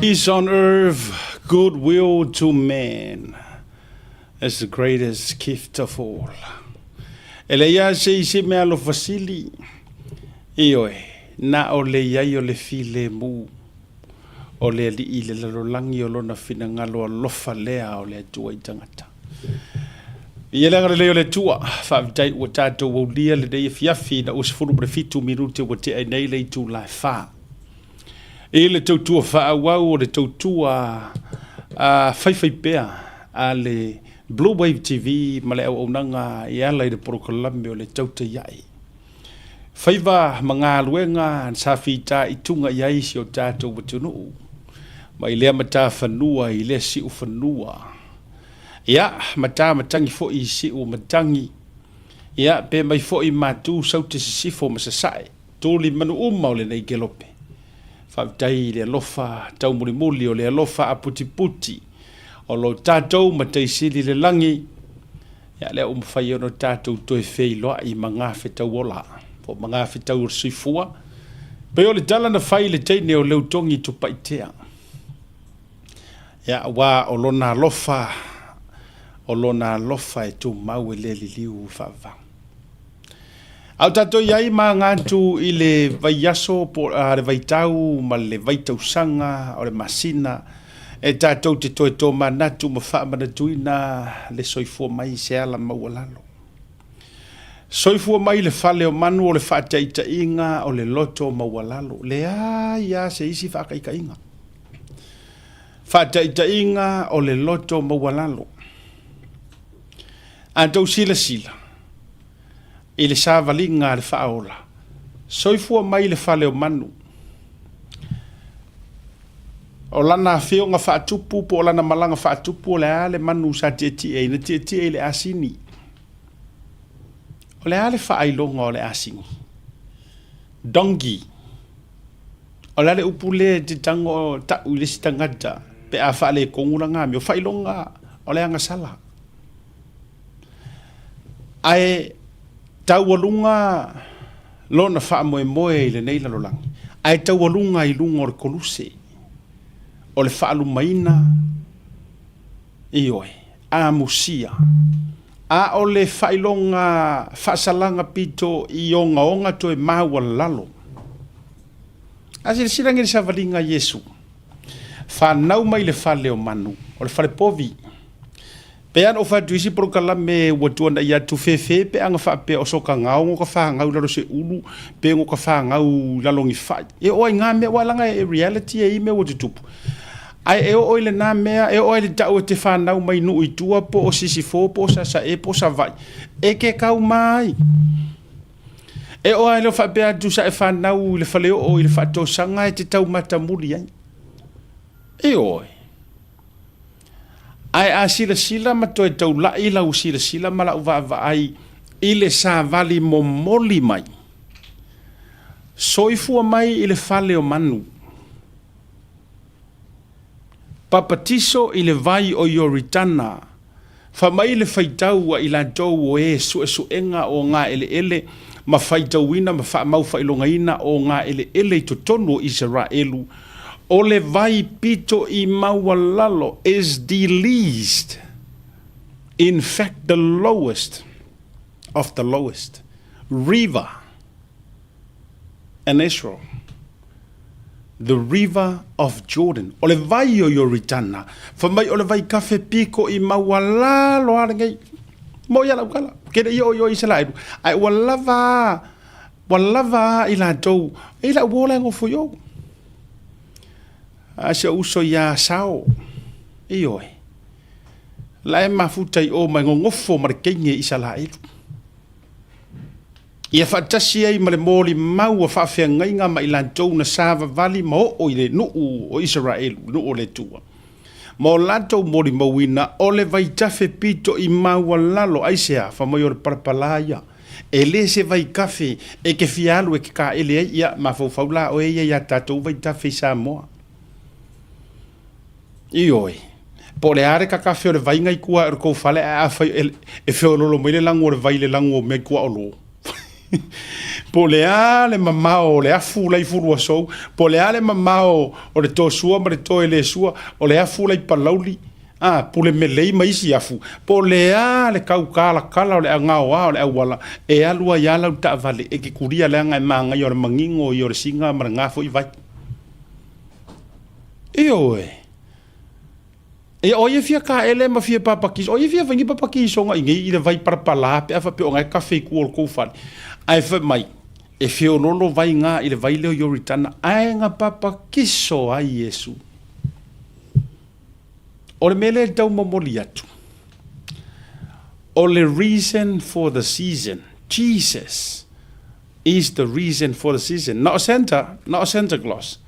Peace on earth, goodwill to man. That's the greatest gift of all. Eleia se isi mea lo fasili. Ioe, na o le iai o le file mu. O le li i le lalolangi o lona fina ngalo a lofa lea o le atua i tangata. Ia langa le leo le tua, whaavitai ua tātou wau lia le dei fiafi na usifuru brefitu minute wa te ai nei le i tū lai wha. E le tautua wha wau o le tautua whaiwhai pea a le Blue Wave TV ma le au nanga i ala i le porokalame o le tauta iai. Whaiva mga luenga sa whita i tunga iai si o tātou watunu. Ma i lea mata whanua i lea si u whanua. Ia, mata matangi fo i si u matangi. Ia, pe mai fo i matu saute sisifo masasai. Tōli manu o le nei gelope. Whautai le alofa tau mulimuli o le alofa a puti puti. O lo tātou matai sili le langi. Ia lea umwhai ono tātou toi whei loa i mga whetau ola. Po mga whetau sifua. Pe o le tala na whai le teine o leu tongi tupaitea. Ia wā o lona alofa. O lona alofa e tū mau e le liliu whawang. Au tato iai ma ngātu i le vaiaso po le vaitau ma le vaitau sanga o le masina e tatou te toe tō manatu ma wha manatuina le soifua mai se ala maualalo. Soifua mai le whale o manu o le whaataita inga o le loto maualalo. Le ia se isi whakaika inga. Whaataita inga o le loto maualalo. Antou sila sila. I le sāwalinga le whaola. Soifua mai le whale o manu. O lana whionga whaatupu po o lana malanga whaatupu o le ale manu sa tie na tie le asini. O le ale whailonga o le asini. Dongi. O le ale upule te tango tau le sitangata pe a whaale kongura ngami o whailonga o le anga sala. Ai taualunga lona wha moe i le nei lalolangi. Ai taualunga i lunga o le koluse. O le wha alumaina. I oe. A musia. A o le whailonga whaasalanga pito i onga to e maua lalo. A se sirangi le savalinga Yesu. Whanau mai le whale o manu. O le whale povi. Pe an o fatuisi prokalame watua na ia tu fefe pe anga fa pe o soka ngau ngo ka fa ngau lalo se ulu pe ngo ka fa ngau lalo ngi fa e o nga me wala nga e reality e me wo tupu ai e o ile na me e o ile ta o te fa nau mai nu i tua po o sisi fo po sa e po sa vai e ke kau mai e o ile fa pe tu sa e fa nau le fa le o ile fa to sanga e te tau mata muri ai e o ai a sila ma toi tau la ila u sila ma la va ai ile sa vali momoli mai soifua mai ile fale o manu papatiso ile vai o yoritana fa mai le faitau ila tou o e su enga o nga ele ma faitau ina ma fa mau fa ilonga ina o nga ele to tono Israelu. Ole vai pito I maualalo is the least, in fact the lowest of the lowest river in Israel, the river of Jordan. Ole vai o yoritana, fa mai ole vai kafe piko I maualalo arengai mo ya la kala kede yo Israel ai walava ila do ila wola ngofo yo. Asa uso ya sao ioi la mafuta I o mai ngofo markenye Israel ia fatasi ai male moli mau fa fe ngainga mai lantou na sava vali mo o ile no o Israel no o le tua mo lantou moli mawina ole vai tafe pito I mau lalo aisea fa mo yor parpalaya ele se vai kafe e ke fialu e ke ka ele ia ma fo faula o ia tatou vai tafe sa mo Ioi. Po le are ka kafe o le vai ngai kua o kou fale a fai e whiololo mai le lango o le vai le lango me kua o lo. Po le ale mamao le afu lai furu so po le ale mamao o le to sua ma le to ele sua o le afu lai palauli po le melei mai si afu po le ale kau kala kala o le ngao o le awala e alua ya la ta vale e ki kuria le nga manga yo mangingo yo singa ma nga fo i vai e o ye fia ka ele ma fia papa kis o ye fia vangi papa kis o nga ingi i le vai para pala pe afa pe o nga kafe ku ko fa ai fa mai e fio nono vai nga i le vai leo yoritana ai nga papa kiso ai Yesu o le mele tau momoli atu o le reason for the season Jesus is the reason for the season not a Santa Claus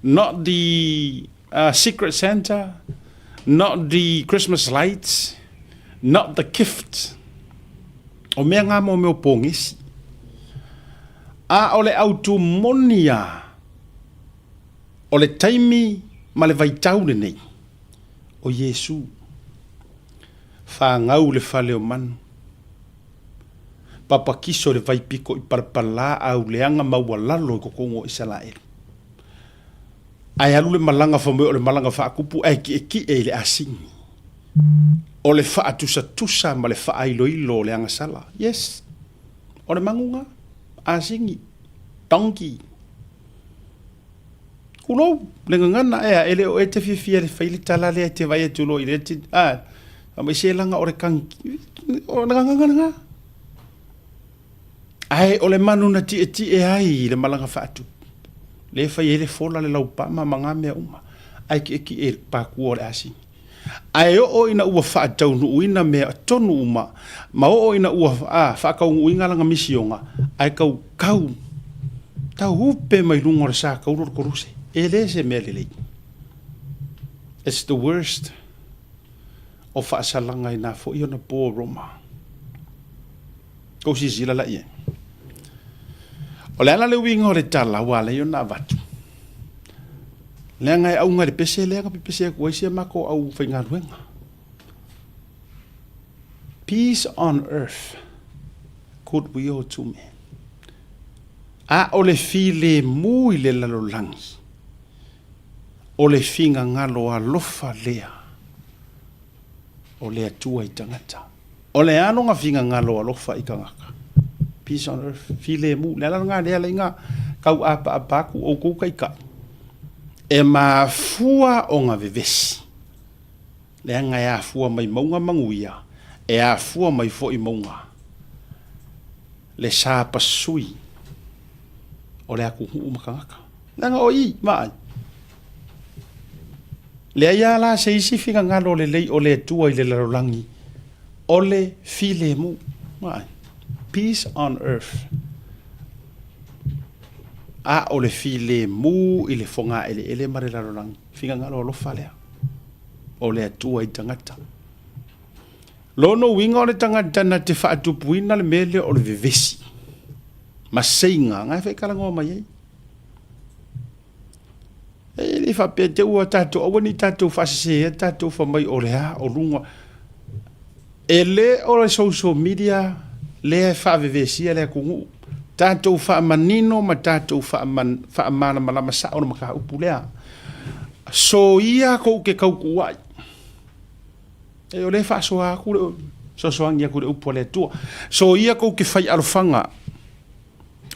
not the secret Santa not the Christmas lights not the gift o mea ngā mo meo pōngisi o le automonia o le taimi ma le vaitaune nei o Yesu whāngau le whale o manu papa kiso le vaipiko i parapala au leanga maua lalo i kokongo Israel ai alu le malanga whamui o le malanga whaakupu ki e le asingi o le whaatusa ma le whaailoilo le anga sala yes o le mangunga asingi tongi kulo le ngana ele o te fifia le faili tala le te vai tu lo ile te ma se langa o le kanki o nganga ai o le manu na ti e ai le malanga fatu le fai ele fola le lau pa ma manga me uma ai ki e pa ku o le asingi ai o ina ua fa tau nu ina me tonu uma ma o ina ua fa ka u inga langa misionga ai kau tau upe mai lunga sa ka uro koruse ele se melele it's the worst of fa salanga ina fo iona po Roma ko si sila la ie o le ala le winga o le tala wala iona vatu le ngai au ngare pese le nga pese ko sia mako au fainga ruenga peace on earth could we all to me o le file mui le lalolangi o le finga ngalo a lofa lea o le atua i tangata o le ano nga finga ngalo a lofa i kangaka peace on earth file mu le langa le nga kau apa apaku o kukai kai e mafua o nga vevesi le anga e afua mai maunga manguia e afua mai fo i maunga le sa pasui o le aku hu makanga nanga o i mai le ia la se isi finga ngalo le lei o le tua i le larolangi o le file mu mai peace on earth o le file mu i le fonga ele mare larolangi finga ngalo lo falea o le atua i tangata lono winga o le tangata na te whaatupuina le mele o le vevesi maseinga ngai fai kalango mai e fa pe te ua tato o ni tato fa se tato fa mai o le o lunga ele o le social media le fa vevesi le kungu tato fa manino ma tato fa mana mala masa o maka upulea so ia ko ke kau kuai e o le fa so a ku so angia ku upole tu so ia ko ke fai alfanga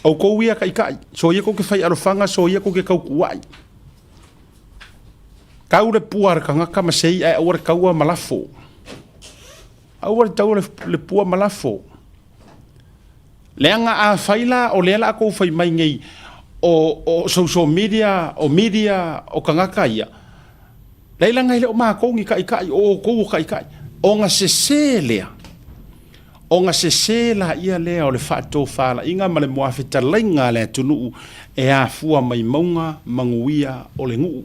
o ko ia kai so ia ko ke fai alfanga so ia ko ke kau kuai kau le puar kanga kama sei ai ora kau malafo ora tau le puar malafo leanga a faila o lela ko fai mai ngai o social media o kangaka ia leila ngai le o ma ko ngi kai o ko kai o nga seselea o nga sesela ia le o le fato fala inga male mo afita lenga le tunu e a fua mai maunga manguia o le ngu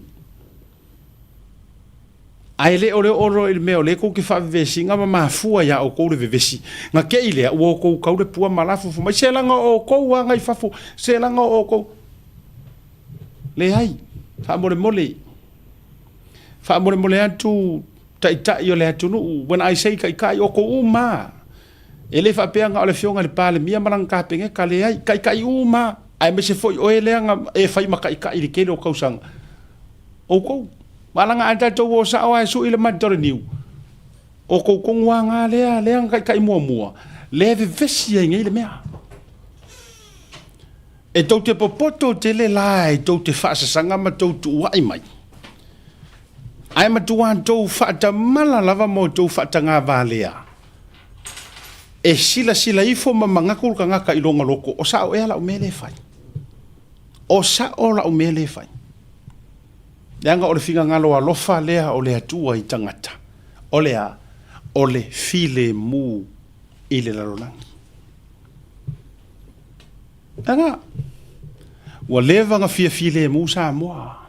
ai le oro il meo le ko ki fa vesi nga ma fua ya o ko le vesi nga ke ile o ko ka le pua malafu fu mai selanga o ko wa ngai fa fu selanga o ko le ai fa mole atu tai yo le atu no when I say kai o ko uma ele fa peanga ole fionga le pale mia marang ka penge kale ai kai uma ai me se foi o ele nga e fai makai kai le kelo kausang o ko malanga anta to wo sa wa su ile mador niu o ko ko nga le kai mo le vesi ngai le mea e tau te popoto te le lai tau te fa sanga ma tau tu ai mai ai ma tuan tau fa ta mala lava mo tau fa tanga valea e sila ifo mamanga kul kanga ka ilonga loko o sa o ela o mele fai o sa o la o mele fai yanga o le finga ngalo a lofa lea o le atua i tangata o le file mu i le larolangi yanga wa leva nga file mu sa moa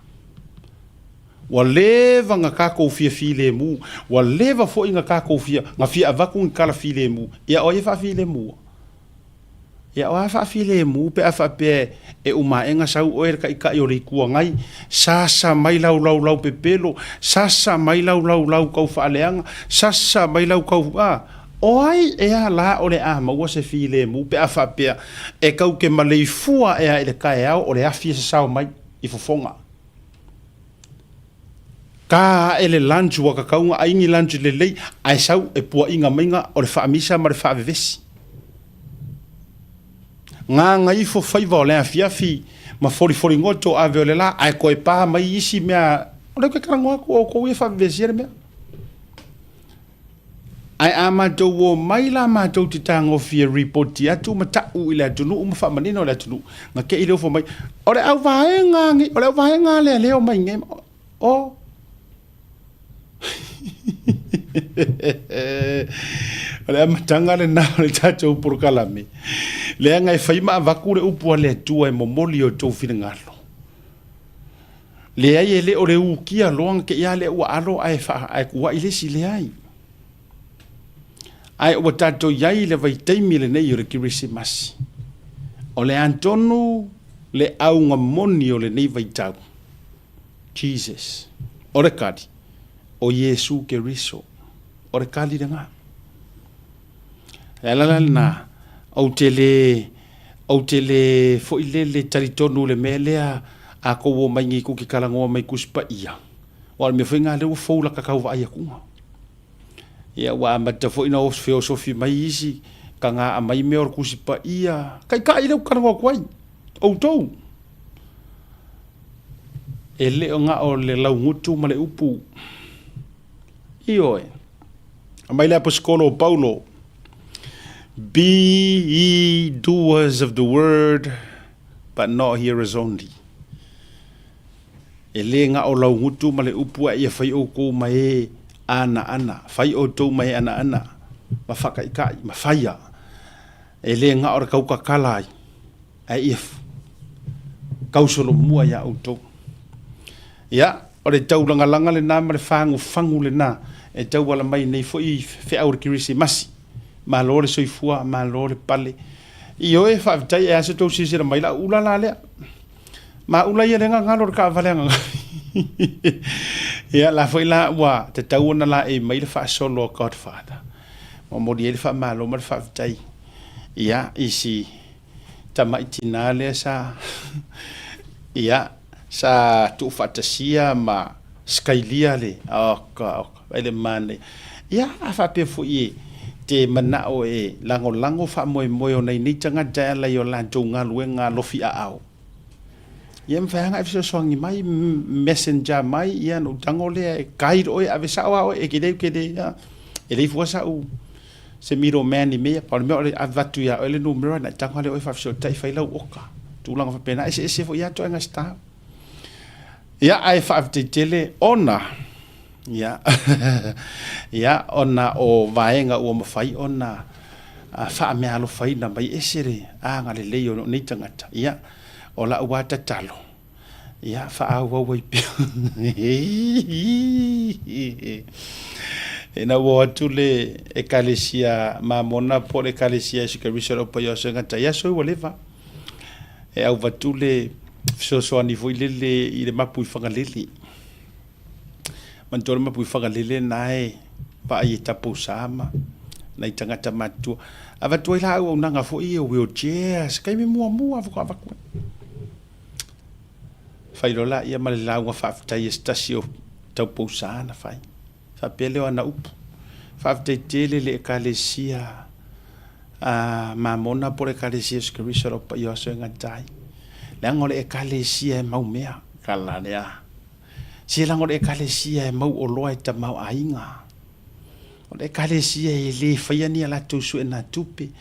wa leva nga kako file mu wa leva fo inga kako nga fia avaku ngala file mu ya o fa file mu ya o fa file mu pe afa pe e uma enga sau o ka yo le ku ngai sasa mai lau pe pelo sasa mai lau kau fa leanga sasa mai lau kau o ai e la o le ma wa se file mu pe afa pe e kau ke malei fua e le kai au o le afia sa mai I fofonga ka ele lanchu wa kakaunga aingi lanchu le lei ai sau e pua inga mainga o le whaamisa ma le whaavevesi. Ngā ngai fo whaiva o lea fiafi ma fori ngoto a veo le la ai koe pā mai isi mea o leo ke karangoa ko o kou e whaavevesi ere mea. Ai a mātou o mai la mātou te tāngo fia reporti atu ma tau i le atunu uma whaamanina o le atunu ngā ke i leo fo mai o le au vaenga lea leo mai nge o le matanga le na le tatou porkalame le nga fai ma vaku le upu le tua e momoli o tou finangalo le ai le o le ukia loang ke ia le ua alo ai fa ai kua ile si le ai o tatou yai le vai taimi le nei o le Krismasi o le antonu le aunga moni o le nei vai tau Jesus o le kadi o Yesu ke riso o re kali denga la na o tele fo ile taritonu le melea a ko wo mai ngi ku ki kala ngo mai kuspa ia wa me finga le fo la ka ka wa ia ku ia wa mata fo ina o filosofi mai isi kanga a mai me or kuspa ia kai ile ka ngo kwai o to ele nga o le lau ngutu ma le upu ioe mai le apostolo Paulo be ye doers of the word but not hearers only ele nga o lau ngutu ma le upu ia fai o ko mai ana fai o to mai ana ma faka ikai ma faia ele nga o kau kalai ai if kausolo mua ya auto ya o le tau langa le na ma le fangu le na e tau wala mai nei foi fe aur Krismasi ma lo le soifua ma lo le pale io e fa tai e aso tau sisira mai la ula la le ma ula ia lenga ngalo ka valenga ya la foi la wa te tau na la e mai le fa solo Godfather mo di e fa ma lo ma fa tai ya isi tamaitina le sa ya sa tu fantasia ma skailia le ele mane ya afa pe fu ye te mana o e lango fa mo o nei ni tanga ja la yo la tunga luenga lo fi ao yem fa nga fso songi mai messenger mai ya no tango le kai o ave sa o e kede ya ele fu sa u se miro mani me pa me o avatu ya ele numero na tango le o fa fso tai fa la oka tu langa fa pena ese fu ya to nga sta ya ai fa te tele ona ya ya ona o vaenga o mafai ona fa me alo fai na mai esere nga le leo no ni tangata ya ola wata talo ya fa awa wai ena wo tule ekalesia mamona por ekalesia sikariso po yo ngata ya so woleva e au vatule so ani foi lele ile mapu fangalele man tole mapu fangalele nae pa ai tapu sama nei tangata matua ava toi la o nanga fo i o wheelchair skai me mua ava ko fai lola ia male la wa fa tai stasio tau pousana fai fa pele ana up fa tele le kalesia mamona por kalesia skrisoro pa yo so ngatai la ngole kalesia mau mea kala lea si la ngole kalesia mau o loa ta mau ainga o le kalesia le fai ni ala tu su na tupe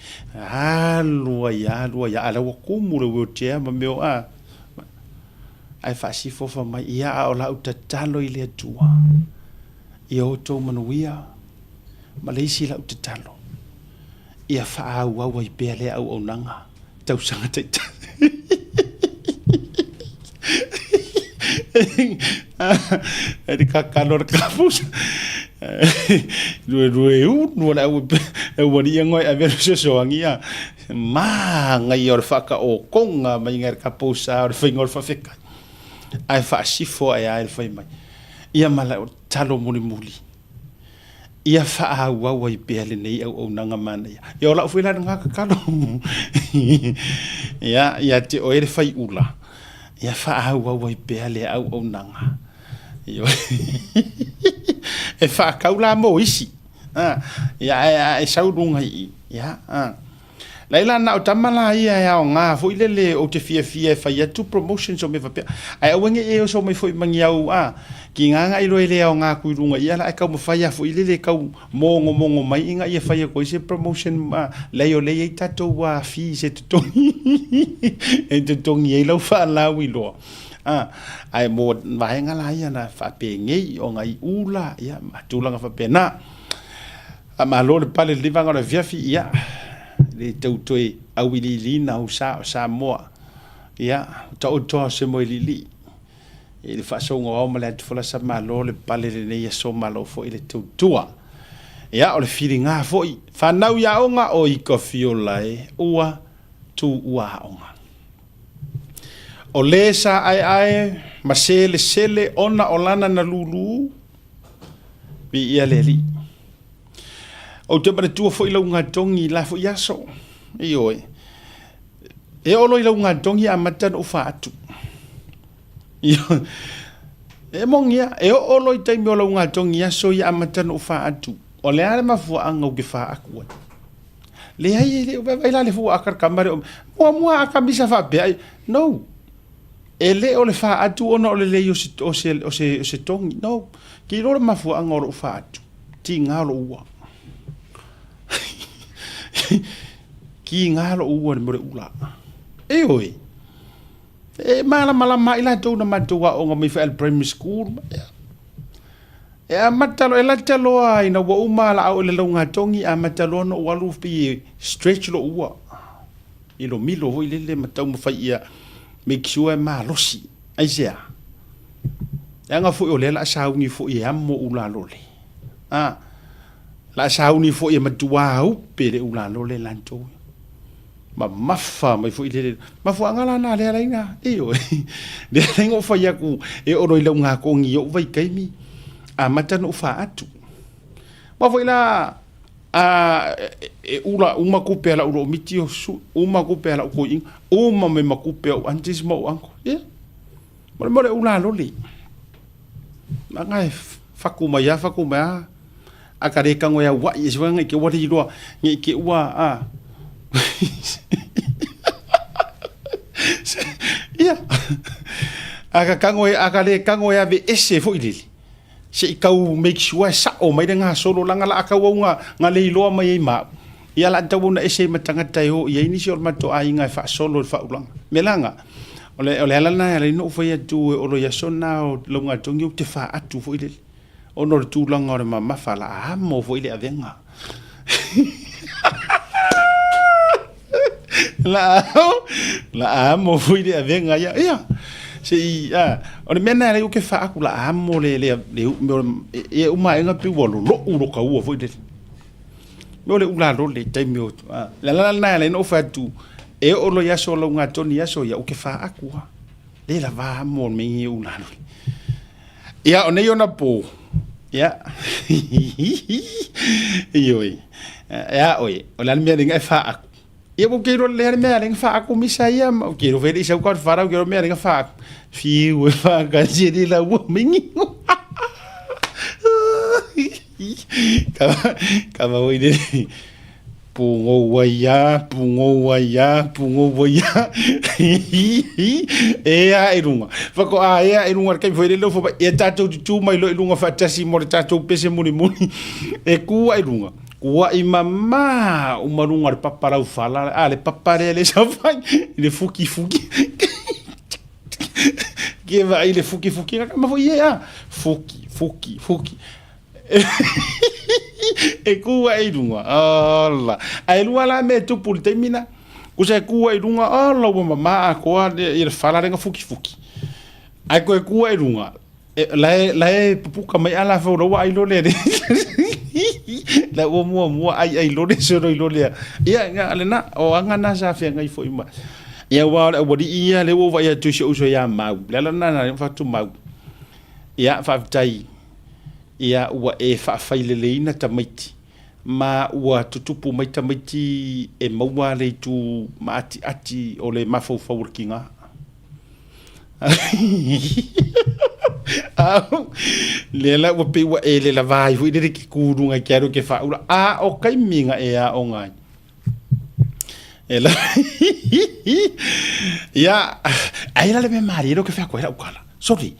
lua ya ala wa kumu le wote ma meo ai fa si fofa mai ia o la uta talo ile tua ia o to manuia ma le isi la uta talo ia fa au au i pele au o nanga tau sanga te ka kalor kapus due no la e wani ngoi a ver so angia ma ngai or fa ka o konga mai ngar kapusa or fingor fa feka ai fa si fo ai fai mai ia mala talo muli ia fa wa wa pele nei au nanga mana ia la foi la nga kalo ia te o fai ula ia fa wa wa pele au nanga ia e fa kaula mo isi ia e saudunga ia Laila na o tamala ia o nga fo ilele o te fia fa ia tu promotions o me fa ai wenge e so me foi mangiau ki nga i loele o nga kuirunga ia la ka mo fa ia fo ilele ka mongo mai inga ia fa ia ko se promotion leo le i tato wa fi se to e te tongi e lo fa la wi lo ai mo vai nga la ia na fa pe ngi o nga i ula ia matulanga fa pena ma lo le pale le vanga le via fi ia le tautoi awili lina o sa moa ia tau toa se mo lili e le fasonga o mala te fola sa malo le pale le nei so malo fo ile tautua ia o le filinga fo i fanau ia onga o i kofiolai ua tu ua onga o le sa ai ma sele ona olana na lulu bi ia le li o te mare tua fo ila unga tongi la fo yaso io e olo ila unga tongi a matan o fatu io e mongia e olo i taimi ola unga tongi yaso i a matan o fatu o le ale mafu anga o ke fa akua le ai le vai la le fu akar kamare mo akamisa fa be no e le o le fa atu ona o le le o se tongi no ki lo mafu anga o fatu ti ngalo ua ki ngalo ua le more ula e oi e mala mai la to na matua o mi fa primary school e matalo e la talo ai na wa uma la o le longa tongi a matalo no walu pi stretch lo ua i lo milo vo le matau mo fa ia make sure ma losi ai sia nga fu o le la sa uni fu ia mo ula lo le la sauni fo ia matua u pele ula lo le lanto mafa mai fo ile mafu angala na le laina io le tengo fa ia ku e oro ile nga ko ngi o vai kaimi a matano fa atu ma fo ila e ula uma ku pela uro mitio su uma ku pela ko in uma me makupe o antes mo anko mo ula lo le ngai fakuma akare kango ya wa is wanga ke wari lo ngi ke wa ia akare kango ya be ese fo ilili se kau make sure sa o mai nga solo langa la aka wa nga le lo mai ma ia la tabu na ese matanga tayo ia ini sio mato ai nga fa solo fa ulang melanga ole ala na le no fa ya tu o lo ya sona o lo nga tongi te fa atu fo ilili ono tu langa o ma fala mo fo ile avenga la mo fo ile avenga ya se o le mena le o ke fa aku la mo le e o mai nga pi wolo lo ka u fo ile no le ula lo le tai mi o la na le no fa tu e o lo ya so lo nga toni ya so ya o ke fa aku le la va mo me e una ya o ne yo na po ya ioi Ya oi, o la mea ringa e wha. Ia ko keiro le mea ringa wha ako misa ia, o keiro veri sa ukau wharau, keiro mea ringa wha. Fiu e wha ka jiri la ua mingi. Kama oi ne. Pungo waya, pungo waya, pungo waya. Ea irunga. Fako a ea irunga kai foi lo fo e tatou tu mai lo irunga fa tasi mo tatou pese muni muni. E ku irunga. Kua i mama umarunga le paparau fala. Ah le papare le sa fai. Le fuki fuki. Que vai le fuki fuki. Ma foi ea. Fuki fuki fuki. E kua e runga ala ai lua la me tu pul termina kusa kua e runga ala wa mama ko e fala renga fuki fuki ai ko kua e runga la e pupuka mai ala fa ro ai lo le la o mo ai lo le so lo le ia nga ale na o anga na sa fe ngai fo ima ia wa di ia le wo va ia tu so ya mau la na fa tu mau ia fa tai ia ua e whaafaileleina tamaiti. Ma ua tutupu mai tamaiti e maua le tu maati ati o le mawhauwhau ki ngā. Lela ua pe ua e le la vai hui nere ki kūrunga ki aro ke whaura. A o kai minga e a o ngai. E la ia aira le me mariro ke whakoera ukala. Sorry.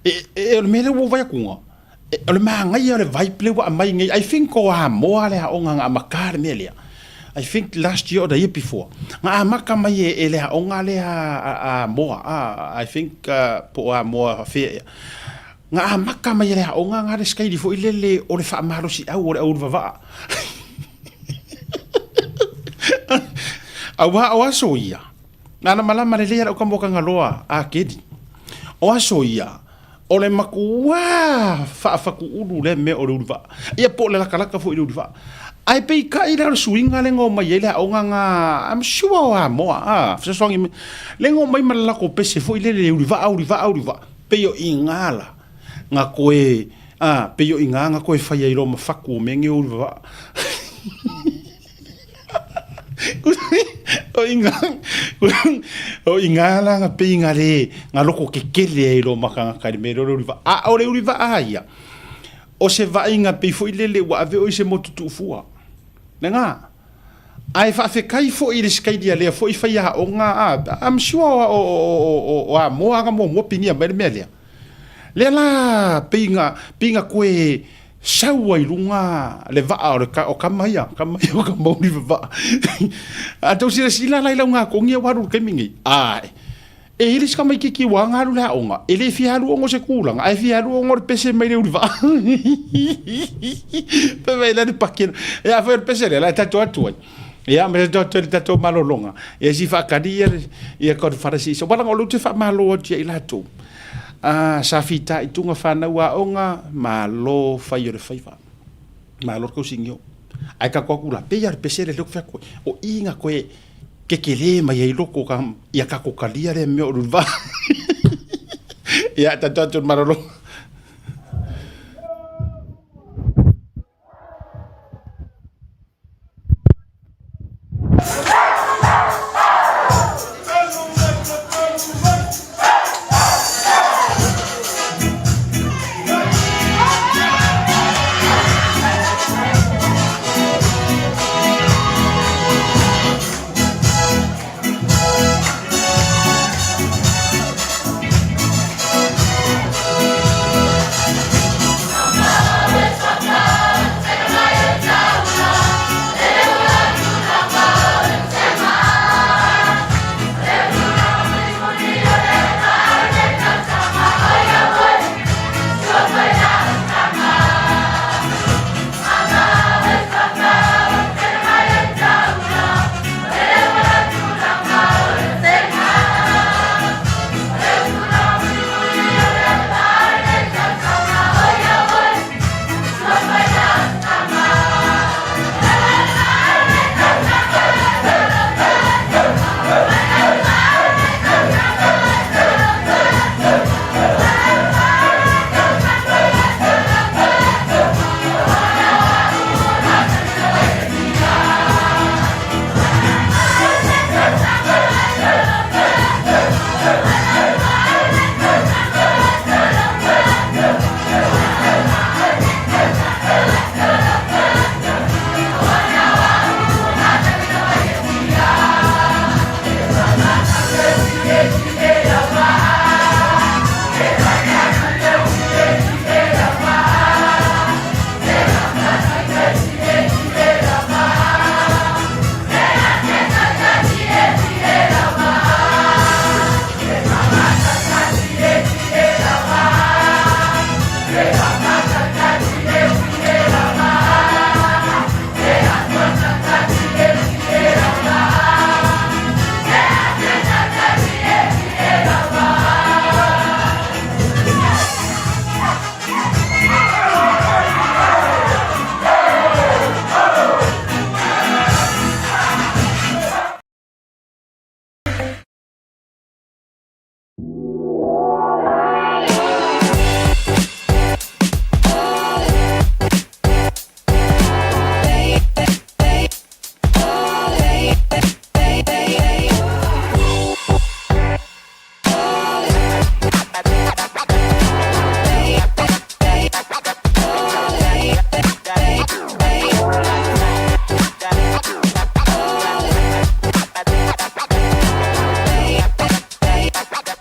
E le mele ua vai akunga. Ole mangai ole vai ple wa mai ngai I think ko ha mo ale ha onga nga makar melia I think last year or the year before nga maka mai e le ha onga le ha mo I think po a mo fe nga maka mai le ha onga nga le skai di fo ile ole fa maro si au ole au va awa so ia na malama le le ka mo ka ngaloa a kedi o so ia ole makua fa ulu le me ole ulva ia po le laka fo ile ulva ai pe ka ira swinga le ngo mai ele o nga I'm sure mo se songi le ngo mai mala ko pese fo ile le ulva pe yo ingala nga koe pe yo inganga koe fa ia ro ma faku me nge ulva o ingala nga pe ingale nga loko ke kele ro maka ka me ro riva o le riva ia o se va inga pe fo ile le wa ave o se motutu fua nga ai fa fe kai fo ile skai dia le fo i fa ia o nga I'm sure o mo nga mo pinia me le la pinga koe saua i lunga le vaa o kamai o kamauri vaa a tau sila lai lau ngā kongi a waru kemingi ai e iris kamai kiki wa ngaru la onga ele fi haru ongo se kulanga ai fi haru ongo pese mai le vaa pe vai la de pakien e a fer pese la tato atu ia me tato malolonga e si fa kadia e ko farasi so bala ngolu te fa malo o tia ilato sa fita i tunga whanau a onga ma lo whai ore whaiwa ma lo kau singio ai ka kua kula pe ar pesere loko whea koe o inga koe ke le mai ei loko kam ia ka kokalia le meo ruva ia tatu marolo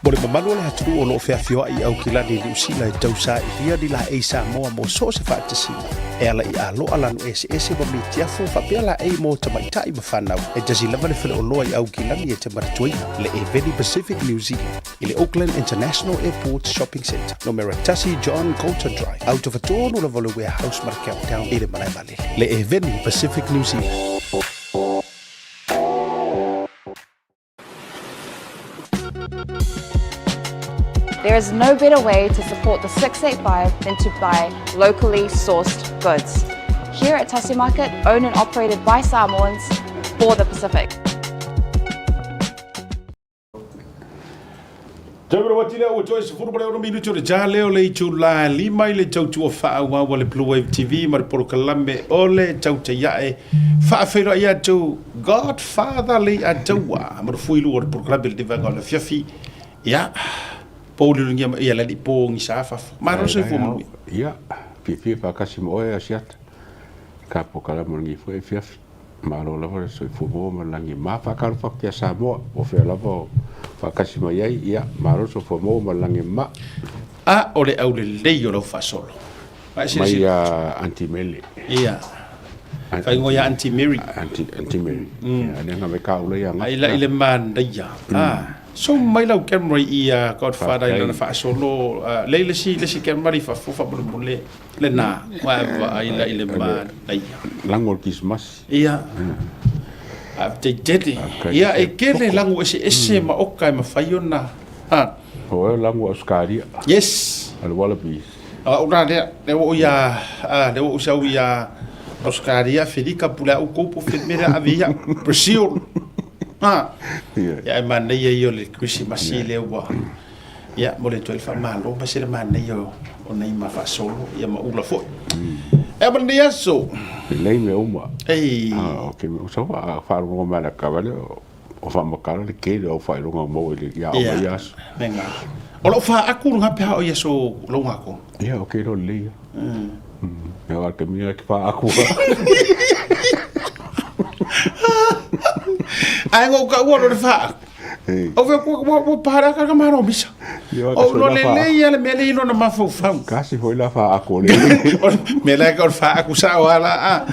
Mole mamalu le hatu o lo fea fioa I au kilani li usila e tausa I lia ni la e Samoa mo so se whaatasina. E ala I alo alanu ese ma mi tiafo whapea la e mo tamaitai ma whanau. E tasi lava le whele o loa I au kilani e te maratuina le e Veni Pacific New Zealand. I le Auckland International Airport Shopping Centre. No Meratasi John Coulter Drive. Out of a tonu la vole warehouse markau down I le malai male. Le e Veni Pacific New Zealand. There is no better way to support the 685 than to buy locally sourced goods. Here at Tassie Market, owned and operated by Samoans for the Pacific. Jamara watila o Joyce furubare o minuto de jale o le chula lima ile tautu o fa wa wale Blue Wave TV mar por kalambe ole tauta yae fa fero ya tu Godfather le atawa mar fuilu o por kalambe de vaga le fiafi ya Paul ngia ia la di po ngi safa maro se fu mo ia fi fa kasi mo e asiat ka po kala mo ngi fu e fiafi maro la vo so fu mo mo langi ma fa ka fa kia sa mo o fe la vo fa kasi mo ia maro so fu mo mo langi ma a ole au le yo lo fa solo mai anti meli ia fa ngo ya anti Mary Mary ia nga me ka ule ya ai la ile man ya so mai lau camera ia Godfather ila na fa solo le si camera fa fa bule le na wa ila ile ma ai langol Christmas ia te tete ia e kele lango ese ma okai ma faiona o lango Oscaria yes al wallabies ora le o ia le o sa ia Oscaria Felica pula o copo fedmera avia Brazil ya man nei yo le Christmas le wa ya mo le tol fa malo ma se man nei yo o nei ma fa solo ya ma ula fo e man nei so le me uma ei okay so fa ro ma la cavale o fa mo cara le ke o fa ro mo le ya o ya venga o lo fa aku nga pa o ya so lo nga ko ya okay ro le ya que mira que fa aku ai ngo ka wo lo fa o ve ko para ka maro bisa o lo le ya le mele lo na ma fo fa casi foi la fa ako le mele ka fa aku sa wala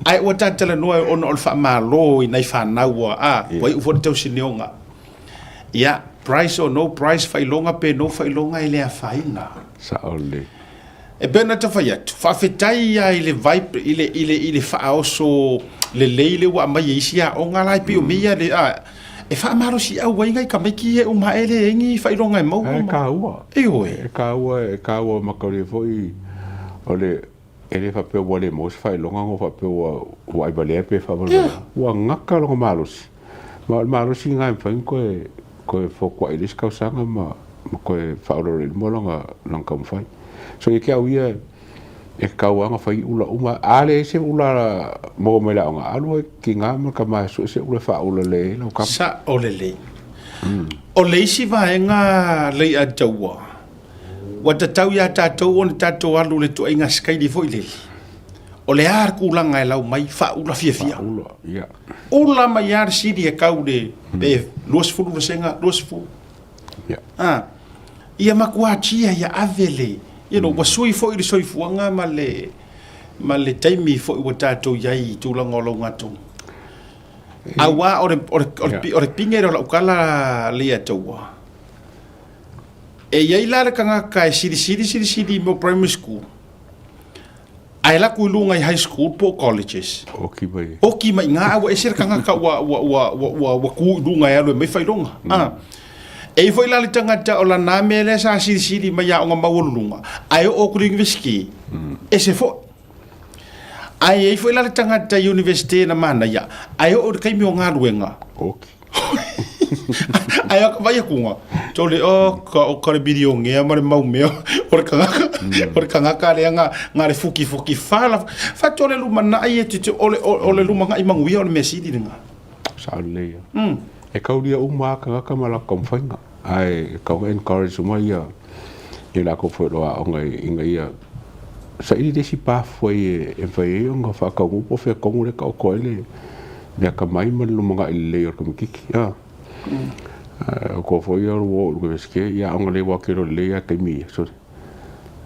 ai o tata le no on o fa malo i nai fa na wa wai u fo te sinionga ya price or no price fa ilonga pe no fa ilonga ile a faina sa ole e bena ta fa yat fa fetai ya ile vibe ile fa oso le leile wa mai isia o ngala pi o mia le e fa maro si au wai ngai ka mai ki e o ma ele ngi fa ilonga mo ka ua ka ua makore foi ole ele fa pe wale mo fa ilonga ngo fa pe wa ai bale pe fa wa ngaka lo malos malos ngai fa ko fo ko ile ska sanga ma ko fa ro mo longa non kam fai so e ke au ia e kauanga fai ula uma ale se ula mo me la nga alu ki nga ma ka ma so se ula fa ula le no ka sa ole le o le si va nga le a tawa wa ta tau ya ta to on ta to alu le to nga skai di foi le o le ar ku la nga la mai fa ula fia ula ya ula ma yar si di ka u de be los fu lo senga los fu ya ia makuachia ya avele you know wasui fo i soi fuanga male taimi fo i watato yai tulangolo ngatu awa ore pingero la ukala lia towa e yai la kanga kai siri mo primary school ai la kulunga i high school po colleges oki mai nga awa esir kanga ka wa ku lunga ya lo me fai longa e foi la tangata o la namele sa siri mai ya nga mawulunga ai o ku university e se fo ai foi la tangata university na mana ya ai o kai mi nga ruenga okay ai ka vai kunga tole o ka video nge mare mau me or kanga ka le nga ngare fuki fala fa tole lu mana ai te ole lu manga i mangu ya ole mesidi nga sa le e kauria uma ka mala komfanga ai ka encourage uma ia e la ko foi a ngai ia sa ili desi pa foi e foi nga fa ka go po fe ko le ka ko le ya ka mai man lu manga ile yo ko kiki ya ko foi o wo ke ia on le wa ke ro le ia ke mi so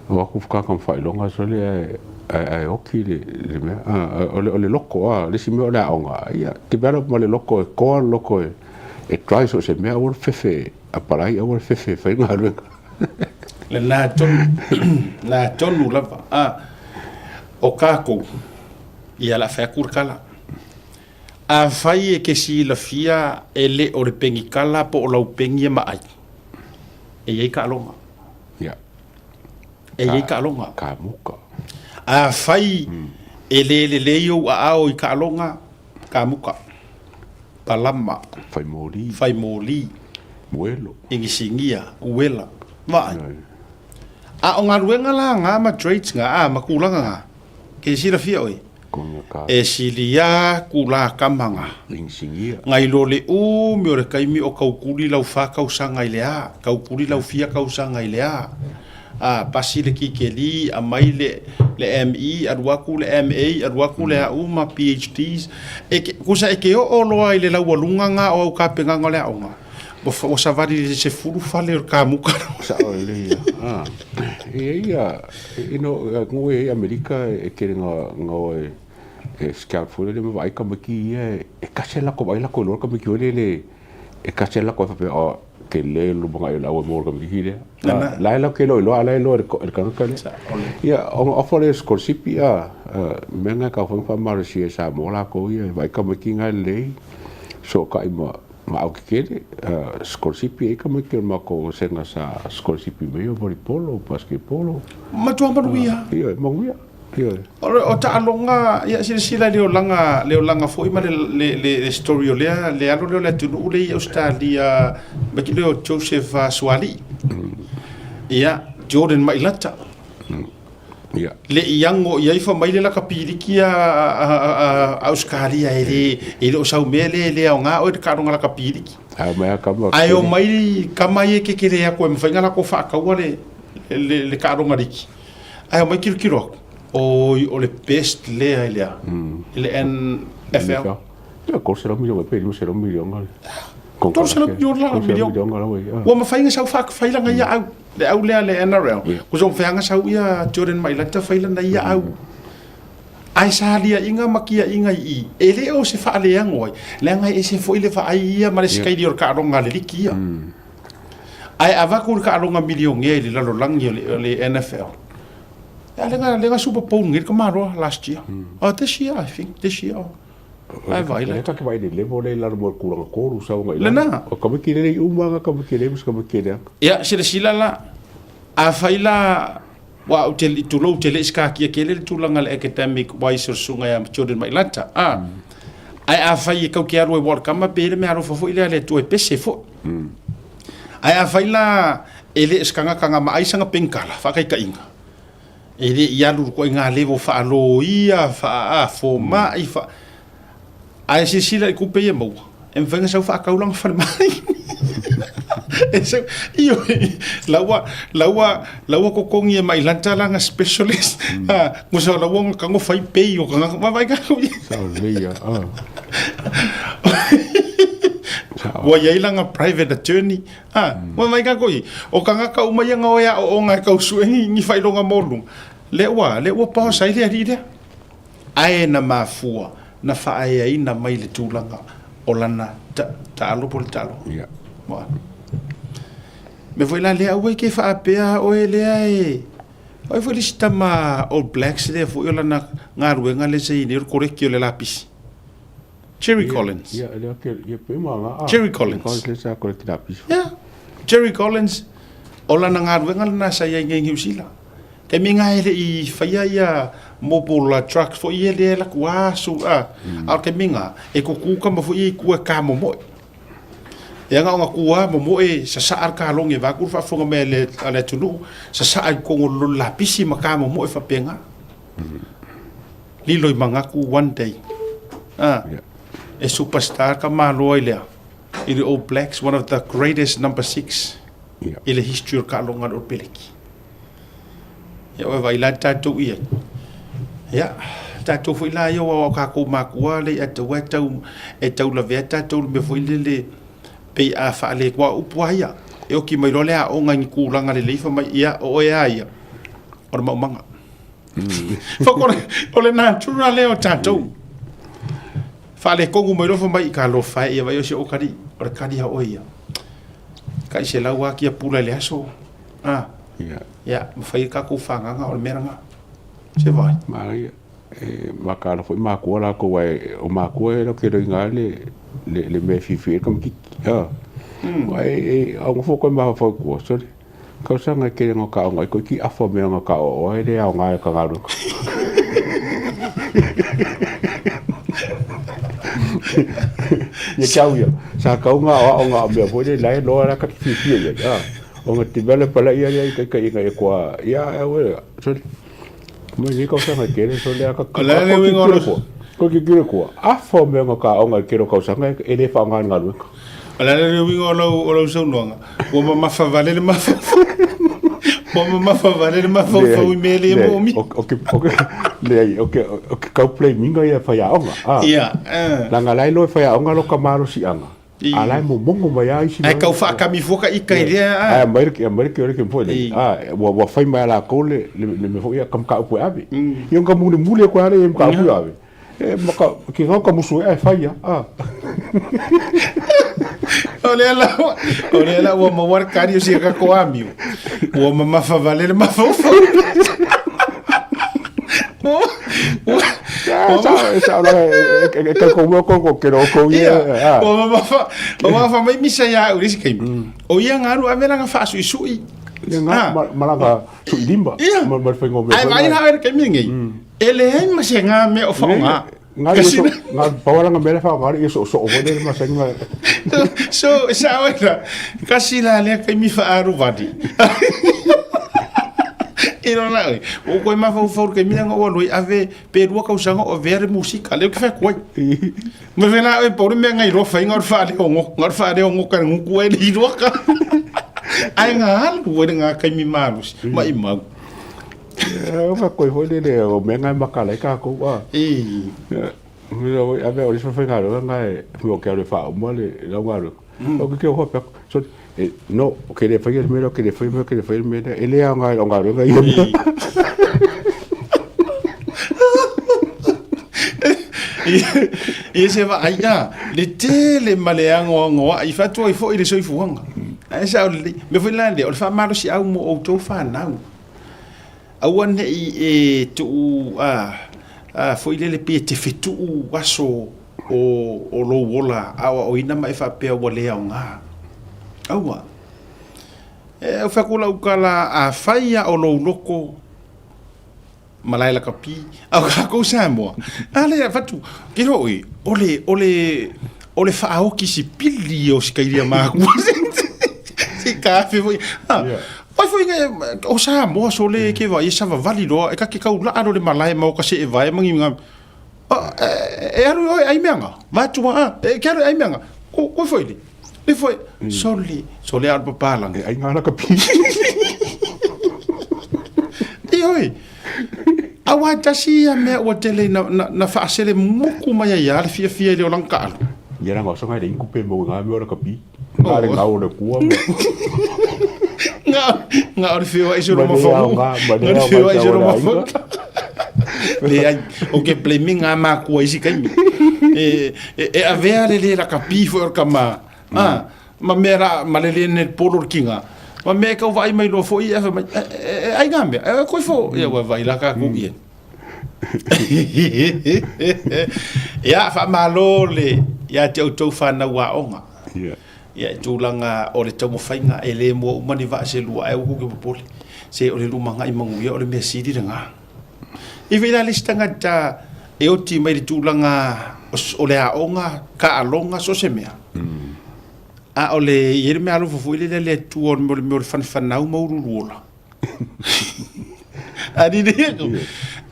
wa ku ka kan fai longa so le ai oki le me ole loko le si me ona onga ia develop mo le loko ko loko e try so se me o fefe a parai o fefe fai nga le le na ton lava o kako ia la fa kurkala a fai e ke si la fia ele o le pengi kala po o lau pengi mai e ye ka longa ia e ye ka longa ka muka a fai ele yo a o i ka longa ka muka palama fai moli muelo ingi singia uela va a o nga ruenga la nga ma trades nga ma kulanga nga ke si la fia oi e silia kula kamanga insingia ngai lo le u mi o le kaimi o kaukuli lau fa kausanga ilea kaukuli lau fia kausanga ilea a pasi le kikeli a mai le ME aruaku le MA aruaku le au ma PhDs kusa e ke o loa ile lau walunga nga o au kapenga ngole aunga o savari se furu fale o kamuka sa o le ia ino ngoi Amerika e kere nga scaffold le vai come chi e casella ko baila ko lor come chi le e casella ko fa o che le lo ba la o mo come chi la che lo la lo il kan kan ia o fore scorsipi menga ka fa mar si sa mo la ko ia vai come chi nga le so ka ma o che scorsipi e come che ma ko senga sa scorsipi me o polo basketball ma tu ambaruia ia mo ia o ta alonga ya sila leo langa foi ma le story o le alo le tunu le Australia ba ki leo Joseph Swali ya Jordan Mailata ya le yango ya ifa mai le la kapiriki a Australia ele o sau mele le nga o ka ronga la kapiriki ayo mai kamai ke kire ya ko mfainga la ko fa ka wale le ka ronga riki ayo mai kiro o le best lea ilea le NFL ya corse lo milio pe lo sero milio ngal corse lo milio wa ma fainga sau fa faila nga ya au le NRL ko so fainga sau ia Jordan Mailata faila na ia au ai salia inga makia inga I ele o se fa le ngoi le nga e se foi le fa ia ma le skai di or ka ronga le likia ai ava ku ka ronga milio nge le lo langi le NFL lenga Super Bowl ngir kamaro last year. This year I think this year. Ai vai le. Ka vai le vole la mo kuranga koru sa nga ila. Lena. O ka kire le umanga ka kire mus ka kire. Ya sila la a faila wa hotel tu lo hotel ska ki kele tu langa academic wise sunga ya Jordan Mailata. Ai a fai ka ki aro work kama pele me aro fo ile le tu e pese fo. Ai a faila ele ska nga kanga mai sanga penkala fa kai ka inga. Ele ia lu ko nga levo fa lo ia fa fo mai fa ai si sila ku pe mo en venga sa fa ka ulang fa mai eso io lawa ko kongi mai lanta la nga specialist mo sa lawa ka ngo fai pe yo ka ma vai ka sa leia wa ia langa private attorney wa mai ka koi o ka nga ka umai nga o ya o nga ka usuengi ni fai longa molung le wa pa sai le ri ai na mafua na fa ai na mai le tulanga o lana ta alo por talo ya wa me foi la le au ke fa pea o ele ai oi foi lista ma All Blacks le foi lana ngaru nga le sei ni ko rekio le lapis Jerry Collins ya le ke ye pe ma Jerry Collins le sa ko rekio lapis ya Jerry Collins o lana ngaru nga na sa ia ngi usila ke minga ele I faia ia mobile trucks fo ia le la kwa su al ke minga e ko ku ka mo fo I ku ka mo mo e nga nga ku mo mo e sa ar ka long e va ku fa fo me le ale tulu sa ko ngol la pisi ma ka mo mo e fa penga li loi manga ku one day e superstar ka ma lo ile I the All Blacks one of the greatest number 6 in the history ka long al peleki ya wa vai la tatu ia ya tatu foi la yo wa ka ko ma ko le atu wa tau e tau la veta tau me foi le pe a fa le kwa upuaia e o ki mai lo le a o ngai kulanga le leifa mai ia o ia ia o le maumanga fa ko o le na tuna le o tatou fa le kongu mai lo fa mai ka lo fa ia vai o se o kari o le kari a o ia kai se laua ki a pula le aso ya fai ka ku fanga nga o meranga se vai mai ma ka lo foi ma ko la ko wai o ma ko e lo ke ro ngale le me fifi comme ki wai a ngo fo ko ma fo ko so ka sanga ke ngo ka ngo ko ki afo me ngo ka o e le a nga ka ga ro ye chau ya sa ka nga me fo le lai lo la ka fifi ya o nga tibele pala ia ka inga e kwa ia e we so mo ni ko sa ke le so le ka ko ki kire ko afo me ngo ka o nga ke ro ka sanga e le fa nga nga ro ala le wingo lo so no o ma fa vale ma fa o ma fa vale ma fa o me le mo mi okay le okay ka play minga ia fa ya onga la nga lai lo fa ya onga lo ka maro si anga ala mo mongo mai ai si ai ka fa ka mi foka i ka ile ai america ore ke foi wa fa mai la ko le me foi kam ka pu abi yo ka mule ko ale ka pu abi ma ka ki ka musu ai fa ya Olha lá, o amor carinho chega com a mil. O amor ma fa valer ma fa. Sa ka ko mo ko ke ro ko ia. O ma fa mai misa ya uri kai. O ia ngaru a vera nga fa su sui. Nga malanga su limba. Ma fa ngo. Ai mai ha ver ke mingi. Ele ai ma se nga me o fa nga. Nga pawala nga mele fa ngari so o vode ma sa nga so sa wala kasi la le kai mi fa aru vadi ino na o ko ma fa for ke mi nga o lo ave peru ka usanga o ver música le que fa ko me vena e por me nga iro fa ngor fa de ngo ka ngu e di ro ka ai nga hal ko nga kai mi marus ma ima fa ko ho le o me nga makala ka ko wa a ver, isso foi caro, nga o que ele fa, mo le la ngaro. O que ho pa so no, o que ele foi o que ele foi ele é nga o ngaro nga e se va ai le tele maleango ngo ai fa tu ai fo ile so i fuanga ai sa me foi lá o fa malo si au mo o to fa na awan e tu foi le pe te fetu waso o lo wola awa o ina mai fa pe o le nga awa o fa kula ukala a faia o lo loko malaila kapi au ka ko samo ale fatu ke ro ole fa o ki si pili o skairia ma si ka fe foi foi o sa mo so le ke vai sa va valido e ka ke ka ula aro le malai mo ka se e vai mangi ngam e aro ai menga va tu e ke aro ai menga ko foi le foi so le al papa lang ai ngala ka pi e oi awa tasi a me o tele na fa sele muku mai ya le fia le lang ka ya nga so ngai de ku pe mo nga me ora ka pi nga nga o le ku nga o fio ai juro mo fo nga fio ai juro mo fo le ai o ke pleming a ma ku ai sikai e a ver le la capi fo ka ma ma mera ma le ne polo kinga ma me ka vai mai lo fo i ai gambe ko fo ya vai la ka ku ie ya fa malo le ya te auto fa na wa onga ya tulanga o le tamo fainga e le mo mani va se lua e ku ke popole se o le lumanga i mangu ya o le mesidi nga i vela listanga ta e o ti mai tulanga o le aonga ka alonga so se mea a o le yere me alo fo ile le tu o me fan fanau mo ruola ani de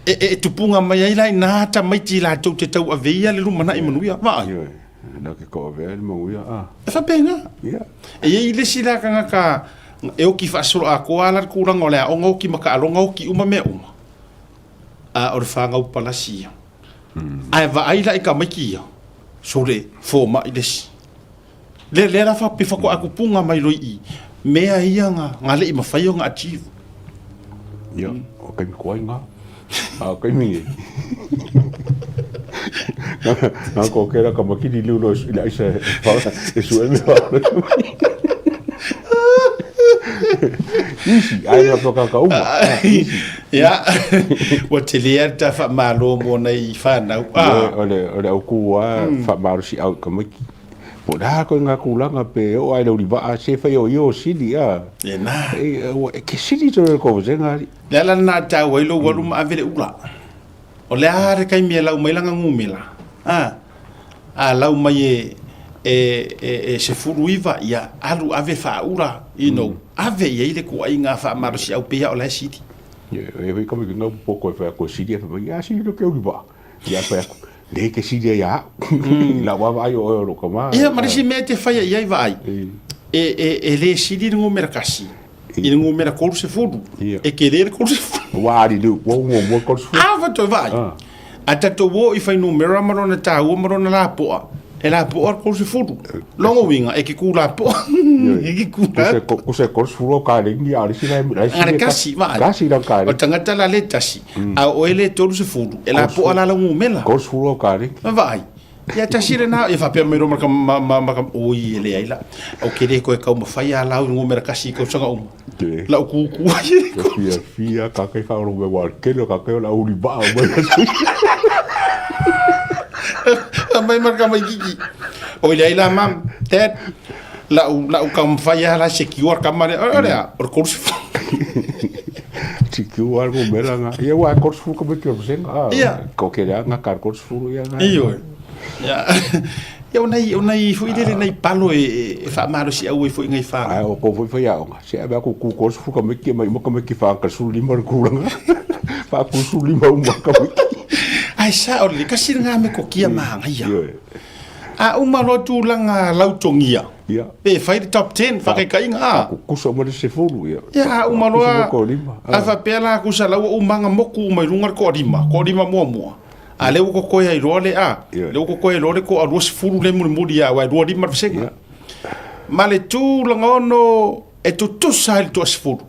e tupunga mai ai lai na ta mai ti la tu te tau aveia le lumana i manu ya va na ke ko ve mo ya fa pena e ile sila kanga ka e o ki fa so a ko ala ku ranga ole o ngo ki maka alonga o ki uma me uma a o fa nga upalasi ai va ai la ka maki so le fo ma ile le la fa pe fa ko aku punga mai loi I mea ia nga le I mawhai o nga achieve ia o kai koi nga a kai mi nga ko kera ka makini liu no ila isa e su me isi ai na toka ka uma ya wa te lea ta fa malo mo nei fa na ole o ku wa fa maru si au ka maki po da ko nga kulanga pe o ai lo riba a se fa yo sili a e na e ke sili to ko zenga la na ta wa lo wa ma avele ula o le are kai me la mai langa ngumela a la mai e se furuiva ia alu ave fa ura ave ye ile ko ai nga fa maru si au pe o la siti e vai como que não pouco fa ko sili fa ya sili lo ke o riba ya pa le ke sili ya la wa vai o lo koma ia ma si mete fa ia vai e le sili no mercasi il ngo mera ko se fudu e querer ko se wa ri lu wo ko se va to vai ata to wo I fa no mera marona ta wo marona la po e la po ko se fudu longo winga e ki ku la po e ki ku la ko se ko se fudu ka ri ni ari si na kasi va kasi da ka o tangata la le tasi a o ele to se fudu e la po ala longo mela ko se fudu ka ri vai ia tasire na e fa pe me ro ma o I ele ai la o ke le ko e ka mo fa ia la ngo mera kasi ko sanga la ku fia ka kai fa ro me wa ke lo ka ke la uri ba mai marca mai gigi o ile la mam tet la kam faya la secure kamare ora or course secure go melanga ia wa course fu ko be que senga ko ke nga kar course fu ia io ya eu nei fu ile nei palo e fa maro si au e fu ngai fa ai o ko fu ya nga se ba ko course fu ko me ke mai mo ko me ki fa ka su lima ku nga fa ku su lima mo ka ai sa o le kasi nga me ko kia manga ia a uma lo tu langa lautongia pe fai top 10 fa kai nga ku so mo se fulu ia uma lo a fa pela ku sa lau umanga moku mai lunga ko rima mo a le ko ko ai role le ko ko ai role ko a ros fulu le mo dia wa ro rima senga male tu langa no e tu sai tu as fulu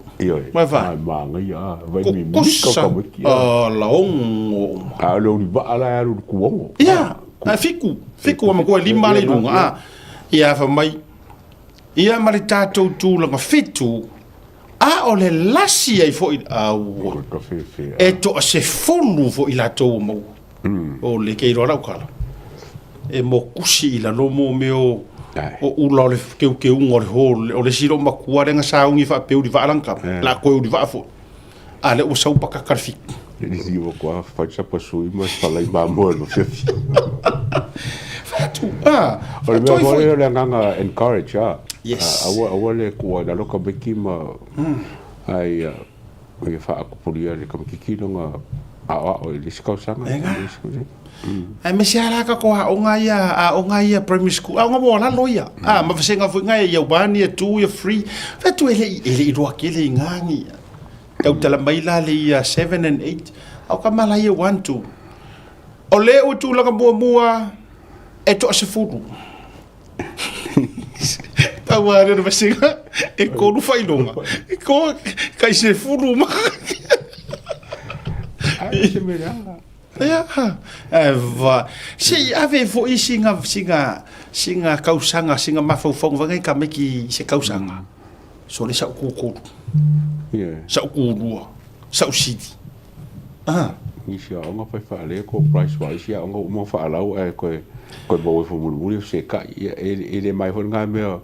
ma va manga ia vai mi ka mo ki la ongo a lo ni ba ala ru ku ia a fiku ma ko lima le lunga ia fa mai ia mari tatou tu langa fitu a o le lasi ai fo e to se folu fo ila to mo o le ke ro la kala e mo kusi ila lo mo meo o ula le ke un o le siro makua renga saungi fa pe uri va lanka la ko uri va fo ale o sau paka karfi ni divo qua faccia posso ma falla ba mo no fe fatu o le mo le nganga encourage yes awa le ko da lo ko bekima ai o fa ko polia le kam kikino nga o le skosanga ai me sia ka ko o nga ia primary school o nga bola loia ma fasenga fu nga ia bani tu ia free fatu ele ro akele ngangi tau tala mai la le 7 and 8 au ka mala ia 1 2 o le o tu la ka mua e to se fudu tawa re fasenga e ko lu fai longa e ko kai se fudu ma ai se me ya va si ave fo singa kausanga singa mafofong va ngai ka meki se kausanga so le sa ku sa ku lua sa sidi ni sia nga fa le ko price wise ya nga mo fa la ko bo fo mu se ka ele mai ho nga me o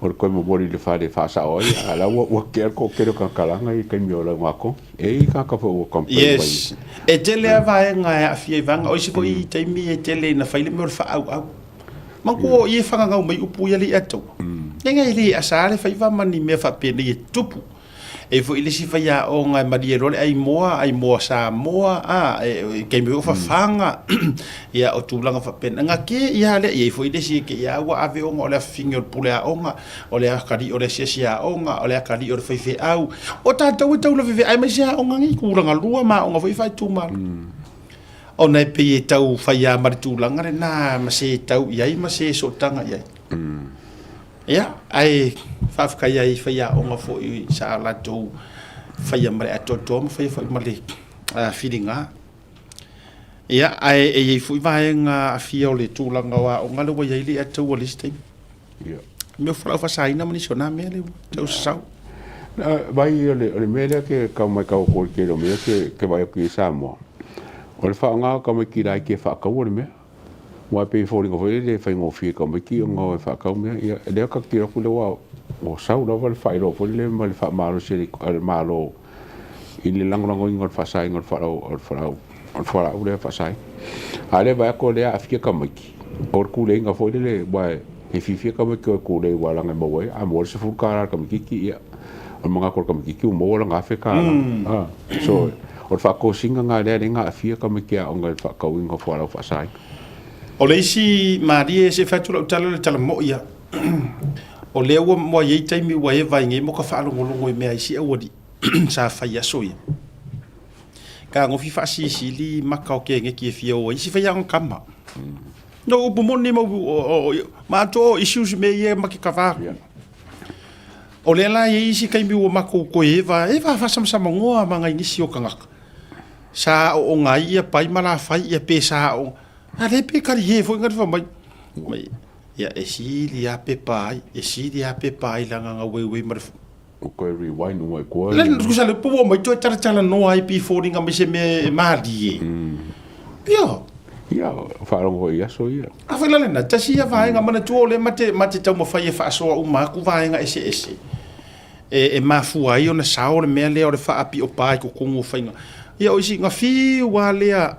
ko mo bori le fa de fa sa oi ala wo ke ko ka kalanga I ka mi ola ngako ka fo ko yes e tele va nga ya fi vanga o si ko I taimi e tele na fa ile mo fa au man ko I fa nga mai upu ya li ato nga ile asale fa va mani me fa pe ni tupu e fo ile si fa ya o nga marie role ai moa sa moa ke me fa fanga ya o tu langa fa pen nga ke ya le e fo ile si ke ya wa ave o le finger pule a onga o le akari o le sia onga o le akari o fe au o ta to le fe ai me sia onga ngi ku langa lua ma onga fa tu ma o nei pe tau fa ya mar tu langa na ma se tau ia ma se so tanga ia ia ai faafekai ai faia onga fo'i sa latou faia mare atoto ma faia fo'i male filiga ia ai e iai fo'i vaega afia o le tulaga wa onga le wai ai le atou o lesi taimi ia me falau fasaina ma nisi ona mea le tau sasau vai ole mele ke ka mai ka ko ke lo me ke vai ki Samoa o le fa nga ka mai ki rai ke fa ka o le me wa pe fo ringo fo le fa ngo fi ka mai ki ngo fa ka me ia le ka ki ko le wa o sau lo va fa lo fo le ma le fa malo se le malo in le lango ngol fa sai ngol fa o le fa sai ale va ko le afia ka mai ki o ku le nga fo le wa e fi ka mai ko le wa langa mo wa a mo se fu ka ka mai ki ia o mga ko kam ki mo la nga fe ka so o fa ko singa nga le nga afia ka me kia o nga fa ka winga fo la fa sai o le isi marie se fatu lo tala le tala mo ia o le wo mo ye taimi wa e vai nge mo ka fa lo ngolo me ai si awodi sa fa ya so ia ka ngo fi fa si li maka o ke nge ki fia o isi fa ya on kama no bu mo ni mo ma to issues me ye ma ki ka va o le la ye isi kai mi o mako ko eva fa sama ngoa manga inisi o kanga sa o ngai ia pai mala fai ia pe sa o ale pe kari he fo ngat fa mai ya esili ya pe pai la nga we mar o ko rewind o ko le ku sa le po mai to tara no ai pi fo ringa me se me mali ia fa ro ia so ia a fa la na tasi ya va nga mana tu le mate tau mo fai fa so o ma ku va nga ese e mafu ai ona sao le mea lea o le wha api o pai ko kongo whainga. Ia oisi ngā whiu wā lea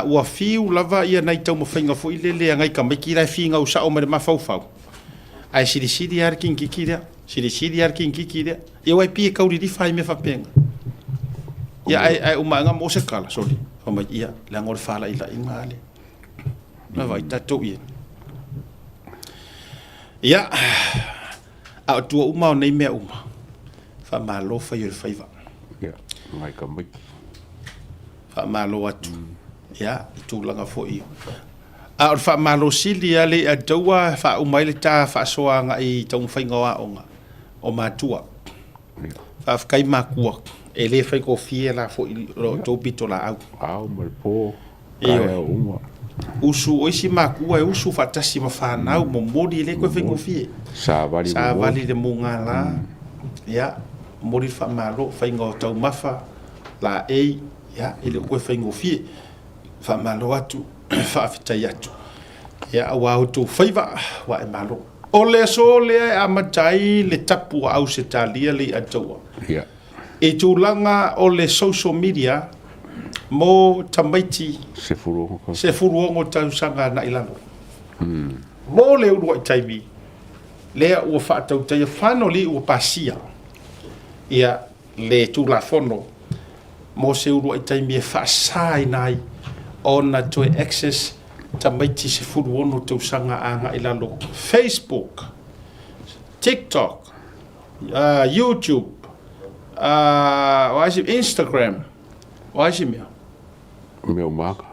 ua whiu lava ia nei tau ma whainga fo i le lea ngai ka maiki rai whi ngau sa o mare mawhauwhau. Ai siri ar king kiki rea. Ia wai pia kauri di whai me whapenga. Ia ai umanga mo se kala, sorry. Whamai ia, lea ngore whala ila i ngā le. Nā vai tatou ia. Ia, a tua uma o nei mea uma. Wha malo whai o le whaiva. Ia, ngai ka maiki. Wha malo atu. Ia, i tūlanga fo i. A o wha malo sili a le a daua wha umai le tā wha soa nga i tau mwhainga wa o nga. O mātua. Wha whakai mākua. E le whai ko fie la fo i tō pito la au. Au, mai pō. Kaya uma. Usu oisi mākua e usu whatasi ma whanau mo mori le koe whai ko fie. Sa vali le munga la. Ia, mori wha malo whainga o tau mawha. La ei, ia, ele koe whai ko fie. Wha malo atu. Whaafitai atu. Ia awa o tō whaiva, wa e malo. O le so lea e amatai le tapu au se talia le ataua. Ia. E tūlanga o le social media, mo tamaiti Se furuongo tausanga na ilano. Mo le urua i taimi, lea ua whaatau taia whano li ua pasia. Ia le tūla whono, mo se urua i taimi e whaasai nai, ona toe access tamaiti se furuono tausanga anga ilano. Facebook, TikTok, YouTube, Instagram, mea. Meu maka.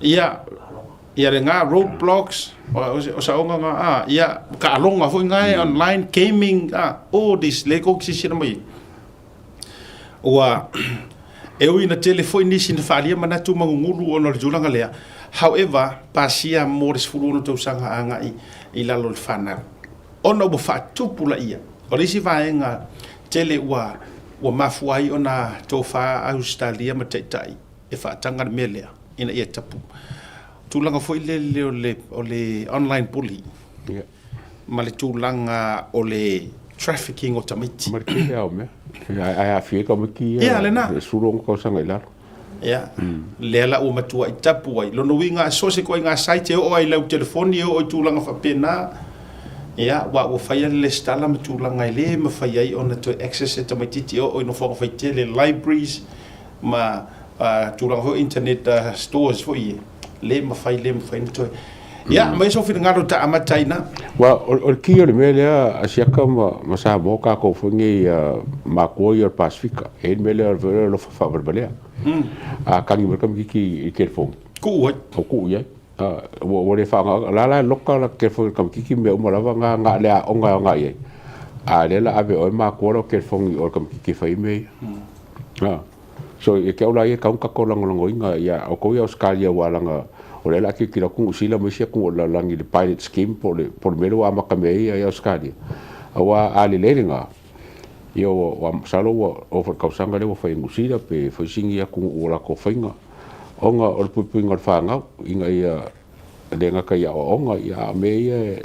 Ia le ngā roadblocks, o sa onga ngā, ia ka alonga fo ngai online gaming, all this lego kisira mai. Ua e ui na telefoni nisi na whaalia manatu mangunguru ono le tūlanga lea. However, pasia mores furuono tausanga anga i lalo le whanau. Ono ua whaatupula ia. O risi vaenga tele ua mafuai ona tō wha Australia ma teitai. E whaatanga na mea lea, ina ia tapu. Tūlanga fo i le o le online bully. Ia. Ma le tūlanga o le trafficking o tamaiti. Marikile au mea. Ai a fie ka maki. Ia, le nā. Surongo kau sanga i laro. Ia. Lea la ua matua i tapu ai. Lono wi ngā sose ko i ngā saite o ai lau telefoni o i tūlanga whapena. Ia, ua whaia le stala ma tūlanga i le ma whaia i ona toi access e tamaititi o i no whanga whaite le libraries ma tūlanga ho internet stores fo i le ma whai na toi. Ia, mai so whina ngaro ta amataina. Wa o ki o le mea lea asiaka ma sa mo ka ko whangi ma kua i o Pasifika. E mea lea vere lo whawarbalea. A kangi marka miki i ke whong. Ku oi. O ku iai. wo le fa la loka la ke fo kam kiki me mo la nga le o nga ye a le la ave o ma ko ke fo o kam kiki fa me so e ke ola ye ka ko lango inga ya o ko ya Australia wala nga o le la ki la ku sila mo sia ku la langi le pilot scheme por melo wa makame ya Australia awa ali le nga yo wa salo o ka sanga le fa ingusila pe fa singi ya ku ola ko fainga onga o pupuinga fanga inga ia lenga ka ia onga ia me e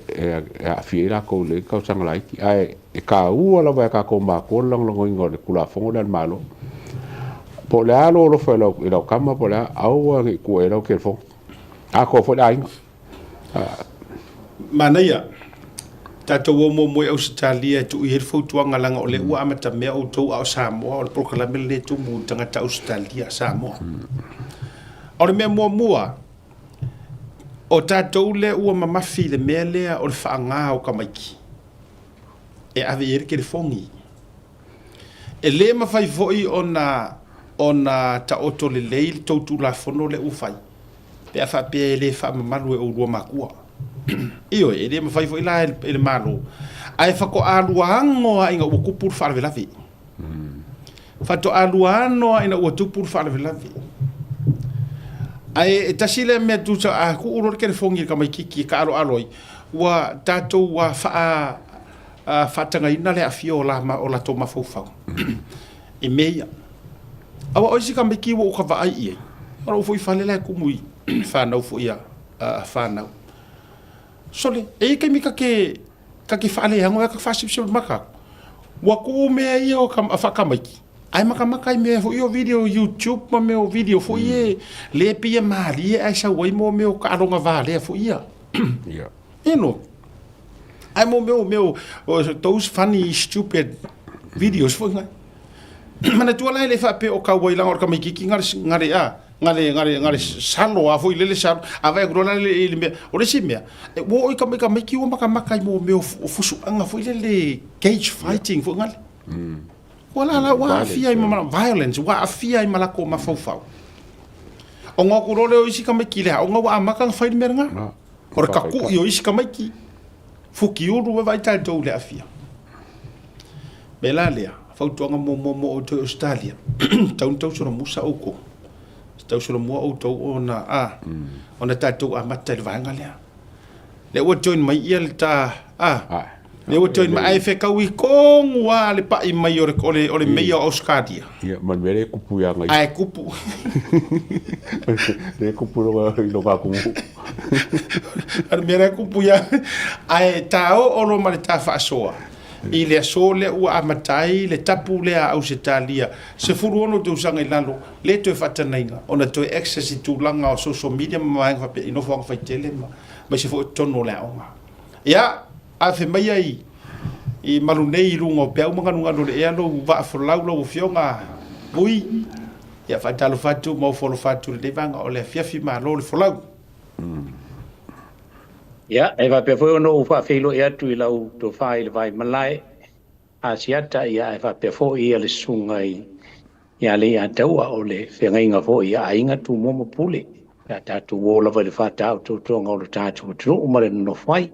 fiera ko le ka sanga lai ai e ka u la va ka ko ma ko lang inga le kula fongo dan malo po le alo lo fa lo kama po la au ngi ku e lo ke fo a ko fo dai manaya tato wo mo Australia tu i fo tuanga langa o le ua amata me o tu au Samoa o le proklame le tu mu tanga ta Australia Samoa o le mea mua o tatou le ua mamafi le mea lea o le whaanga o kamaiki e ave ere ke le fongi e le mawhai foi o na ta oto le leil tautu la fono le ufai pe a whapea e le whamamalu e o rua makua iyo e le mawhai foi la e le malo ai whako aluango a inga ua kupur whaarevelavi whato aluano a ina ua tupur whaarevelavi ai tasile me tu a ku uro ke fongi ka mai kiki ka alo wa tato wa fa tanga ina le afio la ma o la to mafofau e meia awa o si ka mai ki wo ka va ai ora foi fale la ku mui fa na fo ia fa na sole e ke mi ka ke fale hango ka fa sip maka wa ku me ia o ka fa ka mai ai maka me fo yo video YouTube ma meu video fo ie le pia mali ai sa wai mo meu ka ronga vale fo ia yeah eno ai mo meu those funny stupid videos fo nga mana tu la le fa pe o ka wai la or ka me kiki ngare salo a fo ile le salo a vai grona le me o le simia wo ka me ki wo maka mo meu fusu anga fo ile le cage fighting fo nga wala la wa afia ima violence wa afia ima la ko mafau o nga ku role o isi ka meki le o nga wa amaka fai meranga o ka ku yo isi ka meki fuki uru wa vai tal le afia belalia fau tonga mo o to Australia tau so musa o ko tau so mo o to ona ona tatu amata le vanga le o join mai il ta le o toi mai fe ka wi kong wa le pa i mai ole mei o Australia ia man vere kupu ya ngai ai kupu le kupu lo ka ku ar mera kupu ya ai tao o lo mari ta fa soa i le so le ua amatai le tapu le a Australia se furu ono te usanga i lalo le toi fatanainga ona toi access i tūlanga o social media ma fa pe ino fa tele ma se fo tono le onga ia a fe mai ai i malunei lungo pe au manga nunga le elo va fo laulo fionga ui ia fa talo fatu mo fo fatu le vanga o le fiafi ma lo le fo lau ia e va pe fo no fa felo ia tu lau to fa il vai malai a siata ia e va pe fo ia le sungai ia le a taua o le fenga fo ia ainga tu mo pule ta tu wo la va le fa ta to ngolo ta tu o mare no fai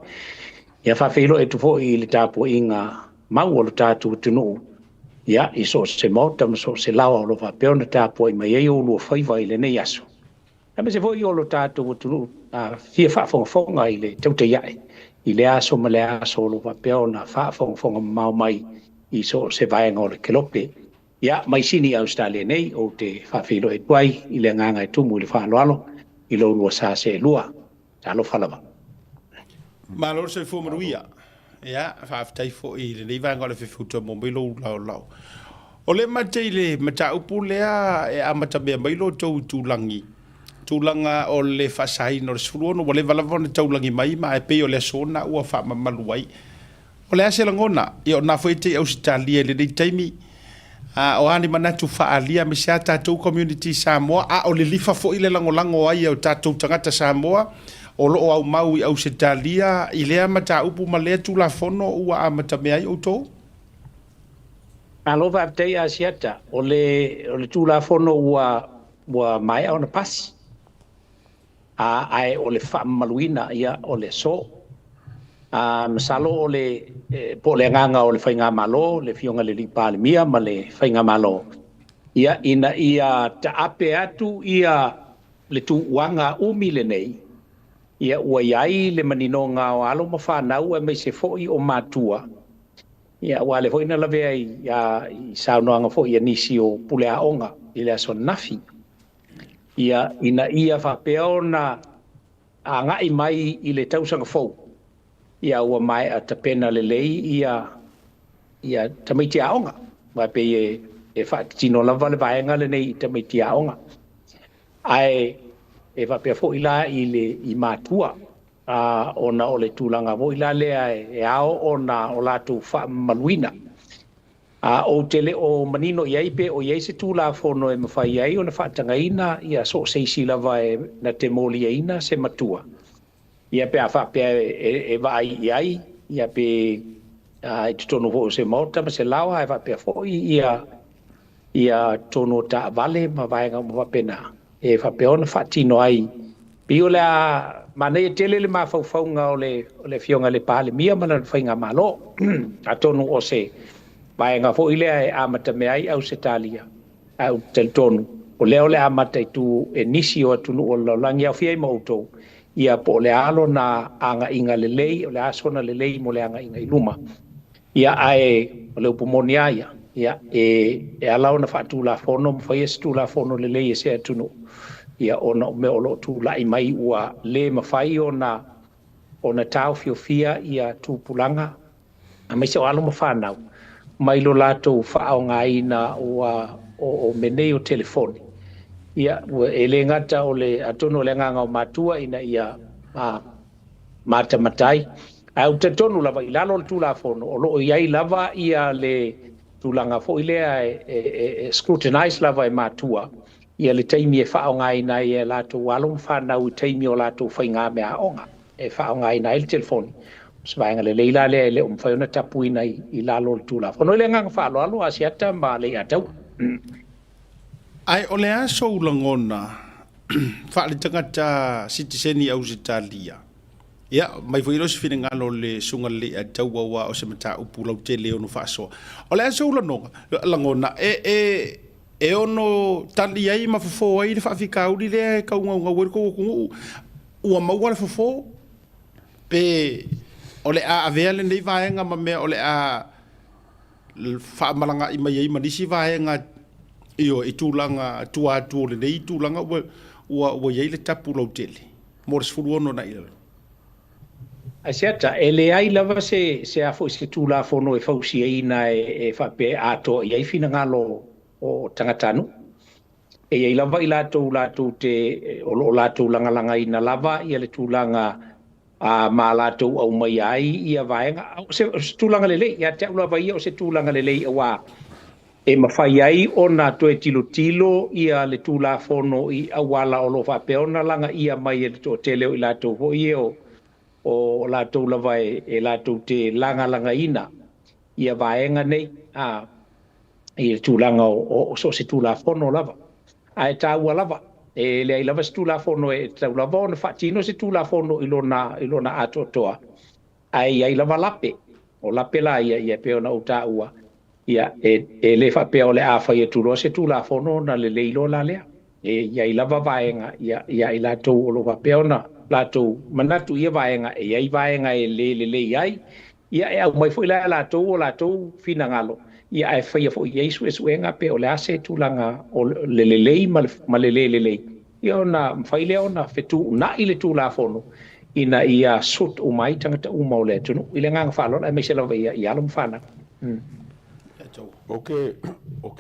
ia fa felo e tu fo i le tapo inga mau o le tatu tunu ia i so se mota so se lawa o lo fa pe ona tapo i mai e o lo fai vai le nei aso a me se fo i o lo tatu tunu a fia fa fo ngai le tau te ia i le aso ma le aso lo fa pe ona fa fo mau mai i so se vai ngol kelope ia mai sini Australia nei o te fa felo e tuai i le nganga e tumu le fa loalo i lo lo sa se lua ta lo fa lava ma lo se fo maruia ya fa tai fo i le va ngole fe futo mo bilo lao o le mate le mata upu le e amata be bilo to tulanga o le fa sai no suru no le vala von tulangi mai ma e pe o le sona u fa maluai o le ase langona io na foi te Australia le dei taimi o ani manatu fa alia me sa tatu community Samoa o le lifa fo ile langolango ai o tatu tangata Samoa o lo au mau i Australia i lea mata upu ma lea tula fono ua a mata mea i outou? Alo va te asiata o le tula fono ua mai au na pasi. ai o le whaamaluina ia o le so. Masalo o le po le nganga o le whainga malo, le fionga le lipa le mia ma le whainga malo. Ia ina ia ta ape atu ia le tu wanga umi le nei. Ia ua iai le manino ngā o alo ma whanau e mei se foi o mātua. Ia ua le foi na lawe ai i saunoanga foi a nisi o pule a onga i le aso nafi. Ia ina ia whapeo na a ngai mai i le tausanga fau. Ia ua mai a tapena le lei ia tamaiti a onga. Mai pe e whaatino lava le vaenga le nei i tamaiti a onga. Ai e whapea fo ila i mātua ona o le tūlanga vo ila lea e ao ona o lātou whaamaluina. O tele o manino iai pe o iai se tūla whono e mawhai iai o na whaatangaina ia so seisi lava e na te mōli ina se matua. Ia pe a whapea e vai iai, ia pe i tutono vo se mauta ma se lawa e whapea fo ia tono ta vale ma vaenga ma wapena. E whapea ona whaatino ai. Pi o lea mana e tele le mawhauwhaunga o le fionga le pāle mia mana whainga malo. A tonu o se vaenga fo ilea e amata me ai au se talia. Au tel tonu. O leo le amata i tu e nisi o atunu o laulangi au fiai mautou. Ia po le alo na anga inga lelei, o le asona lelei mo le anga inga iluma. Ia ae o le upomoni aia. Ia e alau na whaatula whono, mwhai e tula whono lelei e se atunu. Ia ona me o lo tu lai mai ua le mawhai o na tau fiofia ia tūpulanga. A mai se o alo mawhanau. Mai lo lato whaao ngaina o menei o telefoni. Ia e le ngata o le atono le nganga o mātua ina ia mata matai. Au te tonu lava i lalo le tūla whono. O loo iai lava ia le tūlanga fo ilea e scrutinize lava e mātua. Ia le teimi e whao ngai nai e lato walong whanau i teimi o lato whainga mea onga. E whao ngai nai le telefoni. Svaenga le leila le le whaiona tapui nai i lalo le tūla. Whono le nganga whaalo alo asiata ma le atau. Ai o le aso ulangona whaale tangata sitiseni au Italia. Ia, mai fwiro si whina ngalo le sunga le a tauawa o se mata upulau te leo no whaasoa. O le aso ulangona e ono tali ai mawhafo ai le whaafika uri le kaunga werko kungu ua maua le whafo pe o le a avea le nei vaenga ma mea o le a whaamalanga ima iei manisi vaenga io i tūlanga tua le nei tūlanga ua iei le tapu lau tele mo le sfuru ono na ila. A seata, e le ai lava se a fo se tūla fono e fausi e ina e whape ato iei fina ngalo o tangatanu. E iei lava i lātou te o lātou langa ina lava i le tūlanga ma lātou au mai ai ia vaenga. Se tūlanga lelei, ia te ula vai o se tūlanga lelei a wā. E mawhai ai o nā toe tilo ia le tūla fono i awala o lo whapeona langa ia mai e to te leo i lātou ho i o lātou lava e lātou te langa ina ia vaenga nei i le tūlanga o so se tūla fono lava. A e tā ua lava. E le ai lava se tūla fono e tau lava o na whaatino se tūla fono i lona ato toa. Ai lava lape. O lape la ia peona o tā ua. Ia e le whapea o le awhai e tūroa se tūla fono na le leilo la lea. Ia i lava vaenga, ia i lātou o lo whapea na lātou manatu ia vaenga, e ai vaenga e le iai. Ia e au mai fo ila lātou o lātou fina ngalo. Ia e whaia fo i eisu e suenga pe o le ase tūlanga o le lei ma le lei. Ia ona mwhaile ona whetu na i le tūla fono. Ina ia sut o mai tangata uma o le tunu. I le nganga whalona e meise lawa i alum whana. O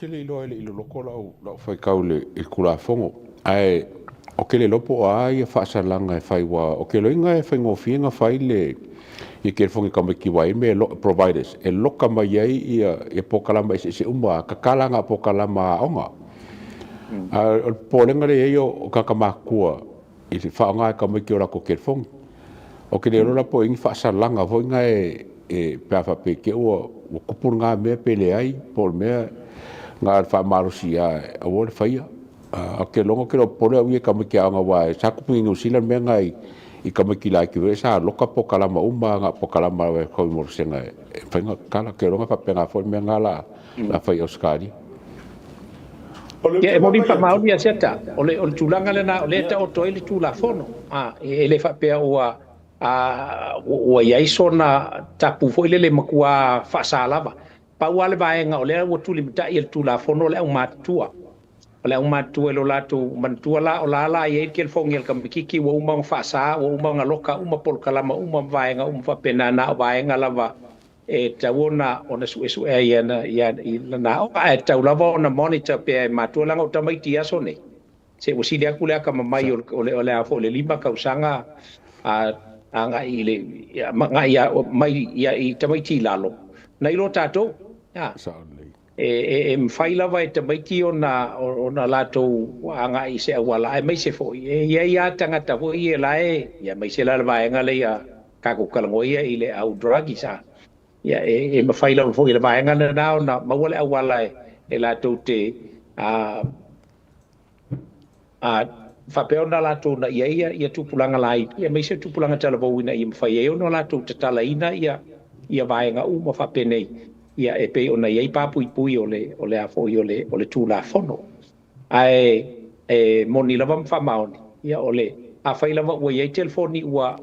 le iloa le ilo loko lau whaikau le kula fongo. Ai, o le lopo a ia whaasalanga e whaiwa. O ke loinga e whaingofienga whai le i ke fongi kamaki wai me providers. E loka mai ai ia pokalama i se uma kakalanga pokalama onga. O pōlenga le eio o kakamakua i se whaonga e kamaki o rako ke fongi. O ke le rola po ingi whaasalanga voinga e peafa pe ke ua kupur ngā mea pele ai, por mea ngā whaamarusi a wole whaia. ke longo ke lo pole wi ka me ke anga wa sa ku pingu sila me ngai I ka me ki la ki we sa loka po kala ma umba nga po kala ma we ko mo senga e fa kala ke longa fa penga fo me ngala la fa Oscari e moni pa mauni a seta ole tulanga le na ole ta o toile tu la fono ele fa pe o ia sona tapu foi le makua fa sala ba pa wale ba nga ole o tu limita il tu la fono le matua ole matua lo la tu mantua la o la ye kel fongel kam kiki wo ma fa sa wo ma loka uma pol kala ma va nga fa pena na va nga lava e tawona ona su e na o e tawlava ona monitor pe matua langa o tamai tia sone se o sidia kule ka mai ole a fo le lima ka usanga anga ile ya mai ya I tamai ti lalo na ilo tato ya e mfaila vai tamai ti ona lato anga I se wala mai se fo ya tanga ta fo I la ya mai se la vai anga le ya ka ko kala ngoia ile au dragi sa ya e mfaila fo ile vai anga na ma wala wala e lato te fa peona la to na ia tupulanga lai ia me se tupulanga tala vo ina ia fa ia no la to tala ina ia vaenga uma fa penei ia e pe ona ia pa pui ole a fo ole tu la fono ai e moni lava fa maoni ia ole a fa lava o ia telefoni wa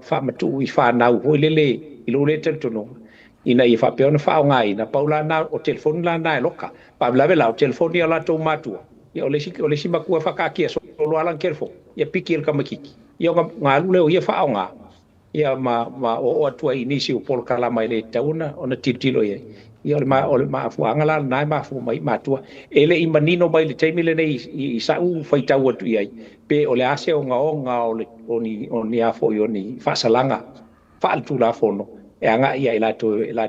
fa matu I fa na o lele I lo le teltono ina ia fa peona fa ngai na paula na o telefoni la na loka pa lave la o telefoni ala to matua ia ole si makua fa ka kia lo alan kerfo ia piki el kamakiki ia ngalu leo ia fa nga ia ma o atua inisi o pol kala mai le tauna ona titilo ia ole ma fu angala nai ma fu mai matua ele I manino mai le taimile nei I sa u faita o tu ia pe ole ase o nga ole oni afo ni fa salanga fa altu la fono e anga ia ila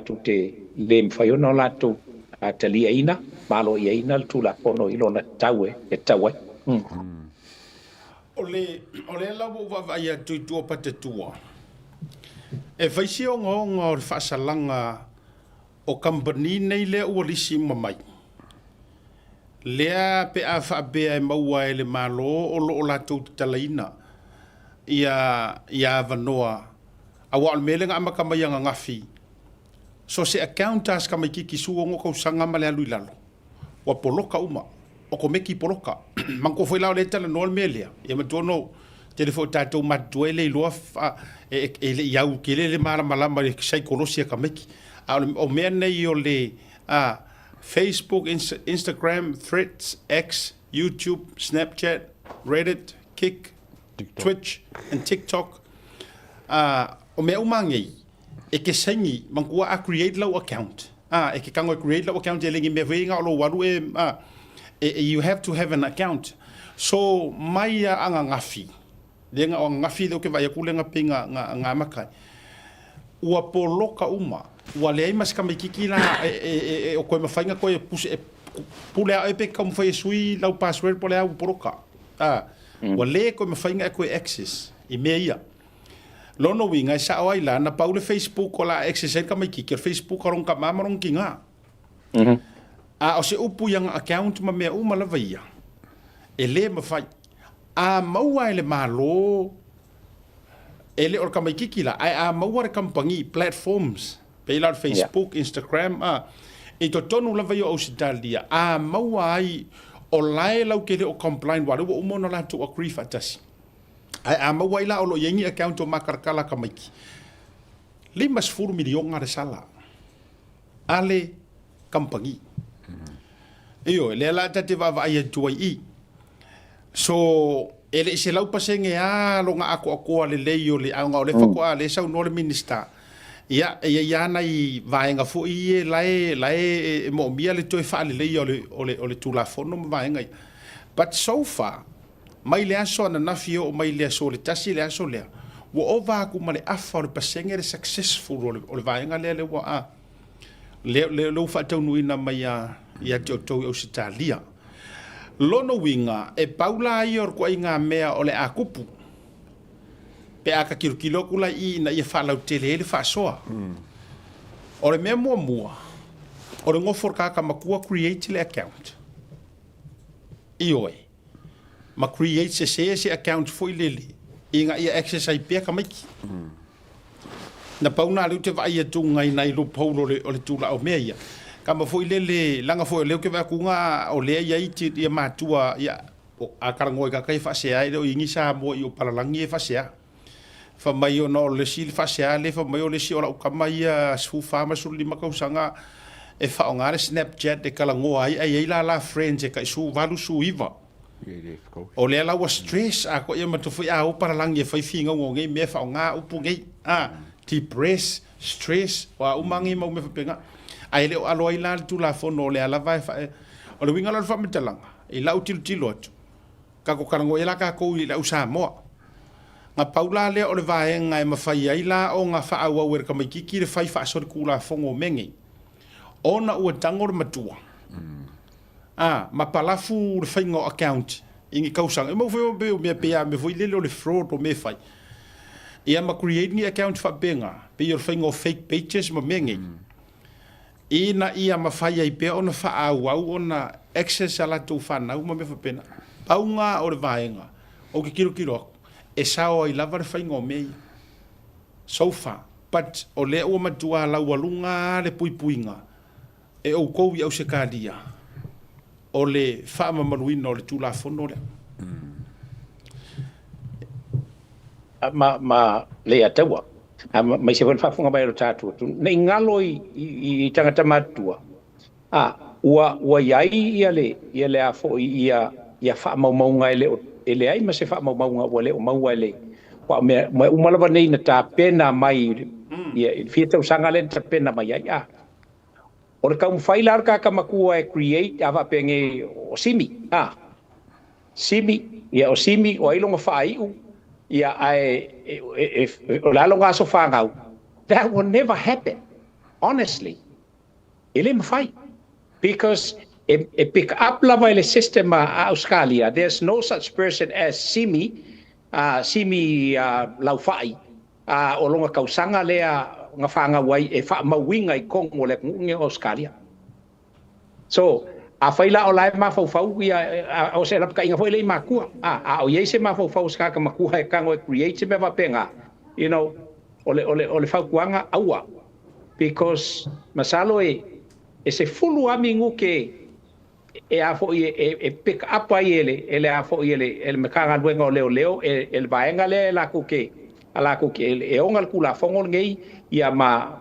tu te lem fa yo no la tu atalia ina malo ia ina tu la fono ilona tawe e tawe Ole la wa va ia tu pate tua. E faisi o ngo fa salanga o company nei le o lisi mamai. Lea pe a fa be ai maua ele malo o lo la tu talaina. Ia vanoa. A wa melenga amaka mai nga ngafi. So se accountas ka mai kiki suongo ko sanga male alu lalo. Wa poloka uma. O ko meki poloka manko foi la le tala no melia e ma tono telefo tato matuele lo fa ele yau kele le mala mala ma sai kolosia ka meki o mene yo le Facebook Instagram Threads X YouTube Snapchat Reddit Kick Twitch and TikTok o me umangi e ke sangi manko a create low account e ke kango create low account ele ngi me venga lo waru you have to have an account. So mai anga ngafi. Lenga o ngafi do ke vai kulenga pinga nga makai. Ua poloka uma. Ua le mas ka mikiki la o ko mafainga ko pule a epe kom foi sui lau password pole a poloka. Ua le ko mafainga ko access. I meia. Lono winga sa o ila na paule Facebook ko la access ka mikiki Facebook ron ka mamarong kinga. O se upu yang account ma mea uma lava ia. E le mawhai. A maua ele malo. Ele or kamai kikila. A maua re kampangi platforms. Peila Facebook, Instagram. E to tonu lava ia o se talia. A maua ai o lae lau kele o complain. Wale wa umono la tu a krifa tasi. A maua ila o lo yengi account o makarkala kamai ki. 5 milion ngare sala. Ale kampangi. Iyo, le la tate va ia tuai I. So, ele se lau pasenge lo nga ako le leio le anga o le fako le sau no le minister. Ia na I vaenga fo I lae mo mia le toi fa le leio o le tula fono vaenga. But so far, mai le aso na nafio o mai le aso le tasi le aso le. Wo ova ku male afa o le pasenge le successful o le vaenga le wa le fa tau nuina mai ia te otou o Italia. Lono winga e paula ai or ko inga mea o le akupu. Pe aka kirukilo kula I na ia fa lau tele ele fa soa. O le mea mua. O le ngofor ka makua create le account. Ioe. ma create se account foi lele inga ia access ai pe ka mai na pauna lu te vai tu ngai nai lu paulo le tula o meia kama foi lele langa foi le ke va kunga o le ia iti ia matua ia a karangoi ka kai fa se ai do ingi sa mo i o palalangi fa se fa mai o no le sil fa se ale fa mai o le si o la kama ia su fa ma su lima ka usanga e fa o ngare Snapchat de kala ngo ai la friends e ka su valu su iva o le la was stress a ko ia matu foi a o palalangi fa finga ngo ngai me fa o nga upu ngai depress stress wa umangi mo me fa penga ai le alo ai la tu la fono le ala vai fa o le winga la fa metalanga e la util tilot ka ko karango ela ka ko i la usa mo nga paula le o le vai nga e mafai ai la o nga fa awa wer ka mai kiki le fai fa so ku la fongo mengi ona o tango le matua ma palafu le fai ngo account ingi kausang e mo foi be me me foi le le fraud o me fai ia ma create ni account fa benga pe yo fai ngo fake pages mo mengi ina ia mafai ai pe ona fa au ona access ala tu fa na uma me fa pena paunga o le vaenga o ke kilo e sao i lava fai ngo me so far but o le o matua la walunga le puipuinga e o ko i au se kadia o le fa maluino le tu la fono le ma le atawa mai se fa funga mai tatu nei ngalo i tangata matua ua iai ia le afo ia fa mau ele ai ma se fa mau wale o mau ele wa me umala nei na ta pena mai ia fita usanga le ta pena mai ai o le ka failar ka makua e create ava penge o simi simi ia o simi o ilonga fai ia o la longa so fangau that will never happen honestly ele mafai because a pick up level system Australia there's no such person as simi laufai o longa kausanga lea nga fanga wai e fa mawinga i kongo le nge Australia so a faila o lai ma fau ia o se rap ka inga foi le makua o ye se ma fau ska ka makua e kango create me va penga you know ole fau kuanga aua because masalo e se fulu amingu ke e a fo e pick up ai ele a fo ele me kanga luenga leo el vaenga le la ku ke ala ku ke e ongal kula fongol ngei ia ma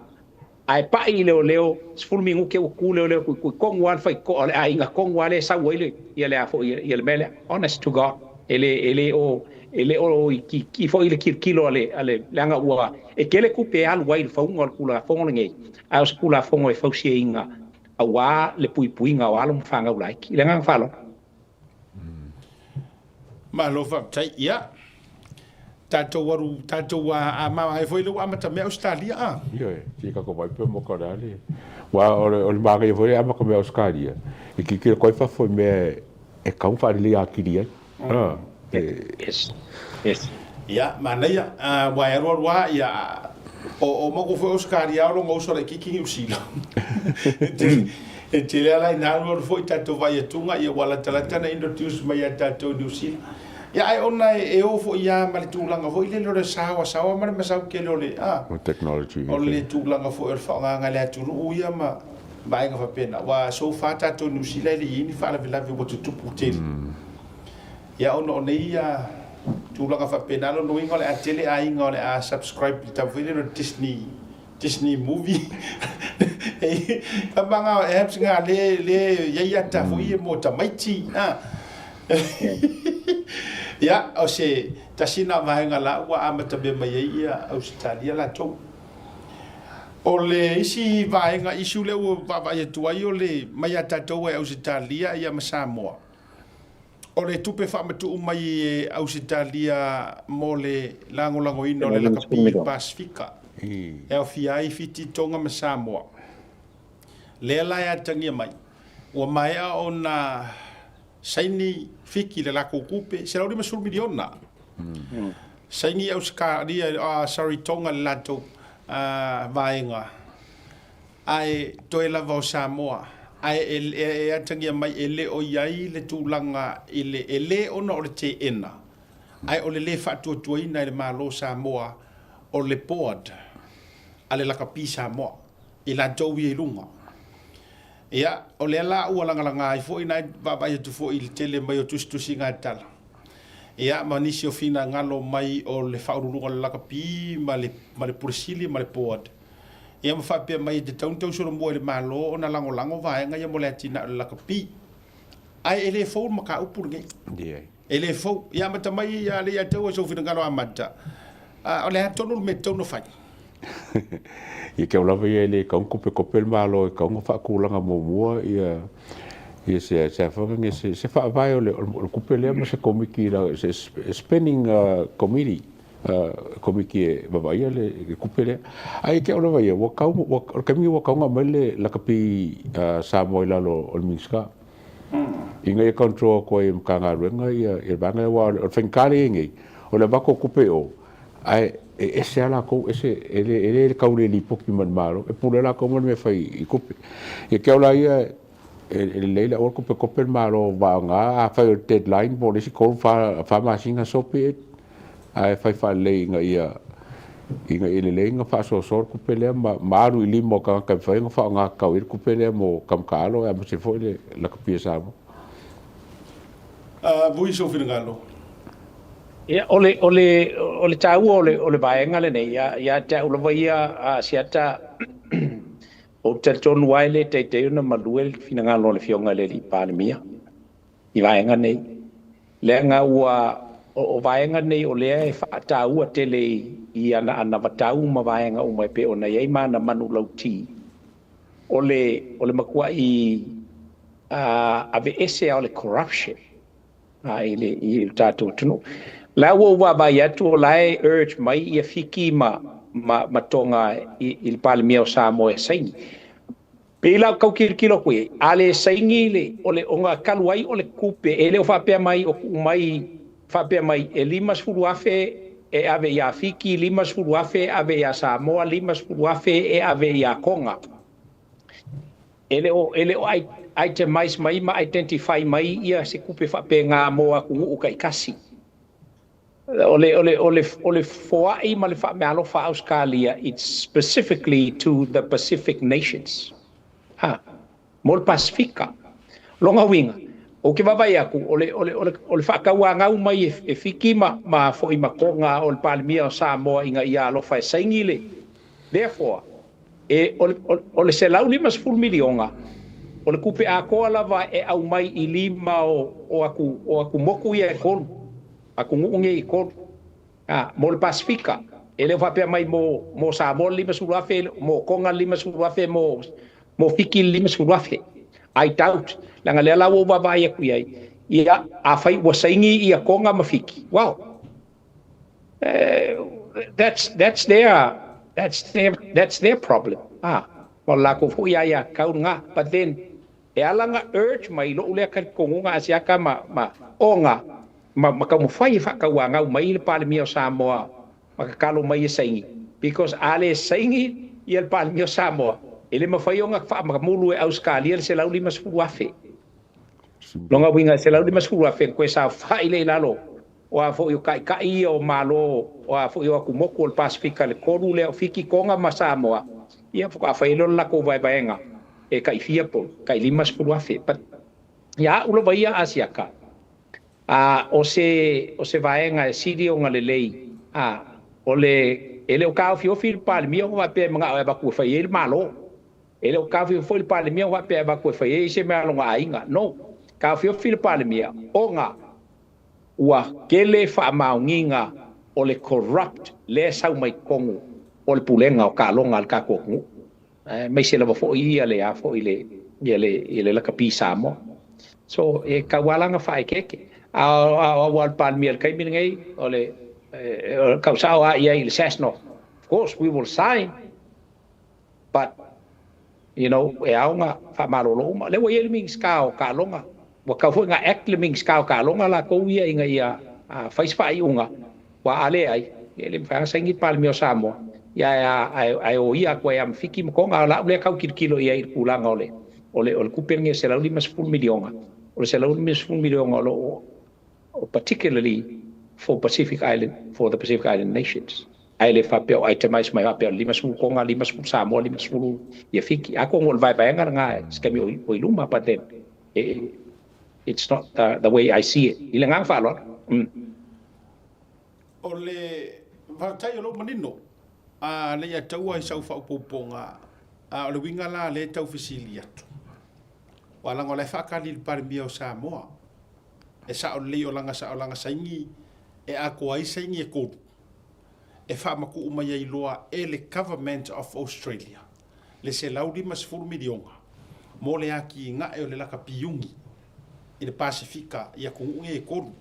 ai pai leo sfulmingu ke ku leo ku kongwan fai ko ai nga kongwale sa wele ia le a fo ia le mele honest to god ele o ki fo ile kilo ale langa ua e kele ku pe al wai fongol kula fongol ngei a os kula fongol e fo inga awa le puipuinga o alum fanga ulai ki lenga falo ma lo fa tai ia tato wa ma ai foi lo amata me Australia Yo ti ka ko vai pe mo ka dali wa o le mari foi ama ko me Australia e ki ko fa foi me e ka fa li akiria yes ia manaya wa ero wa ia o mo ko foi Australia lo ngo so le kiki usila e te la na ro foi tato vai tunga ia wala talata na introduce mai tato di usila ya ai ona e o fo ia ma le tulanga fo ile le sawa ma ma sa ke le technology o le tulanga fo fa nga le tulu ia ma ba nga fa pena wa so fa ta to nu sila le ini fa la vela vi botu tu putel ya ona ia tulanga fa pena lo no ngole a tele ai ngole a subscribe ta fo ile Disney movie e abanga apps nga le ya ta fo ia mo ta maiti ya o se tasina vaenga la wa amata be mai ia Australia la to o le isi vaenga isu le va tu ai o le mai ata to e Australia ia ma Samoa o le tupe fa matu mai Australia mo le lango ino le la kapi Pasifika e o fiai fiti tonga ma Samoa le la ya tangia mai o mai ona saini fiki le la kupe se lauri masul miliona saini Australia sorry tonga lato vaenga ai toela va Samoa ai e atangia mai ele o iai le tūlanga ele ona o le te ena. Ai o le whaatuatuaina le malo Samoa o le board a le lakapi Samoa i la tauwi e lunga. Ia, o le ala ua langalanga ai fo ina babai atu fo i le tele mai o tustusi ngā tala. Ia, manisi o fina ngalo mai o le whaurulunga le lakapi ma le purisili ma le board. Ia ma whapea mai te tauntau sura mua le malo o na lango vaenga ia mo le atina le lakapi. Ai ele fo maka upur ngai. Dia. Ele fo ia mata mai ia le atau so fina ngalo amata. O le hatonu me tonu fai. Ia ke ola vai ele ka kope malo e ka ngo fa kulanga mo mua ia se fa nge se fa vai o le kope le ma se komiki la se spending committee komiki baba ia le kope le ai ke ola vai wa ka mi wa ka nga mele la kapi sa mo ila lo o minska inga e control ko e mkanga renga ia e banga wa o fenkari ngi o le bako kope o ai ese ala ko ese ele kaule li poki man malo e pule la ko me fai i kope e ke ola ia ele leila o kope malo va nga a fai deadline bo le si ko fa ma singa sope ai fai le inga ia inga ele le inga fa so kope le maru i limo ka fai nga fa nga ka ir kope le mo kam kalo e mo se foi le la kopia sa mo vui so fina ngalo. Ia ole tau ole vaenga le nei ia te ole vai a siata o te ton waile te una maluel fina ngalo le fionga le li pandemia i vaenga nei le nga ua o vaenga nei ole e fa tau te le i ana vatau ma vaenga o mai pe ona ia mana manu lauti ole makua i ave ese ole corruption i tatu tunu la wo wa ba ya tu lai urge mai ia fiki ma tonga il palmio Samoa sai pela kau kilo ku ale saingi le ole onga kaluai ole kupe ele fa pe mai o mai fa pe mai e limas furuafe e ave ya fiki limas furuafe ave ya Samoa limas furuafe e ave ya konga ele o ai te mais mai ma identify mai ia se kupe fa pe nga moa ku kai kasi ole foai ma le fa me alo fa Australia it's specifically to the Pacific nations mol Pasifika longa winga o ke vai aku ole fa ka wa ngau mai e fiki ma foi ma konga o palmia Samoa inga ia lo fa singile therefore ole se lau limas full milionga ole kupe a ko lava e au mai i lima o aku moku ia ko aku ngunge i ko mo Pasifika ele fa pe mai mo Samoa lima surafe mo konga lima surafe mo fiki lima surafe I doubt langa le lawo ba ba ia kuia ia a fai wa saingi ia konga mafiki wow that's their problem wala ko fu ia kaunga but then e alanga urge mai lo le ka konga asia ka ma onga ma ka mo fai fa ka wanga mai le palmio Samoa ma ka kalo mai saingi because ale saingi ia le palmio Samoa ele ma fai onga fa ma mulu e Australia se lau lima sfuafe longa winga se lau lima sfuafe ko sa fai le lalo wa fo yo kai o malo wa fo yo ku moko le Pasifika le koru le fiki konga ma Samoa ia fo ka fai lo la ko vai vaenga e kai fia po kai lima sfuafe but ya ulo vai asia ka o se vaenga e sidi o ngale lei ole ele o ka fio fil palmio va pe mga ba ku fai el malo ele o ka fio fil palmio va pe ba ku fai se me alonga ainga no ka fio fil palmio onga wa kele fa maunginga ole corrupt le sau mai kongu ole pulenga o ka longa al ka kongu mai se la fo i ale a fo ile la kapi Samoa so e ka walanga fa keke a wal palmio kai mingai ole Kausau ia il Cessno. Of course, we will sign, but you know, e aunga fa malolo ma le wa ele ming skao ka longa. Wa ka fu nga act le ming skao ka longa la ko ia inga ia face fa iunga. Wa ale ai ele fa sangi palmio Samoa. Ia ai o ia ko am fiki mo konga la le ka kilo ia ir kulanga ole. o le kupenge se lau 50 milionga o se lau 50 milionga o particularly for the Pacific Island nations ai le fapeo ai te mais mai fapeo 50 konga 50 Samoa 50 ia fiki ako ngol vai vai nga skemi o iluma paten it's not the way I see it ile ngang fa lo o le vatai o lo manino a le ia tau ai sau fa poponga a o le winga la le tau fisili atu wala ngole fa ka li par mio Samoa e sa o le o langa saingi e a ko ai saingi e ko e fa maku uma ia iloa e le government of Australia le se laudi mas furu milionga mo le aki nga e o le laka piungi i le Pasifika ia ko unge e koru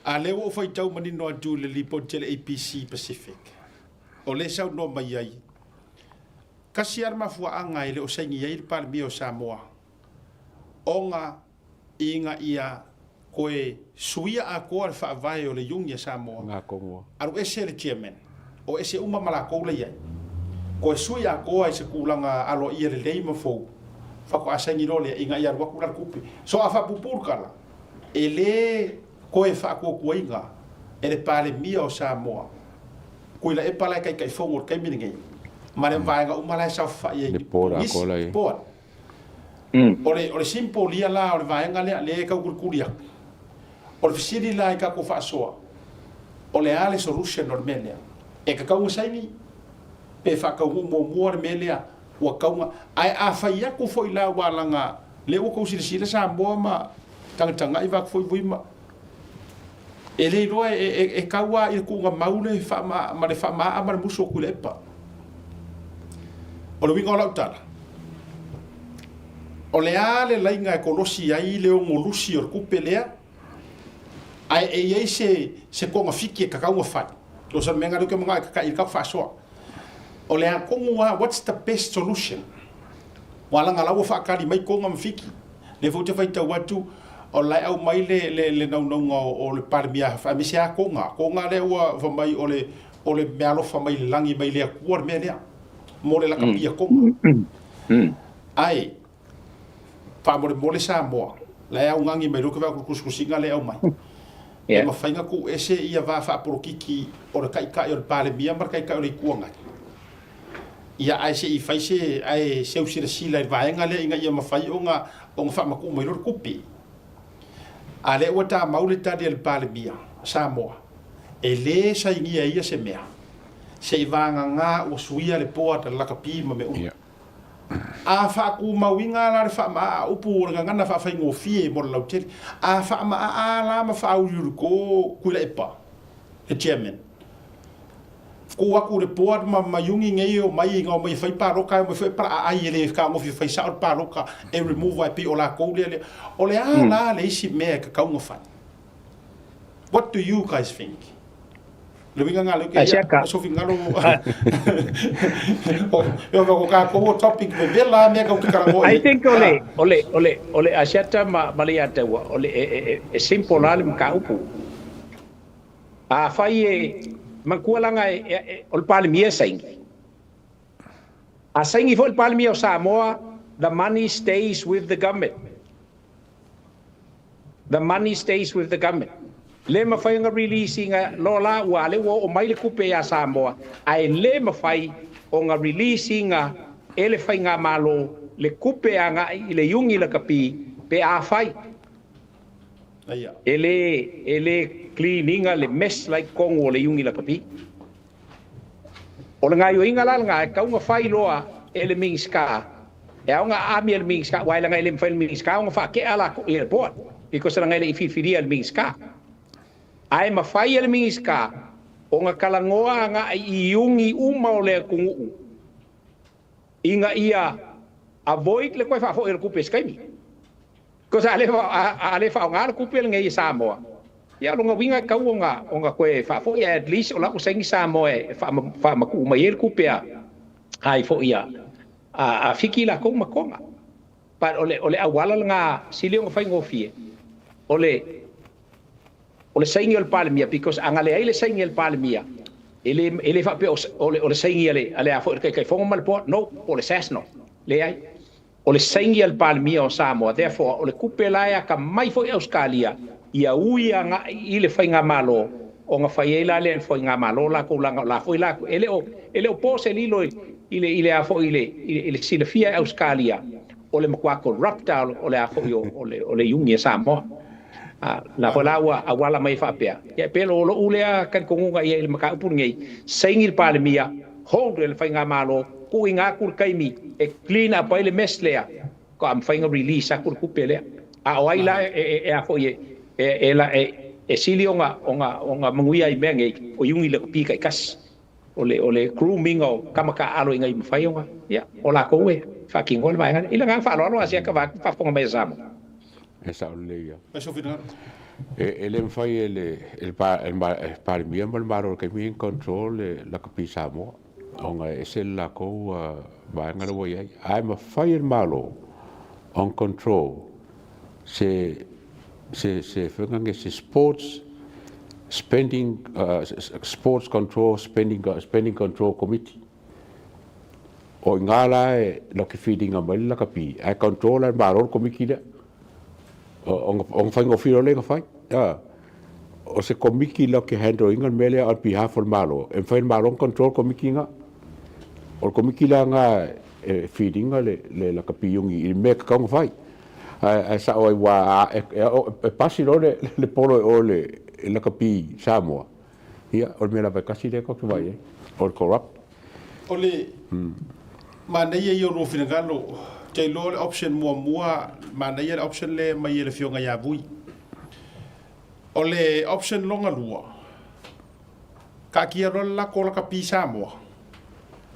a le o fai tau manino atu le lipo tele APC Pacific o le sau no mai ai kasi arma fua anga ile o saingi ai le par mio Samoa onga inga ia koe suia a koa le whaavai o le yungia Samoa. Ngā kongoa. Aru ese le chairman. O ese uma malako le iai. Koe suia a koa i se kulanga alo ia le leima fau. Whako asangi role inga ia rua kura kupi. So a whapupurkala. E le koe whako kuainga. E le pale mia o Samoa. Koe la e pala kai whongor kai miningai. Mare vaenga umalai sa whaia. Le pora a kola i. Pora. Ole simple lia la ole vaenga le kau kurkuria. O le fisiri la i kako whaasoa. O le ale solution o le melea. E ka kaunga saini. Pe whakau mua le melea. Ua kaunga. Ai a whai aku fo i la walanga. Le ua kou sila Samoa ma. Tanga i wak fo i vuima. E le iloa e kaua i kuunga maule. Ma le whamaa ma le muso kule epa. O le winga o lau tala. O le ale lainga e kolosi ai le o ngolusi o le kupe lea. Ai ei se konga fiki e kakaunga fai. Lo sa menga do ke mga kakai ka fasoa. O le konga what's the best solution? Wala nga lawa fa kali mai konga mfiki. Le fo te fai ta watu o lai au mai le nau o le parmia fa mi se konga le wa fa mai o le mealo fa mai langi mai le kuar me le. Mo le la kapia konga. Ai fa mo le Samoa. La au ngangi mai ro ke va kuskusinga le au mai. E ma whainga ku ese ia wa whaporokiki o le kai o le pale mia mar kai o le kuanga. Ia ai se I whaise ai seu sila I vaenga le inga ia ma whai o nga whamaku mai lor kupi. A le ua ta maule tari le pale mia, Samoa. E le sa ingia ia se mea. Se I vanga ngā o suia le poa ta laka pi ma me unga. A whaaku mawinga la re whamaa upu o ngana whaafai ngō fie mo lau teri. A whaamaa a la ma whaau ko kuila epa. Le chairman. Ko aku re poa ma yungi ngei o mai ngā mai whai paroka mai whai para ai ele ka ngofi whai saur paroka e remove ai pi o la koule le. O le a la le isi mea ka kaunga whai. What do you guys think? Le winga ngalo ke ya so fingalo yo ko ka ko topic de bela me ka ka I think ole asiata maliata ole e simple alim ka upu a fai mankualanga ol palmia saingi a saingi fo el palmia o Samoa the money stays with the government le ma fai nga releasing lola wa le wo o mai le kupe ya Samoa ai le ma fai o nga releasing ele fai nga malo le kupe nga I le yungi la kapi pe a fai ele cleaning le mess like kongo le yungi la kapi o le nga yo inga la nga ka nga fai loa ele mingska e nga ami ele mingska wa nga ele fai mingska nga fa ke ala ko airport because nga ele ififiria ele mingska ai ma fai ele mingiska o nga kalangoa nga iungi uma o le kungu inga ia avoid le koe fa fo el kupe skaimi ko sa ale fa nga le kupe ngai Samoa ya lo nga winga ka o nga koe fa fo ya at least o la o sengi Samoa fa ma ku mai el kupe ai fo ia a fiki la ko ma konga pa ole awala nga sili nga fai ngofie ole saingi el palmia because angale ai le saingi el palmia ele fa pe ole saingi ale a fo kai fonga mal po no ole sasno le ai o le saingi al palemia o Samoa. Therefore, o le kupe laia ka mai foi Australia, ia ui anga i le whainga malo, o ngā whai e la le whainga malo, la ko la foi la ko, ele o pose lilo i le afo i le silafia Australia, o le makua corrupta o le afo o le yungi Samoa. La hola a wala mai whapea. Ia pelo o lo ulea kan kongunga ia il maka upur ngei, saingi il palemia, hold le whainga malo, ku inga kur kaimi e clean up ile meslea ko am fainga release akur kupele a oila e afo e la e sili onga manguia i mengi o yungi le pika kas ole grooming o kamaka alo inga i mfaionga ya ola ko we fucking gol mai ila nga fa lo asia ka fa fonga mai zamo esa ole ya Eso final. ele mfai el par miembro maro que mi control la kapisa mo onga esel la ko ba ngalo wo yai I'm a fire malo on control se fengange se sports spending sports control spending control committee o ngala lo ke feeding a la kapi I control al maro committee da on fango filo le fai o se committee lo ke handling al mele on behalf of malo en fai malo control committee nga o komiki la nga feeding le la kapiyungi i me ka fai ai sa o wa pasi le polo o le la kapi Samoa ia o me la kasi le ko vai o corrupt Ole ma nei e ro finagalo ke lo option mua ma nei e option le mai le fionga ya vui ole option longa lua ka kia ro la ko la kapi Samoa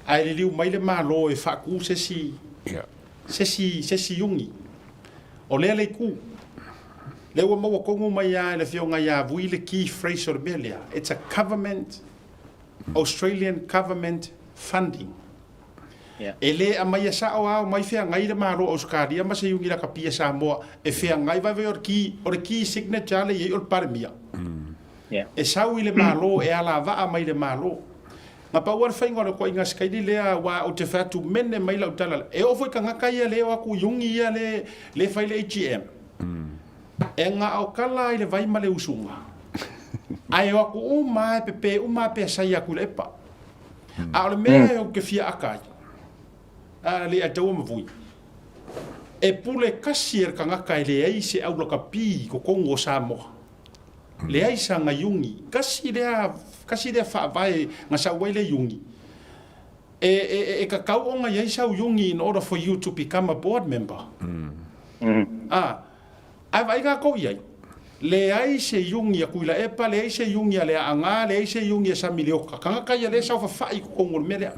ai le liu mai le malo e whaku sesi yungi o lea le ku le ua maua kongu mai a le fionga ia vui le key phrase o le melia it's a government Australian government funding e le a mai a sao au mai fea ngai le malo Australia ma se yungi la kapia Samoa e fea ngai vai o le key signature le i o le paremia e sau i le malo e ala vaa mai le malo ma pa war fainga le ko inga skaidi lea wa o te fatu mene mai la utala e o foi kanga kai le wa ku yungi ia le fai le AGM e nga au kala ile vai male usunga ai wa ku uma pe sai aku le pa a le me o ke fia akai a le atau mo vui e pule kasier kanga kai le ai se au loka pi ko kongo Samoa le ai sanga yungi kasi le fa vai nga sa wele yungi e ka kau onga yai sa yungi in order for you to become a board member ai vai ka ko yai le ai se yungi ku la epa le ai se yungi le anga le ai se yungi sa milio ka ka ya le sa fa fai ko ngol mele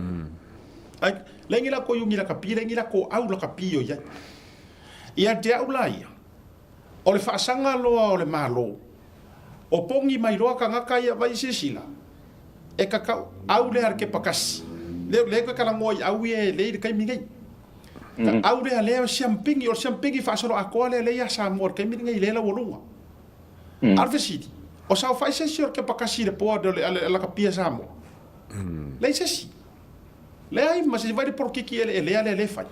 ai le ngi la ko yungi la ka pi le ngi la ko au la ka pi yo yai ia te au lai o le fa sanga lo o le malo o pongi mai roa ka ngaka ia vai se sila e ka au le arke pakasi le ko kala ngoi au e le kai mingai au le champingi fa solo akoa le ya sa mor kai mingai le la wolunga arvesiti o sa fa se sio ke pakasi le po de la kapia sa mo le se si le ai ma se vai por kiki le fai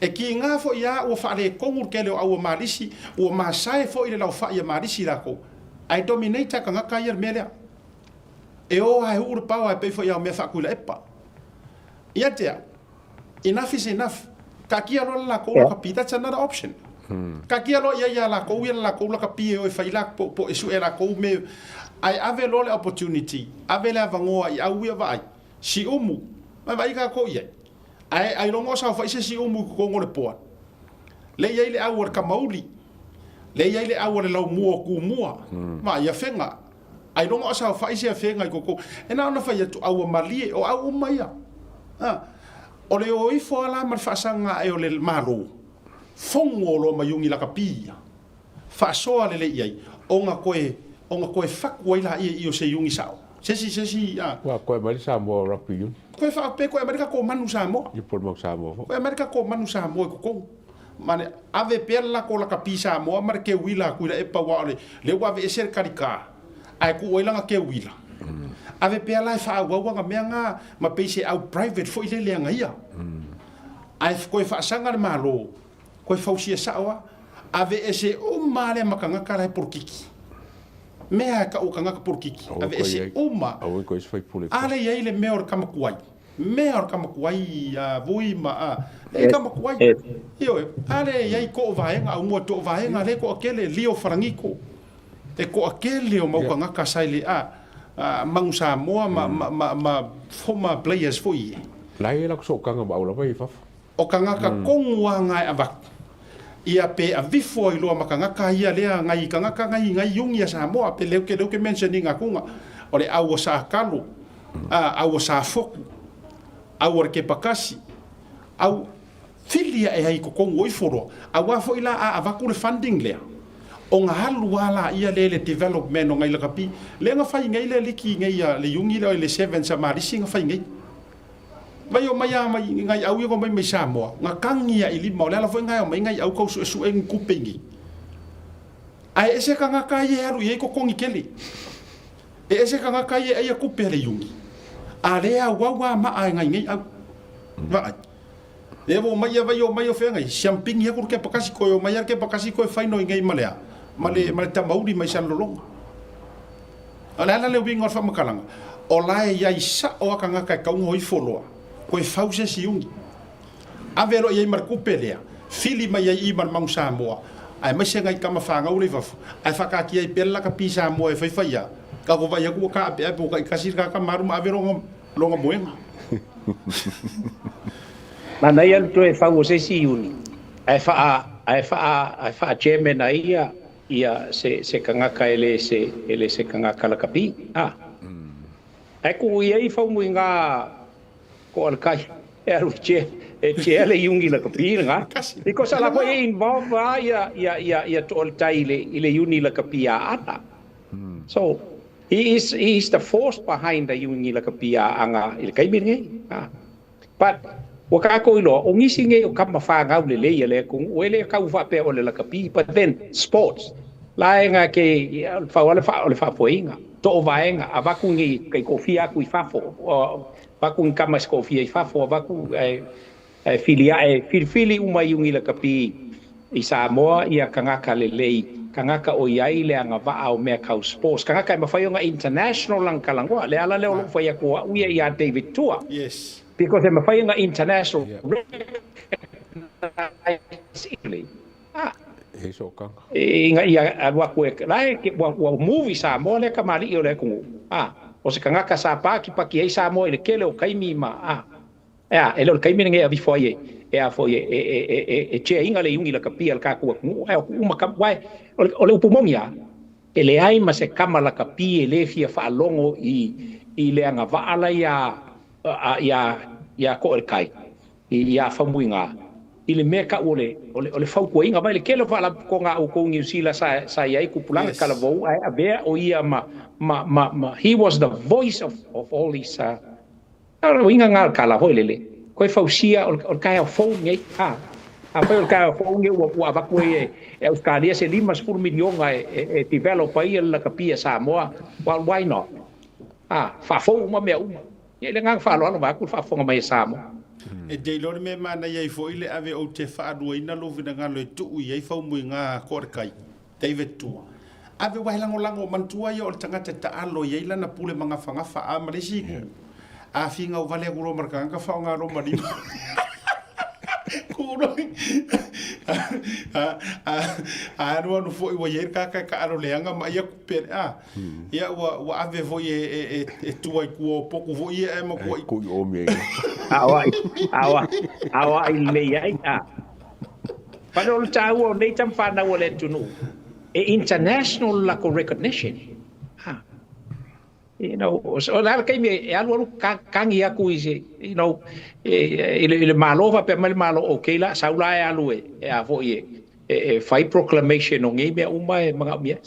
e ki nga fo ia o fa le kongur ke le au malisi o ma sai fo ile la fa ia malisi la ko ai dominate ka ngaka ia mele e o ai ur pa pe fo ia me fa kula epa ia te enough is enough ka kia lo la ko ka pita that's another option ka kia lo ia la ko la ka pie o fa ila po esu era ko me ai ave lo le opportunity ave la vangoa ia u ia vai si umu vai ka ko ia ai longo sa fa ise si umu ko ngore po le ia le awor ka mauli le ia le awor le mua ku mua ma ia fenga ai longo sa fa ise fenga ko e na fa ia tu awu mali o awu maia o le o i fo ala mar fa sanga e o le malo fongo lo mayungi la kapia fa so ale le ia onga koe fakwa ila i o se yungi sao se wa ko mai sa mo rugby yun ko fa pe ko America ko manu sa mo i por mo sa mo ko America ko manu sa mo ko mane ave perla ko la kapisa mo mar ke wila ku e pa wa le wa ve ser karika ai ku wila ke wila ave perla fa wa nga menga ma pe se au private fo ile le nga ia ai koe whaasanga le malo, koe whausia saoa, ave ese uma le makangaka rai porkiki. Mea ka o kangaka porkiki, ave ese uma. Au koe se fai pule. Ale iai le mea or kamakuai. Mea or kamakuai a vui ma a. E kamakuai. Io, ale iai ko o vaenga, au mua to o vaenga, le ko akele lio farangiko. E ko akele o maukangaka saile a mangusa moa ma former players foi. Lai la so kanga ba ola vai fa. O kangaka kongua ngai avak. Ia pe a vifo i loa makangaka ia lea ngai kangaka ngai yungi a Samoa pe leuke mentioning a kunga. O le au o sa kalu, au o sa foku, au o ke pakasi, au filia e hai ko kongo i foro. Au a fo ila a avaku le funding lea. O ngā halu wala ia le development o ngai lakapi, le nga whai ngai le liki ngai le yungi le 7 sa marisi nga whai ngai. Mai o mai ngai au iako mai Samoa, ngā kangia i lima o le ala fwoi ngai o mai ngai au kausu e su e ngupengi. Ai ese ka ngā kai e aru i eiko kongi kele. E ese ka ngā kai e aia kupe le yungi. A rea wawa maa ngai au. Vai. Evo mai o whea ngai, siampingi e kuru ke pakasi koe o mai ar ke pakasi koe whaino i ngai malea. Male tamauri mai san lolonga. O le ala le winga o whamakalanga. O lae iai sa o aka ngaka e kaunga hoi wholoa. Koe whause si ungi. Avero iai markupe lea. Fili mai iai iman mangu Samoa. Ai mai se ngai kama whanga ule wafu. Ai whakaki ai pela ka pi Samoa e whaiwhaia. Ka ko vai aku ka ape ape o ka ikasir ka ka maru ma avero longa moenga. Mana ia tu e whau se si uni. Ai wha chairman ia se kangaka ele se kangaka la kapi. Ai ku ia I whau mui ngā ko alkai e aru che ele yungi la kapi nga. Because ala po e involve ia to al tai ile yuni la kapi a ata. So he is the force behind the yungi la kapi a anga ile kai ngai. But waka ko ilo o ngisi nge o kama fa ngau le le kung wele ka ufa pe o le la kapi but then sports la nga ke fa poinga to vaenga abaku ngi kai kofia ku fafo baku kama skofia fafo baku filia fili uma yungi la kapi I Samoa ia kangaka le kangaka o iai le anga va o me ka sports kangaka ma fa nga international lang kalango le ala le o fa ya ko uia ia David Tua Yes. Because I'm afraid international. So kanga. Ia wa ko lai ke wa movie sa mo le kamali o le ku. O se kanga ka sa pa ki ai sa mo le kele o kaimi ma. Ele o kaimi nge avi foi. E che inga le yungi la kapia al ka ku uma ka wai o le upumongia. Ele ai ma se kama la kapia le fia fa longo I le anga va ala ia ko el kai ia famuinga ile meka ole fau ko inga vai le kelo fala ko nga o ko ngi sila sa ia ku pulanga kala vo ai ave o ia ma he was the voice of all these inga nga kala ho lele ko fausia o kai o fo ngi a pe o kai o fo ngi o ava ko e Australia se 5 milion e develop ai la kapia Samoa why not fa fo uma me uma ele ngang fa lo va ku fa fonga mai Samoa E dei lor me mana iai fo ile ave o te whaarua ina lo vina ngā loe tuu iai whau mui ngā kōrekai, David Tua. Ave wai lango mantua ia o le tangata ta alo iai lana pule mga whangafa a marisi ku. A whinga o vale kuro markanga whao ngā roma rima. Kuroi. Anua no foi wa yer ka aro leanga ma ia kupere ia wa ave foi e tua ku poku foi e ma ku o me awa ile ai Pero tawo nei tam fa na wole tunu international lack of recognition you know so la kai me e alu kangi aku ise you know ile malova pe malo okay la saula e alu e avo e fai proclamation o ngai me uma e mga mia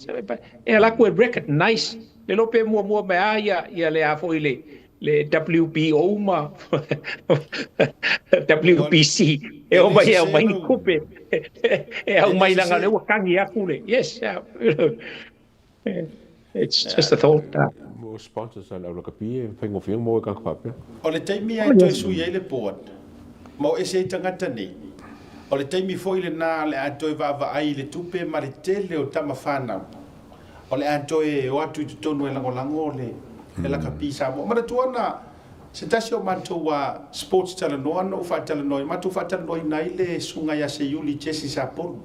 e la ku recognize le lope mo me ia le avo ile le WBO ma WBC e o mai kupe e o mai langa le kangi aku le yes it's just a thought sponsors ala lo kapi pengo film mo ka pape o le taimi ai toi sui ai le board mo e se tangata nei o le taimi foi le na le atoe va ai le tupe ma le tele o tama fana o le atoe o atu tu tonu e lango le la kapisa mo ma tuana se tasi o matou wa sports talanoa no fa talanoa matou fa talanoa nai le sunga ya se yuli chesi sapon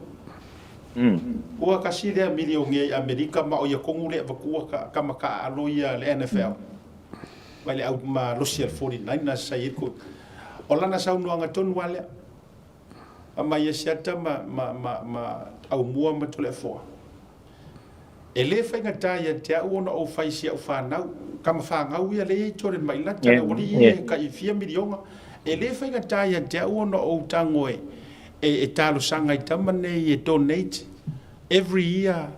ua kasi le milionge Amerika ma o ia kongu le vakua ka maka aloia le NFL mai le au ma Lucial 49 na sai ko o lana saunoaga tonu ale ama ia siata ma au mua ma tole foa e le faigata ia te au ona o faisia o fanau kama fangau ia le tore mai la tala wali ka i 4 milionga e le faigata ia te au ona o tango e talo sanga i tamane e donate every year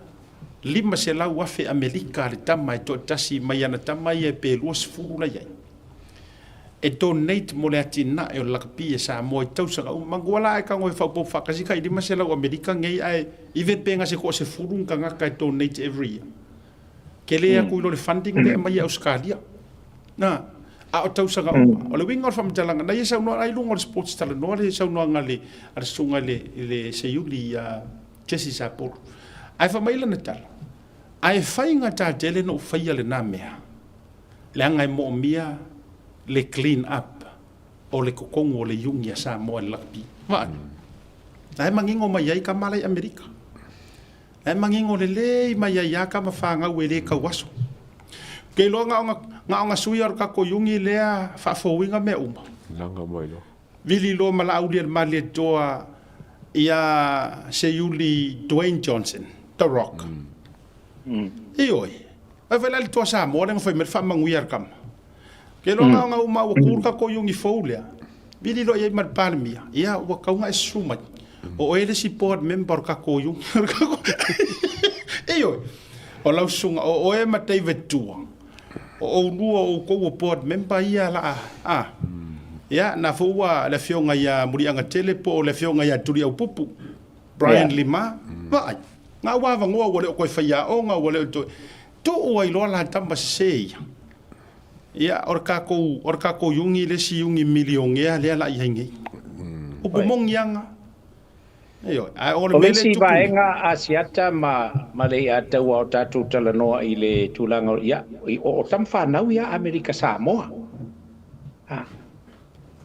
lima se lau wafe Amerika le tama e to tasi mai ana tama e pe luas furu la ia e donate mo le atina e o lakapi e sa mo i tausanga manguala e kango e whaupo whakasika i lima se lau Amerika ngei ai i vet penga se ko se furu ka ngaka e donate every year ke lea kuilo le funding le mai Australia na a o tausanga o le winga o whamitalanga na i sa unua ai lunga o sports tala noa le sa unua ngale a sunga le se yuli Jesse Sapor ai whamaila na tala ai whainga tā tele no whaia le nā mea le angai mo mia le clean up o le kokongo o le yungi a sa moa le lakpi waan ai mangingo mai ai ka malai Amerika ai mangingo le mai ai ka mawhanga ue le ka waso ke lo nga sui ar ka ko yungi lea whafowinga me uma langa mai lo vili lo mala aulia male toa ia se yuli Dwayne Johnson The Rock ioi ai vai le toa sa mo le foi me fa mangui ar kam ke lo nga uma o kur ka ko yungi foulea vili lo ia mar palmia ia o ka nga suma o ele si board member ka ko yungi ioi o lau sunga o e ma David Tua o lua o ko board member ia la ya na fua le fionga ia murianga tele po le fionga ia turi au pupu Brian Lima vai nga wa ngo wole ko faia o nga wole to o ai lo la tamba sei ya orka ko yungi le si yungi milionge le la yengi o pomong yanga yo ai o le mele tu vaenga asiata ma le ata wa tatu talanoa i le tulanga ya o tamfa nau ya Amerika Samoa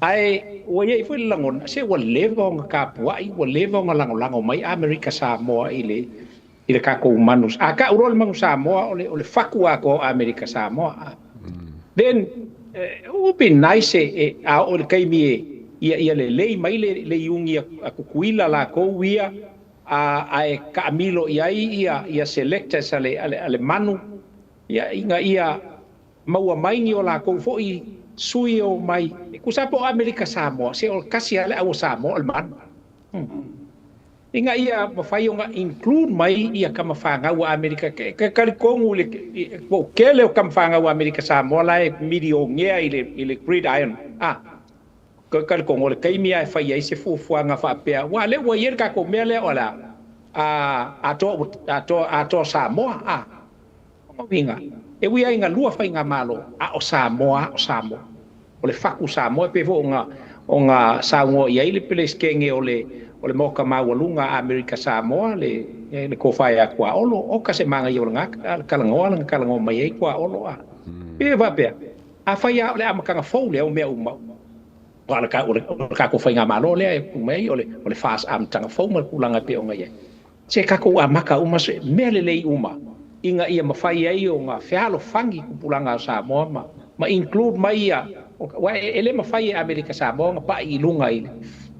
ai o ye foi langon se o levong ka pua i o levong lango mai Amerika Samoa ile ka ko manus aka urol mang Samoa ole fakua ko Amerika Samoa then it would be nice a o kai mi ia le mai le yungi a kuila la ko wia a Camilo ia selectors ale manu ia maua mai ni o la ko foi sui o mai kusapo Amerika Samoa se o kasi ale au Samoa man inga ia mafai nga include mai ia kama fanga wa Amerika ke kalikongu le ko kele o kama fanga wa Amerika Samoa la medio ngea ile gridiron ko kalikongu le kai mia fai ai se fuanga fa pe wa le wa yer ka ko mele ola ato Samoa winga e wi ai nga lua fai nga malo o Samoa o le faku Samoa pe vo nga sango ia ile peles kenge o le moka mawalunga Amerika Samoa le ko fai akwa olo o ka se manga yo nga kalango mai kwa olo pe va pe a fai le amaka nga fo le o me uma wala ka ko fai nga malo le mai o le fast am tanga fo mal kulanga pe o nga ye se ka ko amaka uma se mele le uma inga ia mafai ai o nga fealo fangi kupulanga Samoa ma include mai ia wa ele mafai Amerika Samoa nga pa ilunga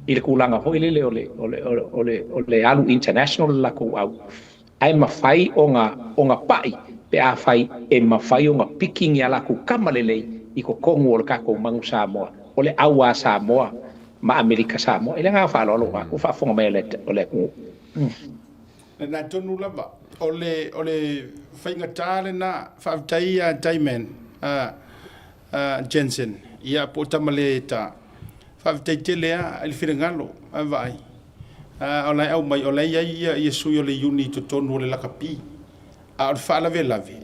ile kulanga ho ile ole alu international la ko au ai mafai o nga pai pe a fai e mafai o nga picking ya la ku kamalele i ko kongu o ka ko mangu Samoa ole awa Samoa ma Amerika Samoa ile nga fa lo ku fa fonga mai ole ku na tonu lava ole fainga tale na fa taia Diamond Jensen ia po tamale ta fa taitelea il firengalo vai olai au mai olai ia Yesu yo le uni to tonu le lakapi a fa la vela ve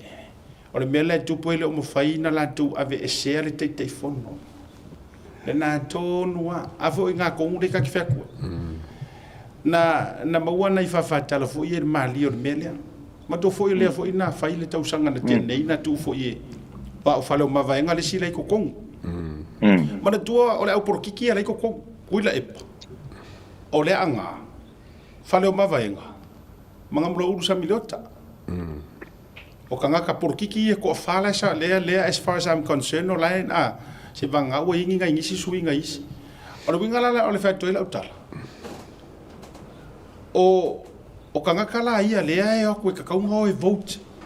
ole mele tu pele o mo faina la tu ave esere te fono le na tonu a fo nga ko ngue ka kifa ku na maua na ifa tala fo ye mali o melia ma to fo le fo ina fa ile tau sanga na tene ina tu fo ye pa o falo ma vai nga le sila ko kong ma na tua o le au por kiki ala ko kong uila e o le anga falo ma vai nga manga mlo urusa milota o kanga ka por kiki ko fala sa le as far as I'm concerned no line se vanga o ingi nga ingi si suinga isi o le winga la o le fa toila utala o kanga kala ia le ai o ko ka kaunga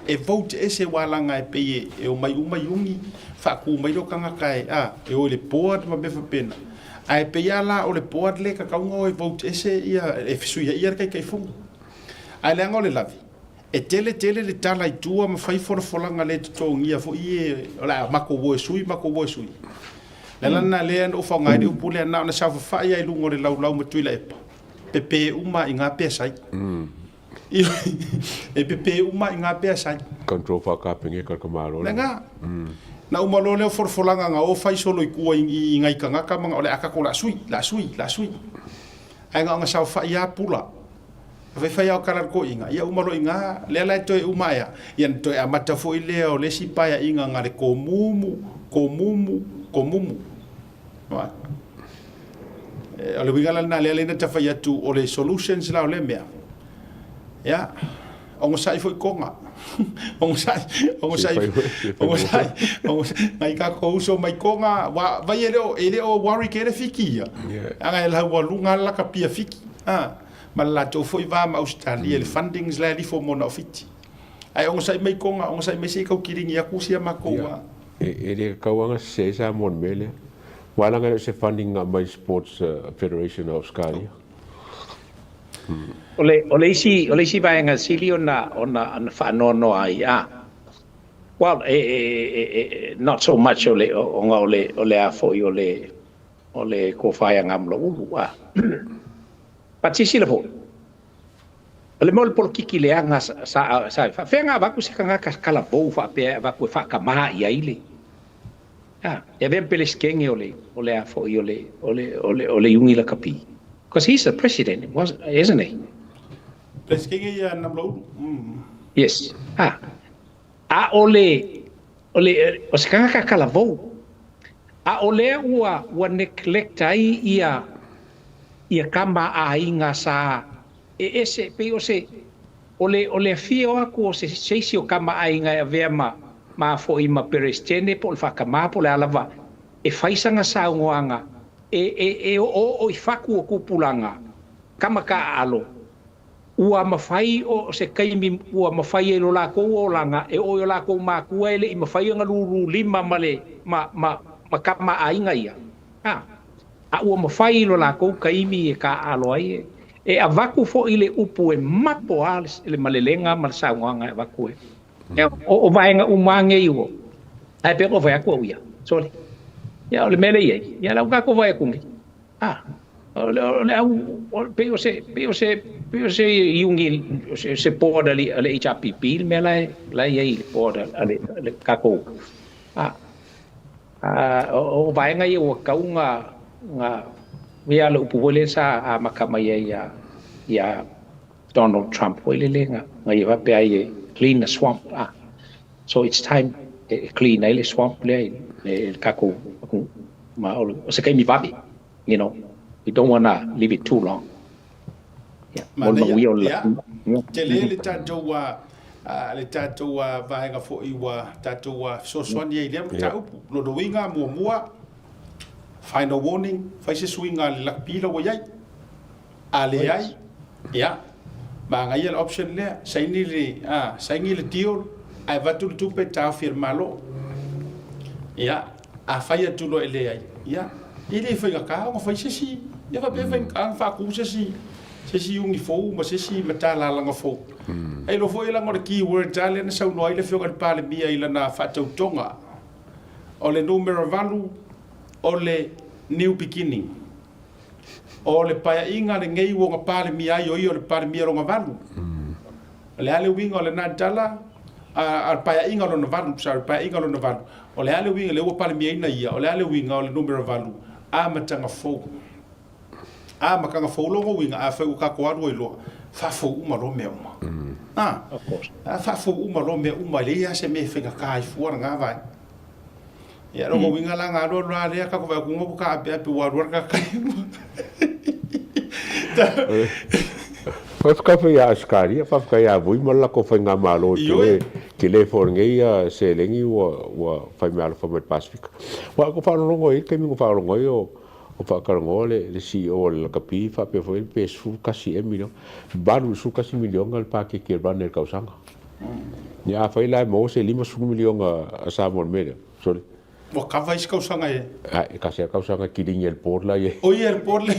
e vote ese walanga e pe e o mai ungi fa ku mai do kanga kai e o le board ma be fa pena ai pe ala o le board le ka kaunga e vote ese ia e fisuia ia kai fu ai le ngole lavi e tele le tala i tua ma fai folanga le tongia fo ie la mako wo sui le lana le o fa ngai u pule na sa fa ia i lungo le lau ma tuila e pepe uma inga pesai e pepe uma inga pesai control fa ka pinge ka kamalo nga na uma lo le folanga nga o fai solo i kua i ngai kanga ka manga ole aka ko la sui ai nga sa fa ia pula fai au kalar ko inga ia uma lo inga le la to uma ia to a mata fo ile o le sipa ia inga ngare ko mumu wa ole wingala na le na ta fai atu o le solutions la o le mea ya ongo sai foi konga ongo sai mai ka ko uso mai konga wa vai ele o worry ke le fiki anga la wa lunga la ka pia fiki ma la to foi va ma Australia le fundings la li fo mona ofiti ai ongo sai mai konga ongo sai mai se ka kiringi aku sia ma ko ele ka wanga se sa mon mele wala nga se funding my sports federation of Australia ole isi vai nga sili ona fa no ai well not so much ole a fo ole ko fa nga mlo patisi le po ole mol por kiki le anga sa fa fenga va ku se kanga kala bo fa pe va ku fa ka ma ia ile e ben peles kenge ole a fo ole yungi la kapi because he's the president isn't he peles kenge ya namlo yes ole o se kanga kala bo ole wa neglect ai ia kama a inga sa ese pe ole fio ako se o kama a inga e vea ma fo i ma perestene po fa kama po le alava e faisanga sa ngoanga o i faku o kupulanga kama ka alo ua mafai o se kaimi ua mafai e lo la ko o langa e o la ko ma ku ele i mafai nga lulu lima male ma kama a inga ia ua mawhai lo la kou kaimi e ka alo ai e a vaku fo ile upu e mapo alis ele malelenga malasaunga e vaku o vaenga umange iwo ai pe ko vai aku ia sorry ya ole mele ye ya la ko vai kungi ole pe o se yungi se poda ale HPP me la ye poda ale kako o vaenga iwo kaunga nga via lo upole sa makama ya Donald Trump wele nga iwa pe ai clean the swamp so it's time clean ile swamp le kako ma o se kai mi vabi you know we don't want to leave it too long ma le tatou vaenga fo iwa tatou so sonia ile ta upu lo do winga mua final warning fai se swinga le lakpila wa yai ale ai ya ba ngai el option le saini le deal ai vatu tu pe ta firmalo ya a fai tu lo ele ai ya ile fai ka ngo fai se ya va be fa fa ku se si ungi fo ma se si mata la nga fo ai lo fo ila ngor keyword tale na sa no ile fo ka pale mia ila na fa tonga ole numero value ole new beginning ole pa inga le ngei wo ngapale mi ai o le pale mi ro ngavalu le ale winga le natala al pa inga lo ngavalu sa pa inga lo ngavalu ole ale winga le wo pale mi ina ia ole ale winga ole numero valu a matanga fo a makanga fo lo winga a fa ka ko aro lo fa fo uma lo me uma Of course. a fa fo uma lo me uma le ya se me fenga kai fu nga vai ya ro winga la nga lo la le ka ko va ku ka pe wa ro ka kai Whakawhi a askari, whakawhi a vui mala ko whainga malo te le whorngei a se lengi wa whai me ala whamai Pasifika. Wa ko whanongo i, kei mingo whanongo i o whakarongo le CEO le lakapi, whape whai pe su kasi milion. Baru su kasi milion al pake ki rana e kausanga. Ni a whai lai mo se 5 milion a Samoa mele. Sorry. Wa ka vai kausanga e. Ai, kasi a kausanga ki ringi el por la ye. O el por le.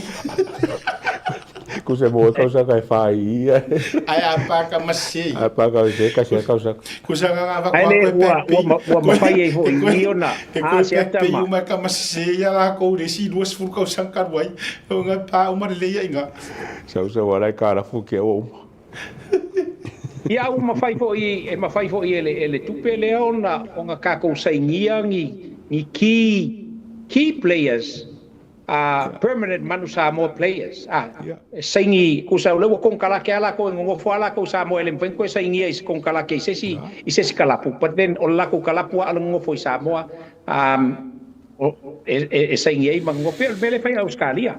Ko se mo kausanga e whai ia. Ai a paka masi. A paka se kasi a kausanga. Ko sa nga va Ai wa mawhai e ho i ona. A se ata ma. Uma ka masi ya la ko le si duas fu kausanga wai. O nga pa uma le ia inga. Sa wala ka la fu ke o. Ia u mawhai fo i ele tupe le ona o nga kako saingia ni key players permanent manu Samoa players saingi ku sa le ko kala ke ala ko ngo fo ala ko Samoa ele pen ko saingia is kon kala ke sesi kalapu but then o la ko kalapu ala ngo fo Samoa saingia mango pe mele fa Australia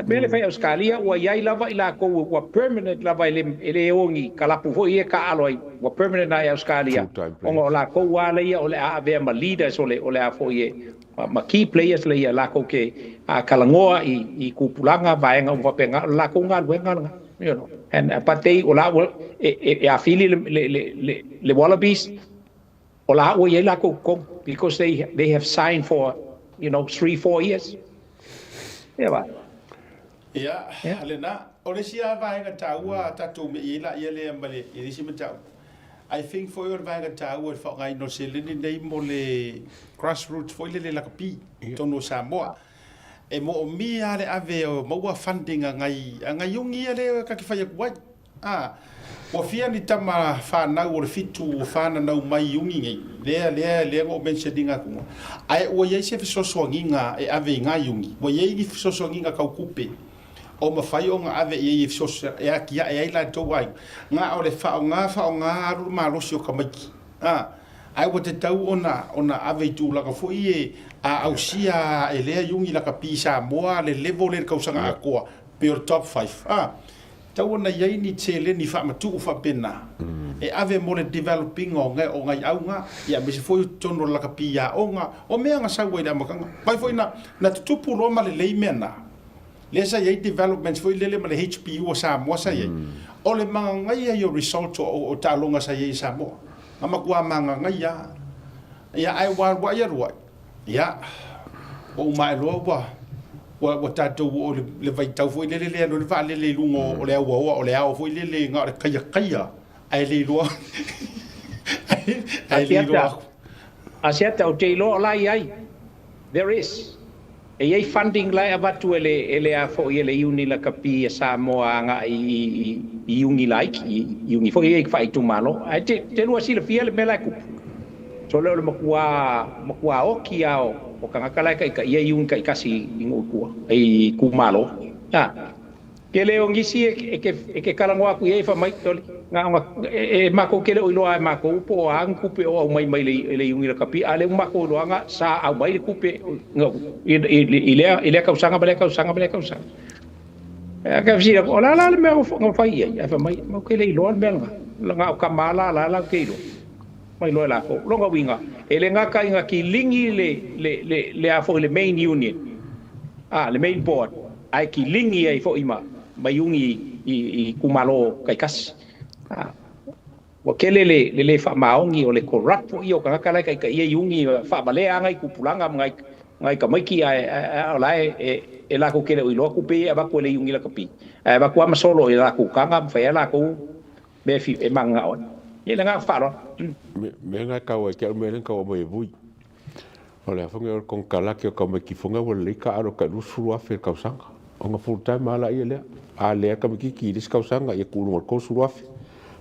mele fa Australia wa yai lava ila ko wa permanent lava ele ongi kalapu fo ie ka aloi wa permanent na Australia o la ko wa le o le a ve ma leaders o le a fo ie ma key players le ia la ko ke a kalangoa i kupulanga vaenga o penga la ko nga wenga you know and patei o la a fili le Wallabies o la o ie la ko because they have signed for 3-4 years Ya, alena. Ole sia vai nga taua tatu me ila ile mbale ile si mtau. I think for your vai nga taua fa ngai no seleni nei mo le grassroots foi le la kapi tono Samoa. E mo mi ale ave mo wa funding ngai yungi ale ka ki fa wai. Wa fia ni tama fa na o fitu fa na mai yungi ngai. Le go mentioning aku. Ai o ye se so nginga e ave ngai yungi. Wo ye ni so nginga ka kupe. O ma fai o nga ave i so ya ki ya ila to wai nga o le fa nga ru ma lo sio ka mai ai wo te tau ona ave tu la ka foi a ausia e le yungi la ka pisa moa le level le ka usanga ko pe top 5 tau ona yai ni tele ni fa ma tu fa pena e ave mo le developing o nga au nga ya me se foi tono la ka pia o me nga sa wai da makanga pai foi na tu pu lo ma le mena Lesa ye developments foi lele ma le HPU o Samoa sa ye. O le manga ngai yo result o talonga sa ye Samoa. Ngama kua manga ngai ya ai wa ya ro. Ya. O mai lo wa tato o le vai tau foi lele no le va lele lungo o le o le ao foi lele nga kaya. Ai le lo. Ai le lo. Asiata o te lo lai. There is e funding lai avatu ele a fo ele uni la kapi Samoa nga i uni like i uni fo e fai tu malo ai te lua sila fiel me la ku so le makua o ki ao o kanga kala ka ia uni ka kasi ingo ku ai ku malo ke le ongi si e ke kala ngoa ku e fa mai toli nga e mako ke le ilo ai mako po ang kupe o mai le uni la kapi ale mako lo nga sa au mai le kupe nga ile ka usanga bale ka usanga ka visi o la me ngo fai ia fa mai mo ke le ilo me nga ka mala la ke ilo mai lo la ko lo nga winga ele nga ka inga ki lingi le a fo le main union le main board ai ki lingi ai fo ima mai ungi i kumalo kai kas wa kele le fa maongi o le corrupt o io ka kala kai ia yungi fa bale anga ku pulanga ngai ka mai ki ala e la ko kele o lo ku pe ba ko le yungi la kapi ba ko ma solo e la ku kanga fa la ko be fi e manga on ye la nga fa lo me nga ka wa ke me nga wa mai vui o le fa nga kon kala ke ka me ki funga wa le ka aro ka lu suru afe ka usanga o nga full time ala ile a le ka me ki dis ka usanga ye ku no ko suru afe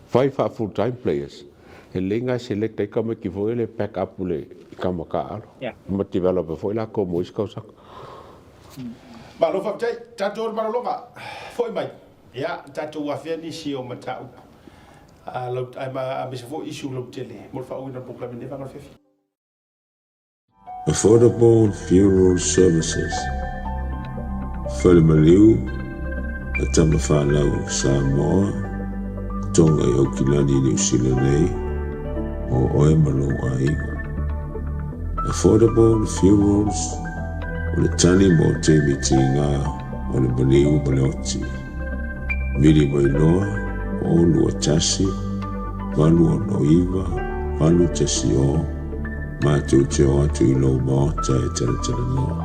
five full time players e lenga select ka me ki foi le pack up le ka ma ka alo ma develop foi la ko mo iska usanga Ma lo fa tai tato ma lo ka. Foi mai. Ya tato wa fe ni si o mata. Lo ai ma be fo issue lo tele. Mo fa o na proclame ne va fe. Affordable funeral services. Falmaliu Atamafalau Samoa Tonga i Okilani New Zealand nei o oe malo aiga. Affordable funerals o le tani mo te mitinga o le maliu maleoti. Mili mai loa o lua tasi, walu o noiva, walu tasi o, mātou te o atu i lau maota e tala noa.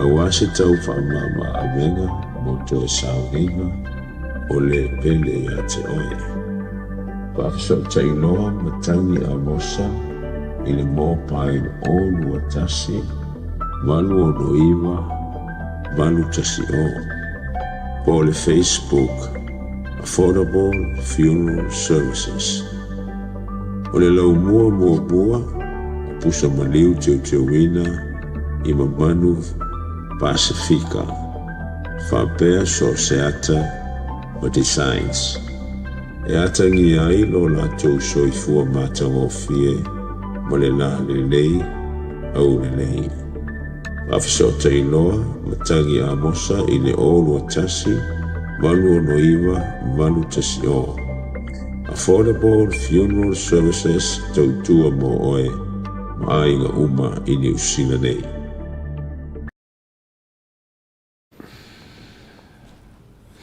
Awase tau whaamama a venga mo to e sauninga o le pele i a te oe. Whakasau tai noa matangi a mosa i le mō pai o lua tasi, walu o noiva, walu tasi o. Po le Facebook, Affordable Funeral Services. O le lau mua, pusa maliu teo wina i mamanu Pacifica, whapea so seata o designs. E atangi ai lo la tau soifua mātang o fie, mo le la lelei au lelei. Awhiso tai loa, matangi a mosa i le olu a tasi, malu o noiva, malu tasi o. Affordable Funeral Services tau tua mo oe, maainga uma i New Zealand nei.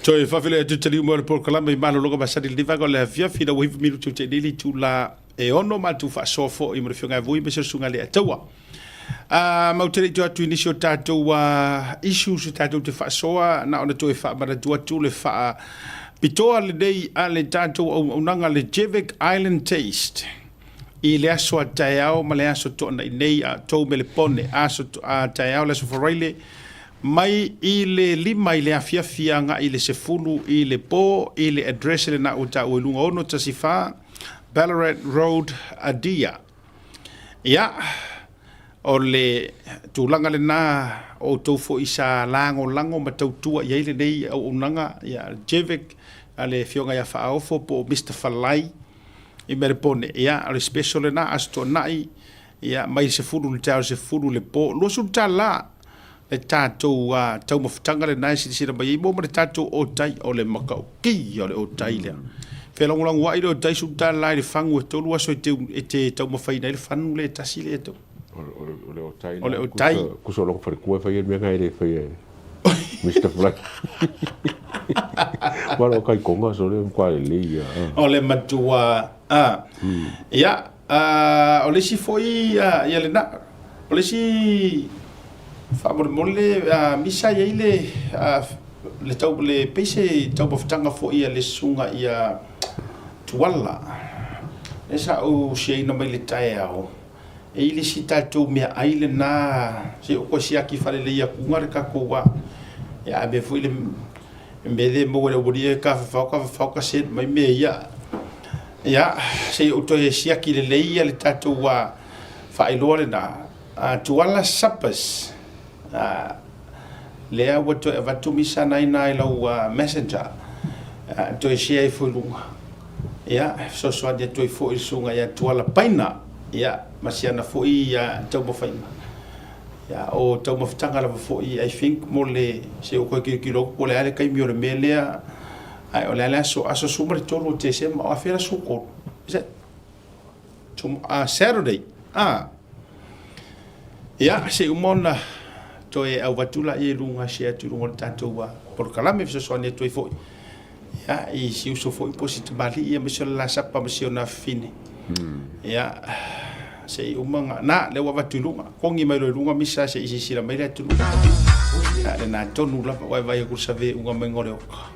Toi fafile tu tali mo por kalama i malo loga basari liva ko le fia fina wi miru tu te dili tu la e ono ma tu fa sofo i mo fionga vui be sunga le tawa. Mau tere tu atu inisio tātou issues tātou te whaasoa na ona toi wha mara tua tu le wha pitoa le dei a le tātou au nanga le Jevic Island Taste i le aso a taiao ma le aso tōna i nei a tau me le pone aso a taiao le aso wharaile mai i le lima i le afiafianga i le sefulu i le po i le address le na o ta o lunga ono tasi wha Ballarat Road Adia ia o le tūlanga le nā o tau fo isa lango ma tau tua i eile nei au unanga ia Jevic a le fionga ia whaofo po Mr. Falai i mere pone ia a le special le nā asto nai ia mai se furu le tau se furu le po lo su ta la le tātou tau mawhitanga le nai sira mai i mo ma le tātou o tai o le makau ki o le o tai lea whelongolangu wa i le o tai su ta la i le whangu e tolu aso e te tau mawhaina i le whanu le tasi le tau Ole o tai. Ole o tai. Kuso loko fare kua fai me ngai le fai Mr. Fly. Wala kai konga so le kwa le ia. Ole matua ia ole si foi ia le na. Ole si fa mole misa ia le tau le pese tau bofutanga fo ia le sunga ia tuala. Esa o sei no mai le tai ao. E ili si tātou mea aile nā se o koe siaki whare le ia kunga re kako wa ia me fui le mele mo le uri e ka whauka sen mai me ia se o toi siaki le leia le tātou wa whaeloa le nā tuala sapas lea wa toi avatu misa nai nai lau messenger toi sia i fui lunga ia so soa dia toi fo i sunga ia tuala paina ia masiana foi ia tau mafaina ia o tau maftanga la foi I think mo le se o ko ki lo ko le ale kai mi o le melea ai o le ala so aso sumre tolo te se ma afera su ko is to Saturday ia se umona to e au watula e lunga se atu lunga tanto wa por kalame so so ne to foi ia I si uso foi positive mali ia me se la sapa me se na fine ia se umanga na le wa vatulunga kongi mai lo lunga misa se isi sira mai le tulunga le na tonu la vai ku save unga mengore oka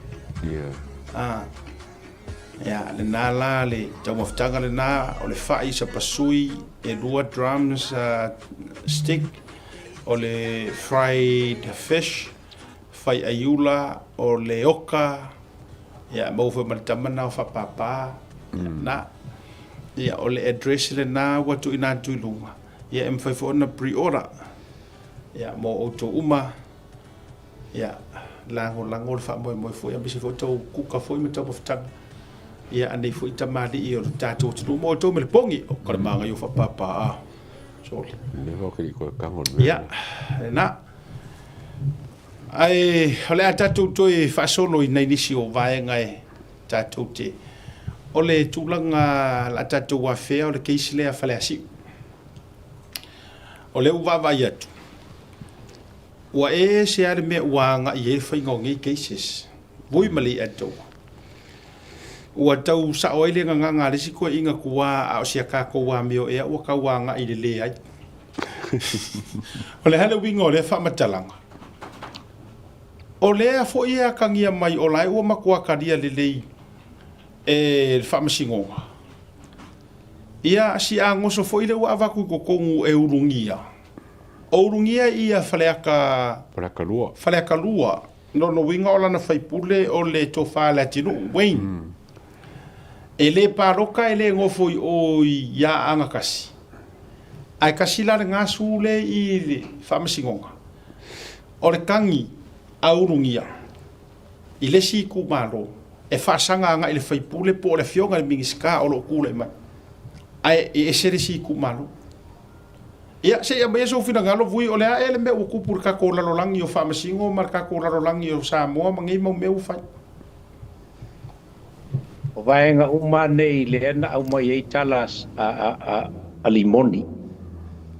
ia le na la le tau maftanga le na o le fai sa pasui e lua drums stick o le fried fish fai ayula o le oka ia mo fe maltamana fa papa na ia o le address le na watu ina tuilunga ia em fai fo na pre-order ia mo auto uma ia lago le faamoemoe foi amisi foi tou kuka foi ma tau mafutaga ia anei foi tamali'i o le tatou atunuu mo tou me le pogi o ka le magaio faapapaa sole le o ke ko kango ia na ai ole a tatou toi faasolo ina inisi o vaega e tatou te o le tulaga la tatou afea o le keisi lea faleasi'u o le uvavai atu ua se ale mea ua aga'i e le faigaogei cases vui ma le'i atou ua tau sa'o ai le gagaga lesi koe'iga kua a o sia kakou ameo ea ua kau aga'i lelē ai o le hale uiga o lea fa'amatalaga o lea fo'i e akagia mai o lae ua makuakalia lelei e le fa'amasigoga ia si agoso fo'i le ua avaku kokogu e ulugia o ulugia ia faleaka lua no uiga o lana faipule o le tofā le atinuu Wayne e lē paloka e lē gofo o ia aga kasi ae kasi la le gasu le i le fa'amasigoga o le kagi a ulugia i le siku malo e fa'asaga aga'i le faipule po o le afioga le migisika o lo'o kula'i mai ae e se le siku malo ia se ia mai so finagalo vui o le a ele me o kupu ka ko lalolagi o fa'amasigo ma ka ko lalolagi o Samoa ma ngai mau meu fai o vaenga uma nei le ana au mai ei talas a limoni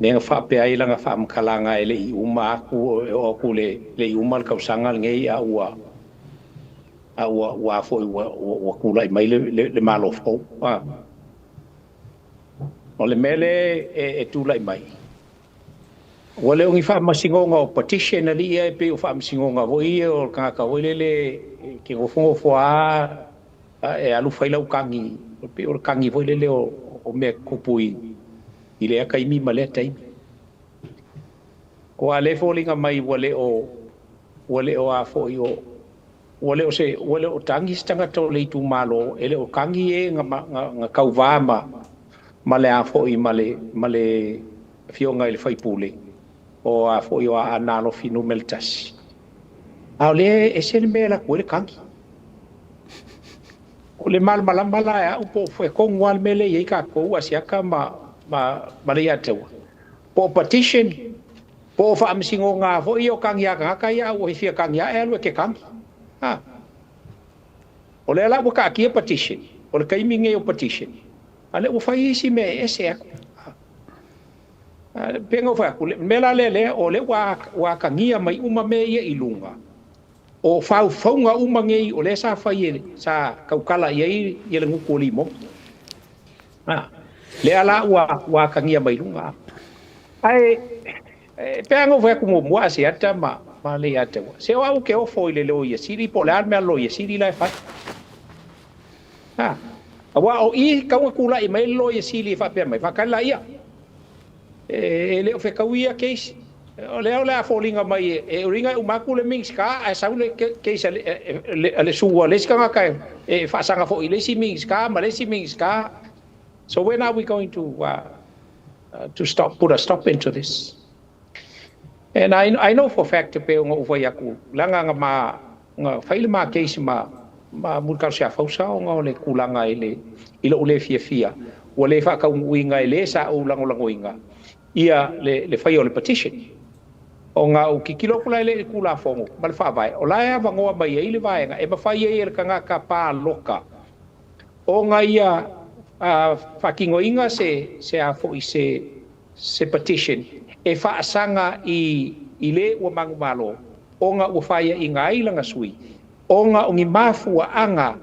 nenga whape ai langa whaamkalanga ele i uma aku o aku le i uma le kausanga ngei a ua fo ua kula i mai le malofo o le mele e tula i mai ua le ongi whaamasingonga o petition ali e pe o whaamasingonga vo i o kaka o le ke ngofongo foa e alu whailau kangi pe o kangi vo le o me kupui i le aka imi ma le taimi. Ko a le fōlinga mai wale o a fo i o wale o tangi stanga tau le tu malo ele o kangi e nga kauvama ma le a fo i ma le fionga i le whaipule o a fo i o a nalo finu meltasi. A le e se le mea la kua le kangi. O le malala e a upo fwe kongu al mele i ka kou asiaka ma le atewa. Po petition, po whaamsingo ngā fo i o kangi a kanga ia o i fia kangi a e alue ke kangi. O le ala waka aki e petition, o le kaiminge o petition. A le ufai isi me e se aku. Penga ufai aku, mela le o le wa kangia mai uma me ia ilunga. O faunga uma ngei o le sa fai sa kaukala i le nguku o limo. Le ala wa kangia mai lunga. Ai, penga ufai aku mua se ata ma le ata wa. Se o au ke o foi le leo ia siri po le alme alo ia siri lai fai. Awa o i kaunga kula i mai lo ia siri fa pe mai fakala ia. Le o fe kauia keisi. O leo le a fōlinga mai e uringa umaku le mings ka a sau le keisa le suwa le ska ka e whaasanga fo i le si mings ka ma le si mings ka. So when are we going to put a stop into this? And I know for fact pe nga ufai aku langa nga whaile ma keisi ma mulkau sia fausa o nga le kulanga i le ule fia o le whakau uinga i le sa o langolango inga ia le whai o le petition. O ngā o kikilo kula le kula fongo ma le whaavai o lae awangoa mai e le vaenga e mawhai e kanga ka pā loka o ngā ia whakingo inga se a fo i se petition e whaasanga i le ua mangu malo o ngā ua whaia i ngā ilanga sui o ngā o ngi mafua anga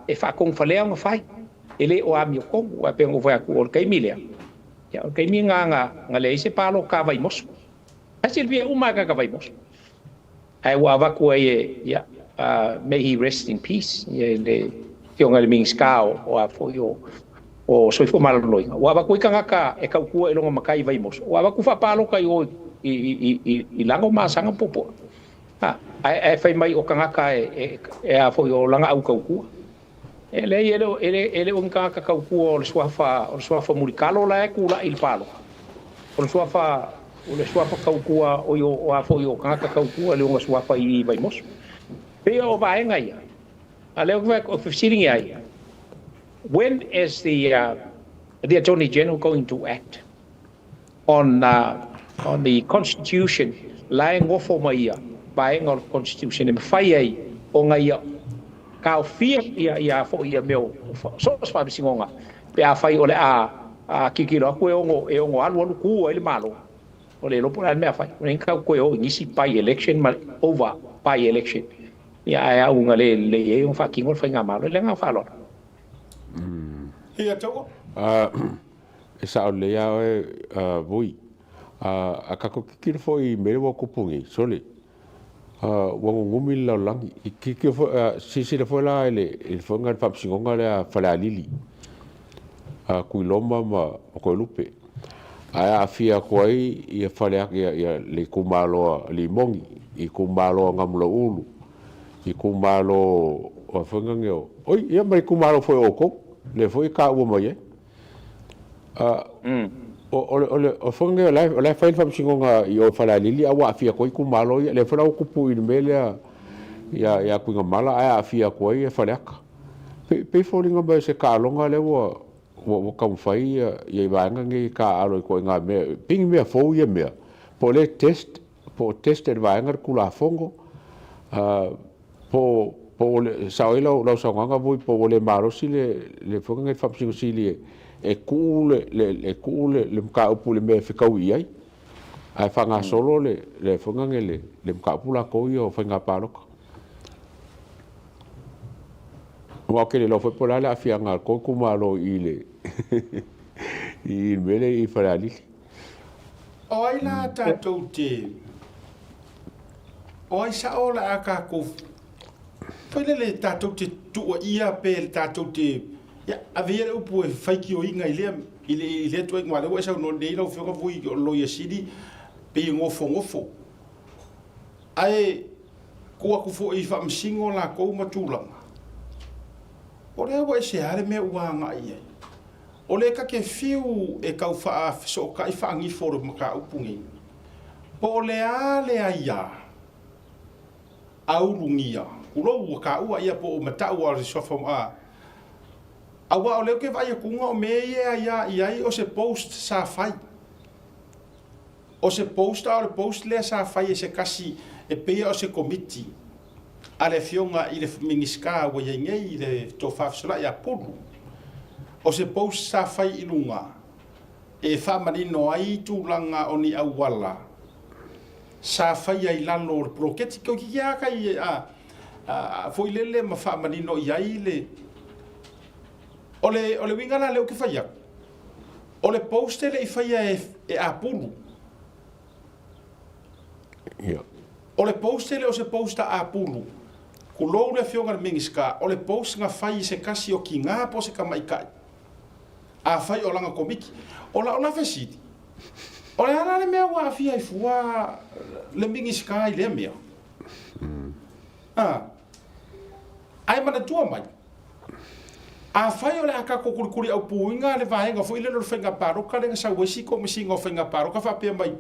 e whakong whalea ngā whai e le o ami o kongu a pengo whai aku o le kaimilea o kaimi ngā le ise pā loka vai mosu. Hasil via umaga ka vai mos. Ai wa vaku ai may he rest in peace. Le fionga le mingskao o a fo yo o soifo maloi. Wa vaku ka ngaka e ka ku e longa makai vai mos. Wa vaku fa palo kai o i lango ma sanga popo. Ai fai mai o ka ngaka e a fo yo langa au ka ku. Ele o ngaka ka ku o le swafa murikalo la e ku la il palo. O le swafa o le suapa kaukua o yo o afo yo kanga kaukua le o suapa I vai mos pe o vai ngai ale o fisiring ai when is the Attorney General going to act on the Constitution lying ngofo mai by ngol Constitution e fai ai o ngai ka fia ia fo ia meu so fa bisingonga pe a fai ole a kikiro ko e ongo alu ku ele malo ole lo pula me fai nen ka ko o ngisi by election ma over by election ia unga le e un fa kingol fa nga malo le nga fa lo ia tau e sa ole ya voi a ka ko kikiro fo I me wo kupungi sole wa ngumi la langi kikiro fo si fo la ele fo nga fa singonga le fa la lili kui loma ma ko lupe aya afia koi ia fale ia le kumalo limongi I kumalo ngamlo ulu I kumalo o fangangeo oi ia mai kumalo foi oko le foi ka o mai o fangangeo la fai fam singonga I fala lili awa afia koi kumalo ia le fala o kupu I mele ia kuinga mala aya afia koi ia fale aka pe folinga ba se ka longa le wo kam fai ia vanga ngi ka alo ko nga me ping me fo ia me po le test vanga kula fongo po le sailo lo sanga voi po le maro si le fonga ngi fam singo si le kule le mka upu le me fika ui ai ai fanga solo le fonga ngi le mka upu la ko io fanga paroka wa ke lo foi por ala fianga ko kumalo ile I mele I farali o ai la tatou te o ai sa ola aka ko foi le tatou te tu ia pe le tatou te ya avere upu e fai ki o inga ile tu ngwa le sa no nei lo fio vui lo ia sidi pe ngofo ai ko ku fo I fa msingo la ko matulanga ore wa se are me wa nga ia ole ka ke fiu e ka fa so ka I fa ngi for maka upungi po le ale ia au lungia ulo ka u ia po mata wa so fa awa ole ke vai ku ngo me ia o se post sa fai o se post le sa fai se kasi e pe o se committee ale fionga I le mingiska wa ngei le to fa sola ya pulu o se post sa fai ilunga e fa manino ai tu langa oni awala sa fai ai lalo proketi ko ki ya kai foi lele ma fa manino ai le ole winga la le o ki fai ole post le fai e a pulu ole post le o se posta a pulu kulo le fionga mingiska ole post nga fai se kasi o ki nga po se kamaikai a fai o langa komiki ona fesiti ole ana le mea wa fia I fua le mingiska I le mea ai mana tua mai a fai ole aka ko kuri au puinga le vaenga foi le no fenga paroka le sa wesi ko misinga fenga paroka fa pe mai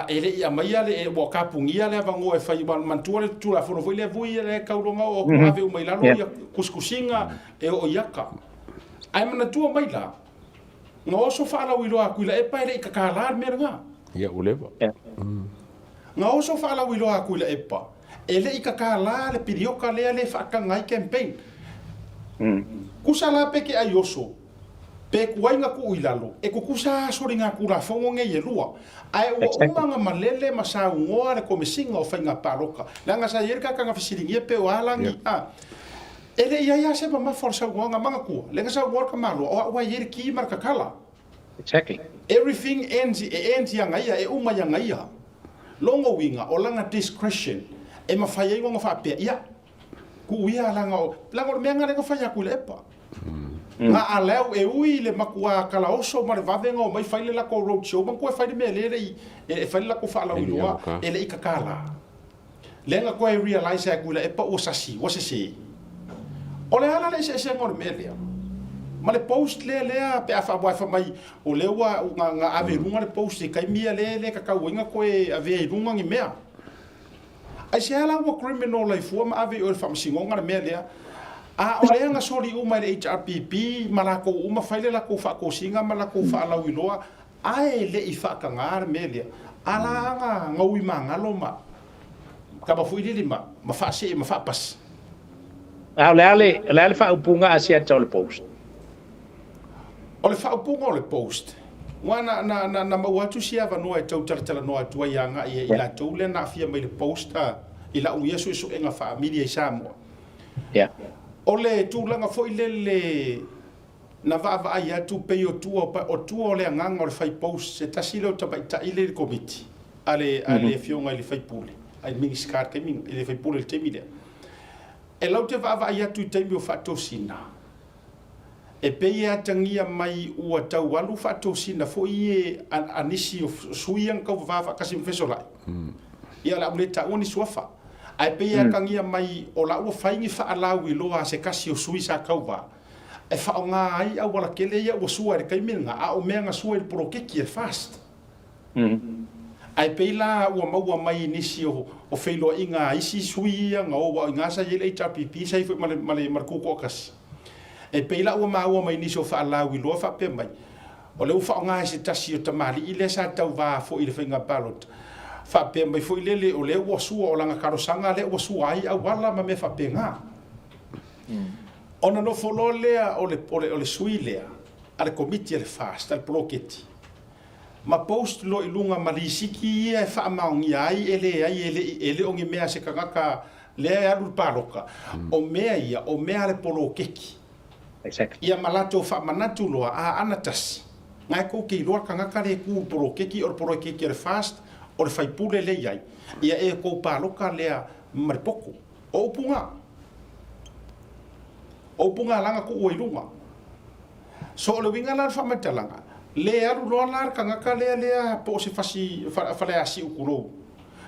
ele ia mai ale o kapungia le vango e fai mantua le tula fono foi le vui le kauronga o ave mai lalo ia kuskusinga e o iaka ai mana tua mai la no so fa la wilo akuila e pa le ka la merga ia uleva no so fa la wilo akuila e pa ele ka la le pirioka le fa ka ngai campaign kusala pe ke ayoso pe kuainga ku ilalo e ku kusa soringa ku la fongo nge yelua ai o umanga malele masa ngoa le komisinga o fainga paroka langa sa yerka ka ngafisiringi pe walangi ele ia se ma forsa ngoa manga ku lenga sa work malo o wa yerki marka kala exactly everything ends yang ia e uma yang ia longo winga o langa discretion e ma fai ngo fa pe ia ku ia langa menga le fa ya ku lepa nga aleu e ui le makua kala oso ma le vavenga o mai fai le la ko road show ma ko fai de mele e fai la ko fa la uloa e le ikakala lenga ko e realize ku le epa o sasi o se se o le ala le se ngor mele ma le post le pe a fa mai o le wa nga ave runga le post e kai mia le ka kauinga koe ave runga ngi mea ai se ala wa criminal life wa ma ave o fa msingonga le mea le a o le nga sori o mai le HRPP malako uma faile la ko fa ko singa malako fa la wiloa ai le I fa ka ngar me le ala nga ngau mangalo ma ka ba fu ile ma fa se ma fa pas a le fa upunga asia tole post o le whaupunga o le post. Wana na mawatu si ava noa e tau taratala noa tua ianga i la tau le na fia mai le post i la uia su e nga familia I Samoa. O le tūlanga foi le na vava ai atu pei o tua o le anganga o le fai post se tasile o tabaita i le komiti ale fionga i le fai pule. Ai mingi skar ke mingi i le fai pule le temidea. E lau te vava ai atu I teimi o whato sina. E pei atangia mai ua tau alu whato sina fo I anisi o suiang kau wawa kasi mwhesolai. Ia la ule ta uni suafa. Ai pei atangia mai o la ua whaingi whaalau I loa se kasi o sui sa kau wa. E whao ngā ai au wala kele ia ua sua e kai minga a o mea ngā sua I porokeki e fast. Ai pei la ua maua mai nisi o whailoa I ngā isi sui ia ngā owa I ngā sa yele HRPP sa I male markuko kasi. E peila ua maua mai niso fa alau I loa fa pe mai o le ufa nga se tasi o tamali I le sa tau va fo I le whainga balot fa pe mai fo I le o le ua sua o langa karosanga le ua sua ai au wala ma me fa pe ngā ona no folo lea o le sui lea a le komiti le fast al proketi ma post lo I lunga malisiki e fa maungi ai ele ongi mea se kangaka le alu paloka o mea ia o mea le polokeki Exactly. Ia malato fa manatu loa a anatas. Ngai ko ki loa kanga kare ku porokeki or porokeki le fast or fai pule le yai. Ia e ko paloka lea marpoko. O punga langa ko oilunga. So le winga la fa matalanga. Le aru loa la kanga kale lea po se fasi fale asi ukuro.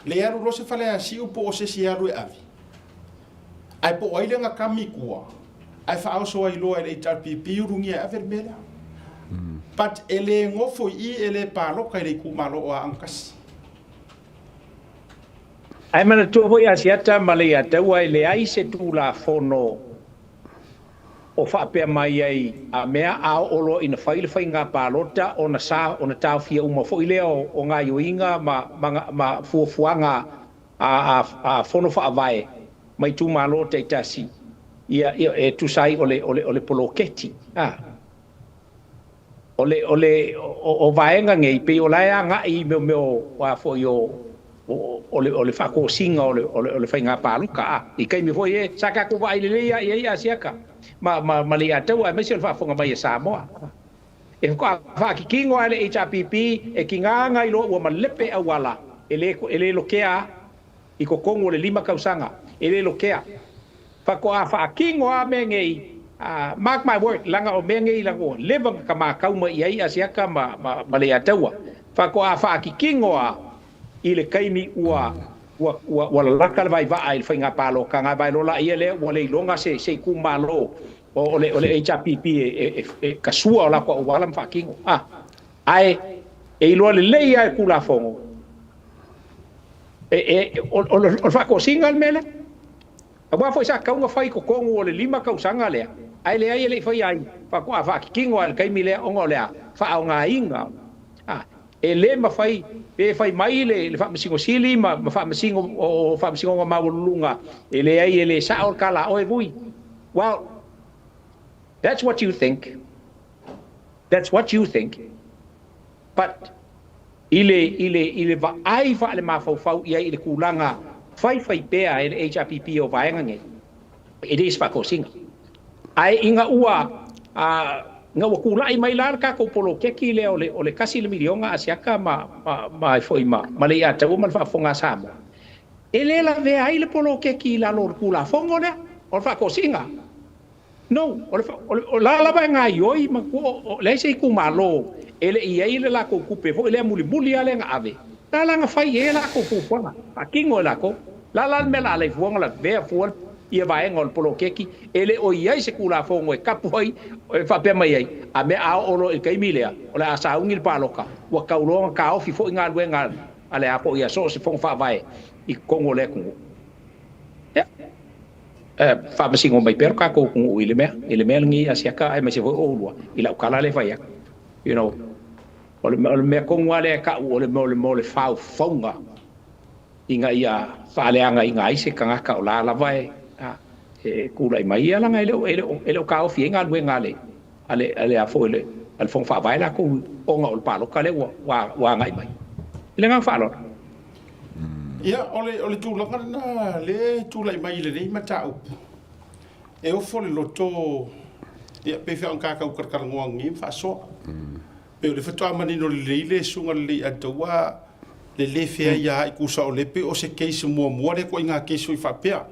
Le aru lo se fale asi po se si aru avi. Ai po oilenga kamikua. Ai fa so ai loa le HRPP urungia avermela. But ele ngofo I ele paloka ele kumalo o angkas. Ai mana tu ho ia siata malea tau ai le ai se tu la fono o fa pe mai ai a mea a olo ina faile fainga palota ona tau fia uma fo ile o nga yoinga ma fuanga a fono fa vai mai tu malo te tasi ia e tu sai ole poloketi o vaenga ngei pe o laia nga I me wa fo yo ole fa ko singa ole fainga paluka I kai mi fo ye saka ko vai le ia siaka ma le atau ai me se fa fonga mai Samoa e ko fa ki kingo ale HRPP e kinga I lo wa malepe awala ele lokea I ko kongo le 5 kausanga ele lokea fa ko fa kingo a mengei mark my word langa o mengei lango leva kama kauma I asiaka ma le atau fa ko fa ki kingo a ile kaimi ua laka vai va il fainga palo kanga vai lola ia le wale longa se kumalo ole HRPP e kasua la ko wala fa kingo ai e lo le ia kula fongo o fa ko singal mele aba foi sa kaunga fai ko kongo ole 5 kausanga le ai le ai le fai ai fa ko fa kingo al kaimi le ongo le fa nga inga ele ma fai pe fai mai le fa masingo sili ma fa masingo o fa masingo ma lunga ele ai ele sa or kala o vui well that's what you think but ile va ai fa le ma fau ia ile kulanga fai pe ele HRPP o vaenga nge it is fa ko singa ai inga ua nga wakula I mai larka ko polo keki le ole kasi le milionga asiaka ma foi ma le ata o mal fa fonga sama ele la ve ai le polo keki la lor kula fongo le o fa ko singa no o la ba nga yoi ma ko le se ku malo ele ia ile la ko kupe fo ele muli ale nga ave la nga fai ele la ko fu fonga a kingo la ko la me la le fonga la ve fu ia vai ngol polo keki ele o ia se kula fongo e kapuai e fa pe mai ai a me a olo e kai milea ola asa ungil paloka wa kaulo ka ofi fo ngal we ngal ale apo ia so se fong fa vai I kongo le kongo ya fa masingo mai per ka ko kongo ile me ngi asiaka ai mai se vo o lua ila kala le vai you know ole me kongo ale ka ole fa fonga inga ia fa le anga inga ise kanga ka ola la vai e kula I mai ala ngai ele ka ofi ngal we ngale ale a fo ele al fong fa vai la ko o ngol palo ka le wa ngai mai ile nga fa lo ia ole tulaga na le tulai mai lenei matau e ofo le loto ia pe fe anka ka karkarangoagi faasoa pe o le fatoamanino lelei le suga lelei ataua le fea ia ai kusa o le pe o se keisi muamua le koʻiga keisi o I faapea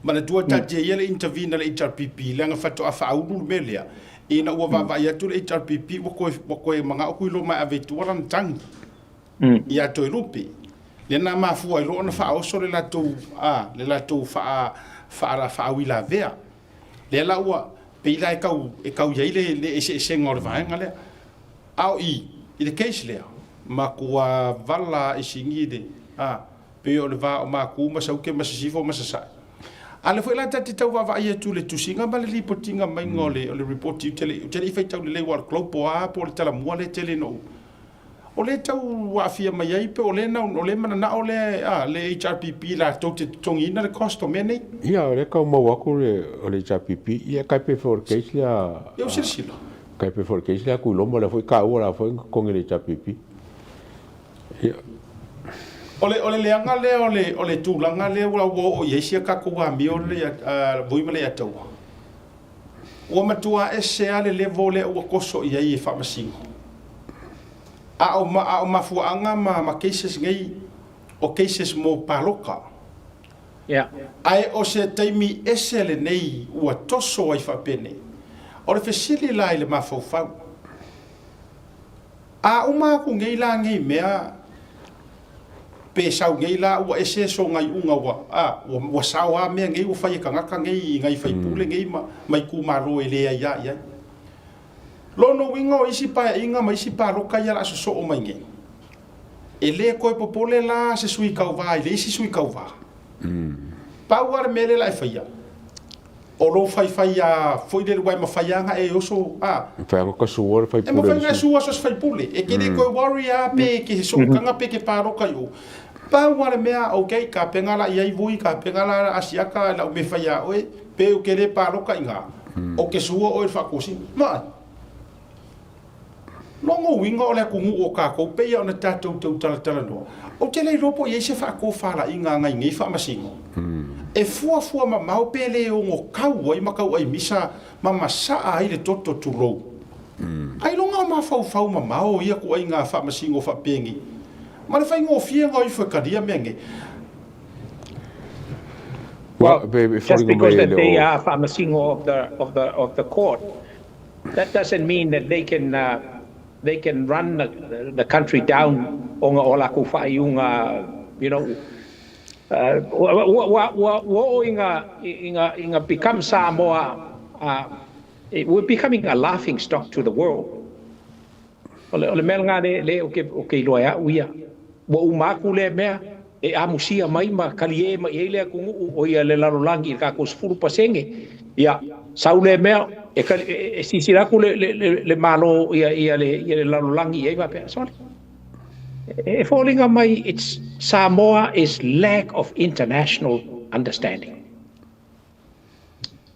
manatua tatia ia le intervina le HRPP le aga fatoa faaulu me lea ina ua vaavaai atu le HRPP ua koe magao kuilo mai aveitua lana tagi ia toe lupe lena mafua I lo'o na fa'aoso le latou fa'auila vea le la ua peila e kau iai le ese o le vaega lea ao I le case lea ma kua vala I sigi le pe o le va o maku ma sauke ma sisifo ma sasae a le foi la tati tau vavaai atu le tusiga ma le lipotiga mai o le report tele I faitau lelei ua le klopo a po le talamua le tele no o le tau afia mai ai pe o le manana o le HRPP la tau te tongina le costo me nei ia le kau mau aku o le HRPP ia kai pe for case la eu silsila kai pe for case la ku lomo la foi ka ora foi con le HRPP ia ole leanga le ole tulaga le ua o iesia ka ko mi o le voi male atau o matua ese ale le vole o koso ia fa masingo a o mafuanga ma cases ngai o cases mo paloka ai o se taimi ese le nei ua toso ai fa pene o le fesili la le mafau a uma ku ngai la ngai mea pe sau ngai la ua ese so ngai unga wa sawa me ngai u fai kanga ngai fai pule ngai mai ku maro ele ya lono wingo isi pa inga mai isi pa roka ya la so o mai ngai ele ko popole la se sui kau va ile isi sui kau va power mele la fai ya o lo fai ya foi de luai ma fai anga e oso fai ko suor fai pule e fai suor so fai pule e ke ko warrior pe ke so kanga pe ke pa roka yo power mea okay ka pengala ia vui ka pengala asiaka la me fai ya oe pe o ke le pa roka inga o ke suo o fa kosi ma longo winga o le kungu o ka ko pe ona tatou tala no o te le ropo ye se fa ko fala inga ngai ngai fa masingo e fua ma mau pele o ngo kau ai makau ai misa mama sa ai le toto tulo ai longa ma fau ma mau ia ko ai nga fa masingo fa pengi ma le fa ngo fia ngoi fa kadia menge well just because that they are farmacingo of the court that doesn't mean that they can run the country down on ola ku fa iunga you know inga become Samoa we're becoming a laughing stock to the world ole melnga le okay loya uia wo umaku le mea e amusia mai ma kalie ma ele ku o ia le larolangi ka ko sfuru pasenge ia saule mea e sisira ku le malo ia le larolangi e va pe sorry falling on my it's Samoa is lack of international understanding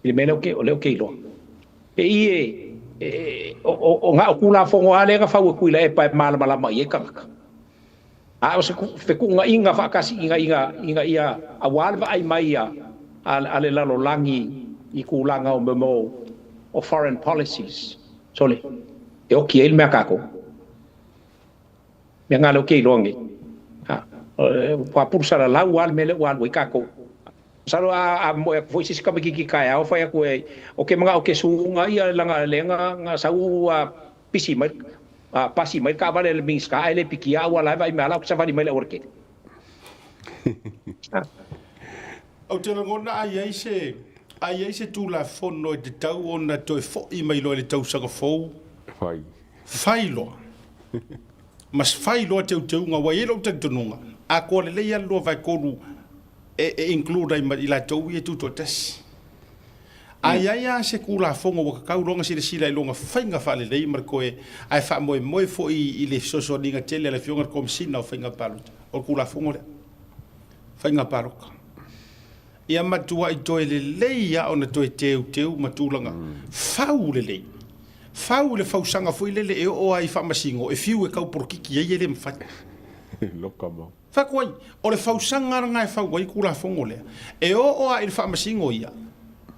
ile mele ole lo o nga kula fongo ale ga fa ku ile e pa mala mai e kaka o se fe ku nga inga fa kasi inga ia awal va ai mai ale larolangi I kulanga o memo o foreign policies sole e o ki el makako me ngalo ke longi pa pulsa la wal mele wal we kako salo a mo foi sis ka biki kai au fa ko o ke mga o ke sunga ia langa lenga nga sau pisi mai pasi mai ka vale le minska ele pikia wala vai mala sa vali mai le orke Au te ngona ai se tu la fono e te tau ona toi fo I mai lo le tau saka fou. Fai lo. Mas fai lo te nga wa elo te tununga. A ko le ia lo vai koru e include I la tau e tu to tes. Ai se kula fongo wa ka longa sila longa fainga fa le mar ko e ai fa moi fo I le soso ninga tele le fionga kom sina fainga palut. O kula fongo le. Fainga paluka. Ia matua I toe le leia ona toe teu matulanga. Fau le lei. Fau le fausanga foi le e o ai fa masingo e fiu e kau porkiki e le mfa. Loka mo. Fa koi o le fausanga nga e fau wai kula fongo le. E o ai fa masingo ia.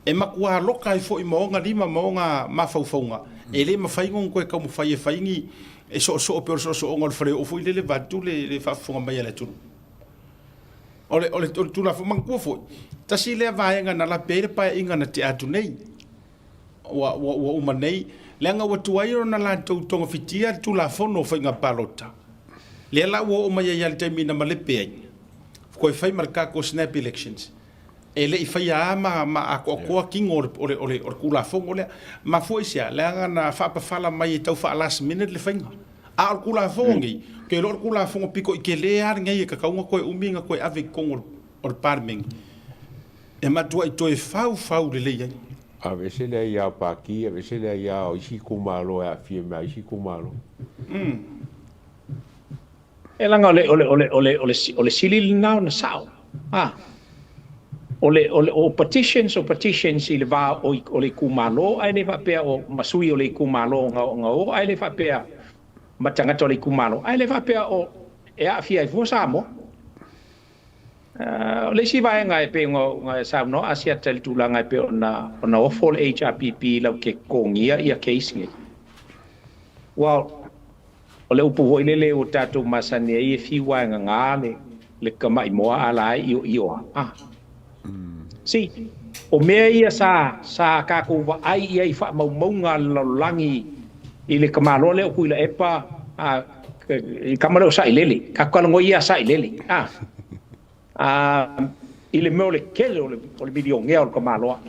E makua loka I foi maonga lima maonga mafaufaunga. E le mafaingo ko e kau mafai e faingi e so o ngol fre o foi le vatu le fa fonga mai le tu. Ole tu la fumang ko foi. Tasi le vaenga na la pere pa inga na te atu nei. Wa umanei lenga wa tuairo na la tonga fitia tu la fono fainga palota. Le la wo o mai ya te mina malepe. Ko fai marka ko snap elections. Ele I fai ama ma ko king or kula fongo le ma foi sia lenga na fa pa fala mai tau fa last minute le fainga. A kula fongi ke lo kula fongo piko I ke le ar ngai ka kaunga ko uminga ko ave kongol or parming. E matua I toe fau le leia. A vese le ia paki, a vese le ia o isi kumalo e a fie mea isi kumalo. E langa ole silil nao na sao. O petitions I le va o le kumalo, ai le vapea o masui o le kumalo nga o, ai le vapea matangata o le kumalo, ai le vapea o e a fia I fusa mo. Le si vai ngai pe ngai sa no asia tel tu la ngai pe ona ofol HRPP la ke kongia ia case ngi. Well, ole upu wo ile o tatu masani e fi wa nga le kama I mo ala io. Si o me ia sa ka ko wa ai ia fa mo nga langi ile kama lo le ku ile epa I kamalo sa ilele ka ko ngo ia sa ilele. Il me le kele o le milionea o kamaloa.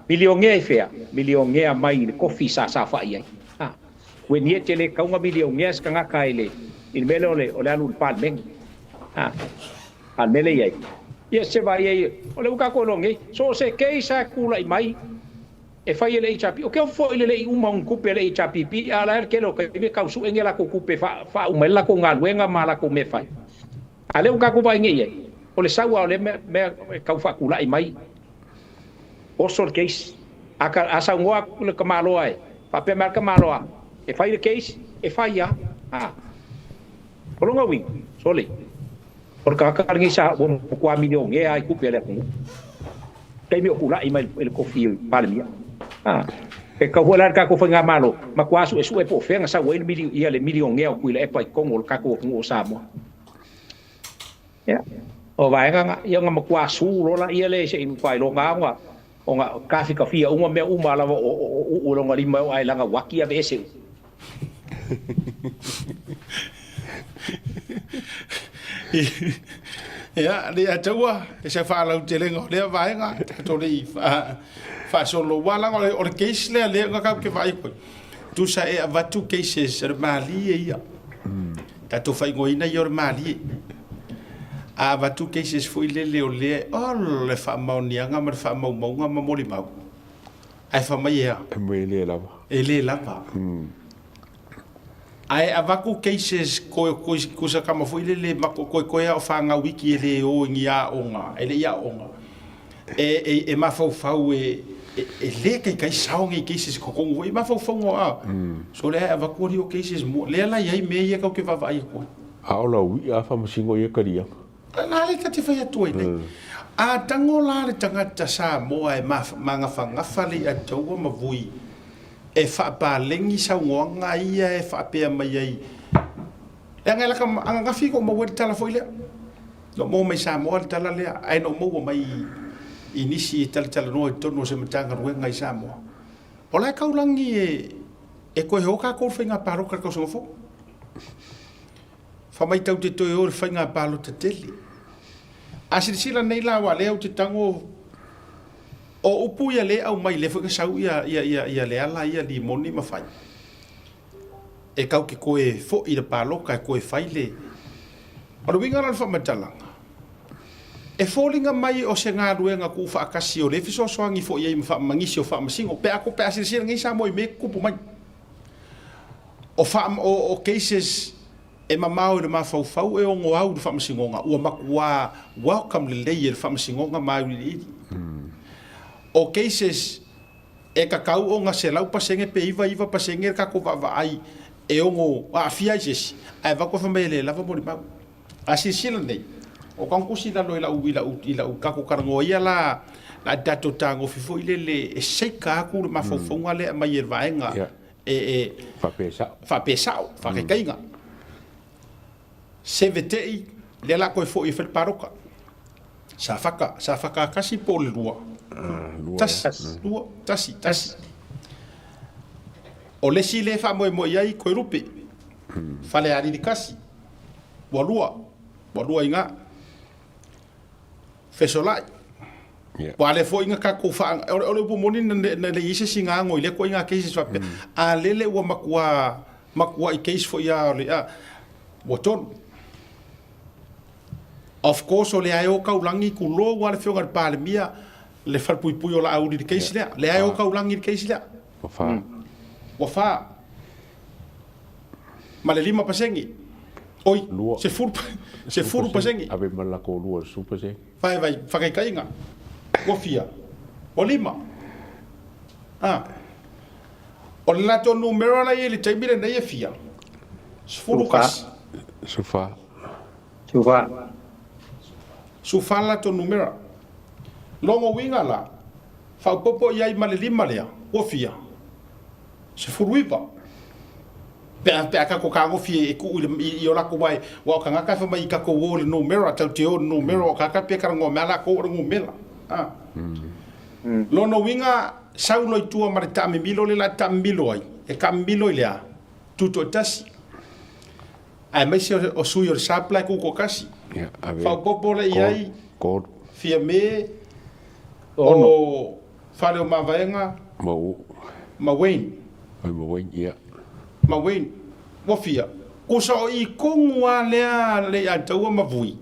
Milionea I fea, milionea mai le kofi sa fa ia. When ye tele kaunga milionea ska ngaka ile. Il mele o le alu palmeng. Al mele ia. Ye se vai ia. O le uka ko longe. So se ke sa kula I mai. E fai le HRP. O ke fo ile le uma un kupe le HRPP ala ke lo ke me kausu engela ko kupe fa umela ko ngaluenga mala ko me fai. Ale uka ko vai ngai. O le saua o le me kau whakula I mai. O sol case. Asa ngoa le kamaloa e. Pape mar kamaloa. E whai le case, e whai ia. O longa wing, sole. O le kakaringi sa o kua milion e ai kupe le kungu. Kei mi o kula I mai le kofi pale mia. E kau huala kako whainga malo. Ma kua asu e su e po whenga sa ua ia le milion e o kuile e pai kongo le kako o kungu o Samoa. Yeah. O vai nga ia nga makua su rola ia le se in kwai lo nga o nga kafi kafia uma me uma la o longa lima o ai langa waki a vese. Ya le atua e se fa la telengo le vai nga to le fa solo wala o le case le nga ka ke vai ko tu sa e va tu cases er mali ia ta to fai goina yor mali a va tu cases foi le le fa maunianga ma fa maunga ma moli mau ai fa mai ia ele lava ai avaku cases ko sa kama foi le ma ko o fa nga wiki ele o ngia onga ele ia onga e ma fau e le kai saungi cases ko ko ma fau so le avaku ri o cases mo le la ia me ia ko ke va vai ko aula wi a fa masingo ia karia na le ka te fai atu nei a tango la le tangata sa mo ai manga fanga fali a tau ma vui e fa pa lengi sa ngonga ia e fa pe mai ai e ngala ka anga fi ko mo wet tala foi le no mo mai sa mo tala le ai no mo mai inisi tala no to no se matanga ro ngai sa mo ola ka ulangi e ko hoka ko finga paro ka ko so fo fa mai tau te toi o finga palo te tele asilisila nei la wa leo te tango o upu ia le au mai le fo sau ia le ala ia li moni mafai e kau ke koe fo i le paloka e koe faile o le winga na fa matalanga e fōlinga mai o se ngā ruenga ku wha akasi o le fiso soangi fo iei mwha mangisi o wha masingo pe ako pe asilisila ngai sa moi me kupu mai o cases e mamau i le mawhauwhau e o ngoau le whamasingonga ua makua welcome le lei e le whamasingonga mai ili o cases e kakau o ngā se lau pasenge pe iwa pasenge e kako ai e o ngo a fia jes ai wako whamele lava mori mau asilisila nei o kankusi la loila ila u kako karango ia la dato tango fifo ile le e seika aku le mawhauwhaunga le mai e vaenga fa pesao fa ke kainga se vetei le la ko fo i fel paroka sa faka kasi pol lua tasi o le si le fa mo ai ko rupe fa le ari di kasi walua inga fesolai Wale fo inga ka ko fa ole po moni na le ise singa ngo ile ko inga cases fa a lele wa makua I case fo ya le a boton of course ole ayo ka ulangi ku lo wale fo ngar pa le mia le fal pui o la audi de case le ayo ka ulangi de case le wa fa ma le lima pasengi oi se furu pasengi ave mala ko lua su pasengi vai fa ka inga Kofia. O lima. O le lato numero na ele taimile na ia fia. Sfulukas. Sufa lato numero. Longo winga la. Fa popo ia I male lima lea. Kofia. Sfuluipa. Pe aka ko kango fie ku I ola ko vai wa kanga ka fa mai ka ko wo le numero tau te o numero ka ka pe ka ngo mala ko ngo mela. Lono winga saulo I tua mare tame milo le la tame milo ai e kam milo le a tuto tasi ai mai se o sui o supply ku ko kasi fa popo le ai god fia me o fale o mavaenga ma wen ia ma wen wo fia ko so I kongua le a tau ma vui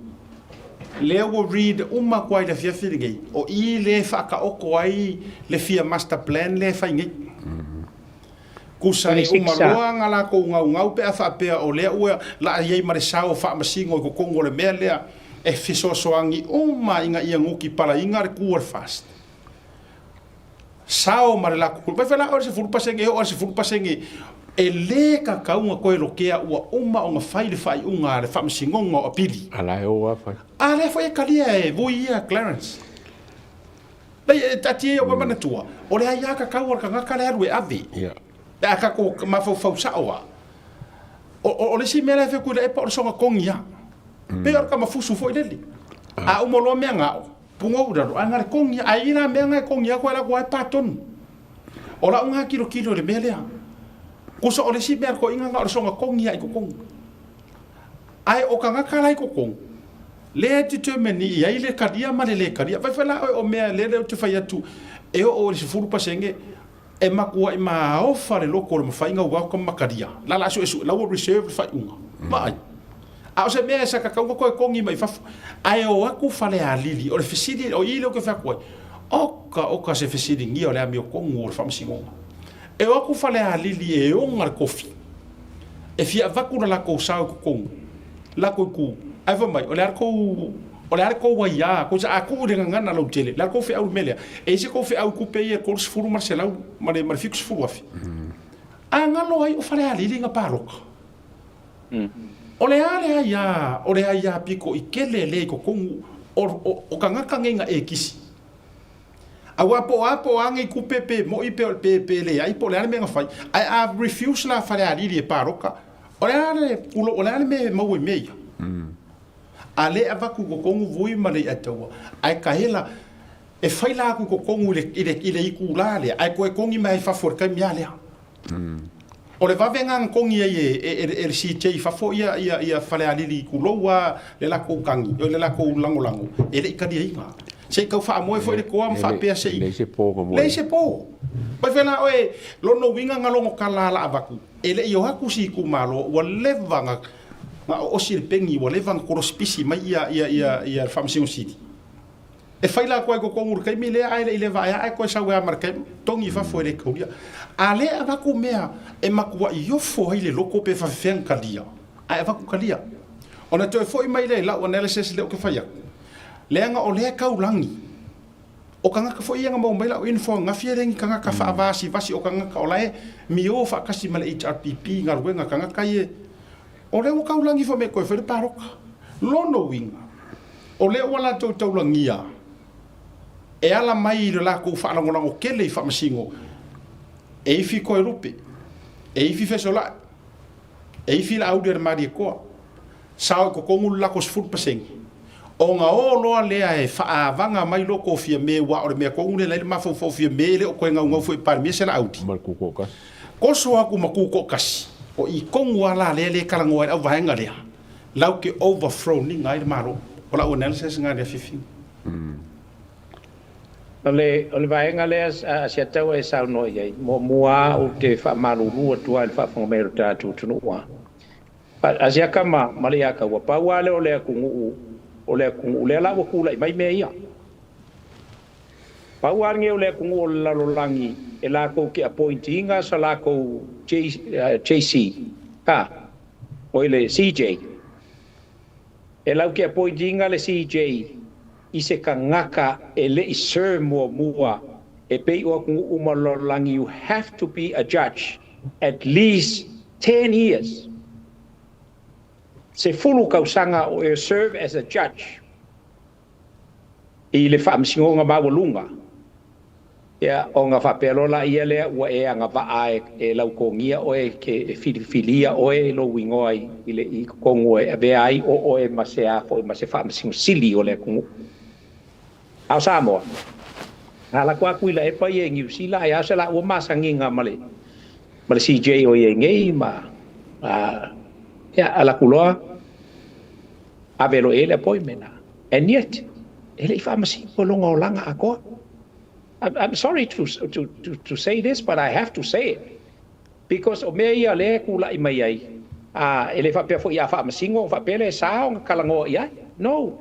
le wo read uma kwai le fia filingi o I le faka oko ai le fia master plan le fa ngi kusa I uma loanga la ko ngau pe fa pe o le ua la ye mare sao fa masingo ko kongo le mele e fiso soangi uma inga ia nguki para inga re kuar fast sao mare la ko pe la o se fulu pasengi e le ka kaunga koe lokea ua uma o nga whaile whai unga le whamasingonga o pili. Ala e o whai. Ale whai e kalia e vui ia Clarence. Lei e tati e o wamana tua. O le hai aka kaua ka ngaka le aru e ave. Ia. E aka ko mawhau saoa. O le si mele e kuila e pa o le songa kongi ia. Pe orka mafusu fo I leli. A umoloa mea ngao. Punga uraro. A ngare kongi ia. A ina mea ngai kongi ia koe la kua e patonu. O la unga kilo le melea. Kusa ole si mer ko inga nga o songa kongi ai ko kong. Ai o kanga kala ko kong. Le determine ia ile kadia male le kadia. Vai fala o mea le te fai atu. E o le furu pasenge e makua I ma o fare loko le mafai nga wa ko makadia. La la so esu la wo reserve fai unga. Mai. A o se mea sa ka ko kongi mai fafu. Ai o aku fale a lili o le fisidi o ile o ke fa ko. Oka se fisidi ngi o le ami o kongu o famsingonga. E o aku fale a lili e o ngar kofi. E fia vaku na lako sao ko kong. Lako ku. Ai va mai. O le arko wa ia. Ko sa aku de ngana lo tele. Lako fe au melea. E se ko fe au ku pe e ko se furu marcelau. Mare fix furu afi. A ngalo ai o fale a lili nga paroka. O le ale ia. O le ia piko I kele le ko kong. O kangaka ngenga e kisi. Apo ange ku pepe mo I pe le ai po le me nga fai I refuse la fale ali le paroka o le ale me mo we me ale avaku ko kongu vui male atawa ai kahela e fai la ku ko kongu ile I ku la le ai ko kongi mai fa for ka mi ale o le vavenga kongi e si te fa fo ia fale alili kuloa le la ko kangi le la ko lango e le kadia inga se ka fa mo fo le ko am fa pe se le se po mo le se po pa fena oe lo no winga ngalongo kala la avaku e le yo haku si ku malo wa levanga ma o si pengi wa levanga ko spisi mai ia famsi city e faila ko ko ngur kai mile ai le vai ai ko sa wa marke tongi fa fo le ko ia ale avaku mea e makua yo fo ile loko pe fa fen kalia ai avaku kalia ona to fo mai le la analysis le o ke faia le nga o le kaulangi o kanga ka fo ia nga mo mai la info nga fiereng kanga ka fa vasi o kanga ka olae mi o fa kasi male HRPP nga ruenga kanga kai o le o kaulangi fo me ko fe paroka lono winga o le wala to taulangia e ala mai le la ko fa lango kele fa masingo e fi ko rupe e fi fesola e fi la auder mari ko sa ko ngul la ko sfur paseng o nga o lo le e fa vanga mai lo ko fi me wa o me ko ngule le ma fo fi me le ko nga ngo fo par mi se la auti mal ku ko kas ko so aku maku ko kas o I kongu ala le kala ngo au vaenga le lau ke overflow ni ngai maro o la analysis ngai le fifi ole vaenga le asia tau e sau no ye mo mua o te fa malu ru tua fa fo me ta tu tu wa asia kama malia ka wa pa wa le ole ku le la ku la mai me ia pa wa nge ole ku la lo langi e la ko ke appointinga sa la ko JC ka oile CJ e la ke appointinga le CJ I se ka ngaka e le I serve mua e pei o kungu umalolangi you have to be a judge at least 10 years se fulu kausanga o e serve as a judge I le whaamsingo nga mawalunga ia o nga whapelola ia lea ua e anga waa e lau kongia o e ke filia o e lo wingoai I le I kongu e vea ai o e masea o e mase whaamsingo sili o le kungu au Samoa ala kwa kuila e pa ye ngi sila ya sala o masangi nga male CJ o ye ngi ma ya ala kuloa avelo ele appointment and yet ele famasi polonga langa ako I'm sorry to say this but I have to say it because o me ia le kula I mai ai ele fa pe fo ia famasi ngo fa pele sa o kalango ia no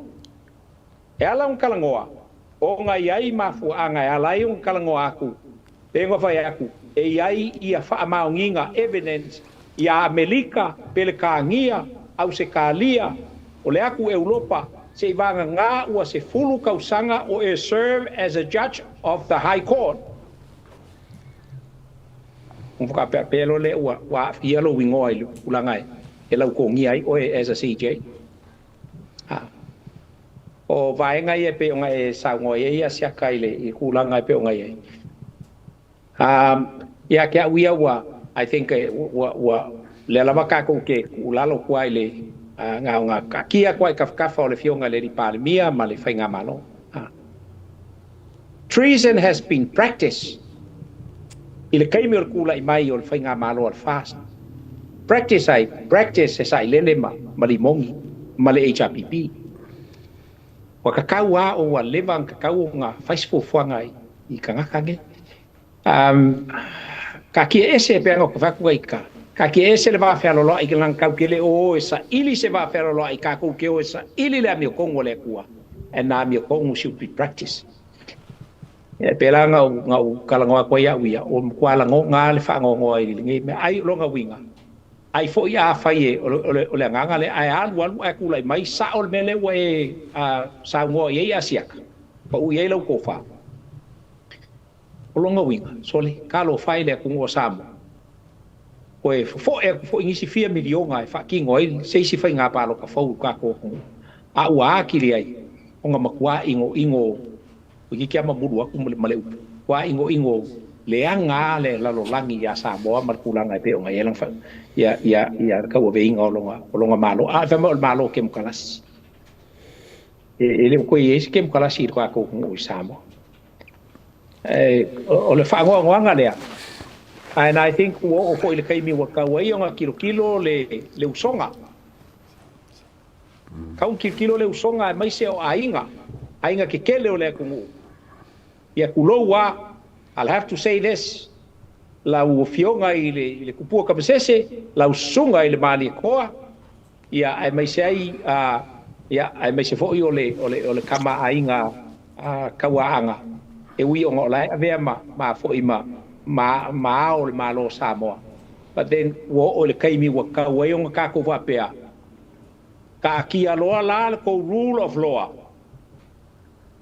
e ala un kalangoa o nga iai mafu anga alai un kalango aku tengo fai aku e iai ia fa maunginga evidence ia Amerika pele kangia au se kalia o le aku Europa se vanga nga ua se fulu kausanga o e serve as a judge of the high court un ka pelo le wa fielo wingoi ulangai e lau ko ngiai o as a CJ o vaenga ia pe nga e sango ia sia kaile I kulanga pe nga ia ia ke uia wa I think wa le lava ka ko ke ulalo kwai le nga ka kia kwai ka fa le fionga le palmia ma le fainga malo treason has been practiced ile kaimi or kula I mai o fainga malo al fast practice sai le ma malimongi ma le HRPP wa kakau o wa levang kakau nga Facebook fuanga I kangakange ka ki ese pe ngo fa ku ka ki ese le va fa lo I lang ka kele o esa ili se va fa lo I ka ku ke o esa ili le mi kongo le kuwa and na mi kongo should be practice e pe la nga kalango ko ya wi o kwa la nga le fa ngo I ngi me ai lo nga winga ai fo ia fai o le nganga le ai alu aku lai mai sa o mele we sa ngo ye asia pa u ye lo ko fa o longa winga sole kalo fai le ku ngo sam ko fo ingisi 4 miliona fa ki ngoi se si fai nga pa lo ka fo ka ko a wa ki le ai o nga makwa ingo o ki kia mamuru aku male wa ingo le anga le la lo langi ya sa mo mar kulanga pe o nga yelang fa ya ka o veinga o longa malo fa malo kem kalas ele ko yes kem kalas ir ko ako o samo o le fa ngo nga le And I think o fo ile kai mi wa ka wa ia kilo le usonga. Kau kilo le usonga mai se o ainga ke kele o le kungu. Ia kuloa, I'll have to say this. La fionga ile kupua kabesese, la usunga ile mali koa. Ia ai mai se ai ia ai mai se fo i ole kama ainga kawaanga. E wi o ngola ave ma fo i ma o le malo Samoa. But then wo ole kaimi wa ka wayong ka ko wa pea. Ka kia loa la ko rule of law.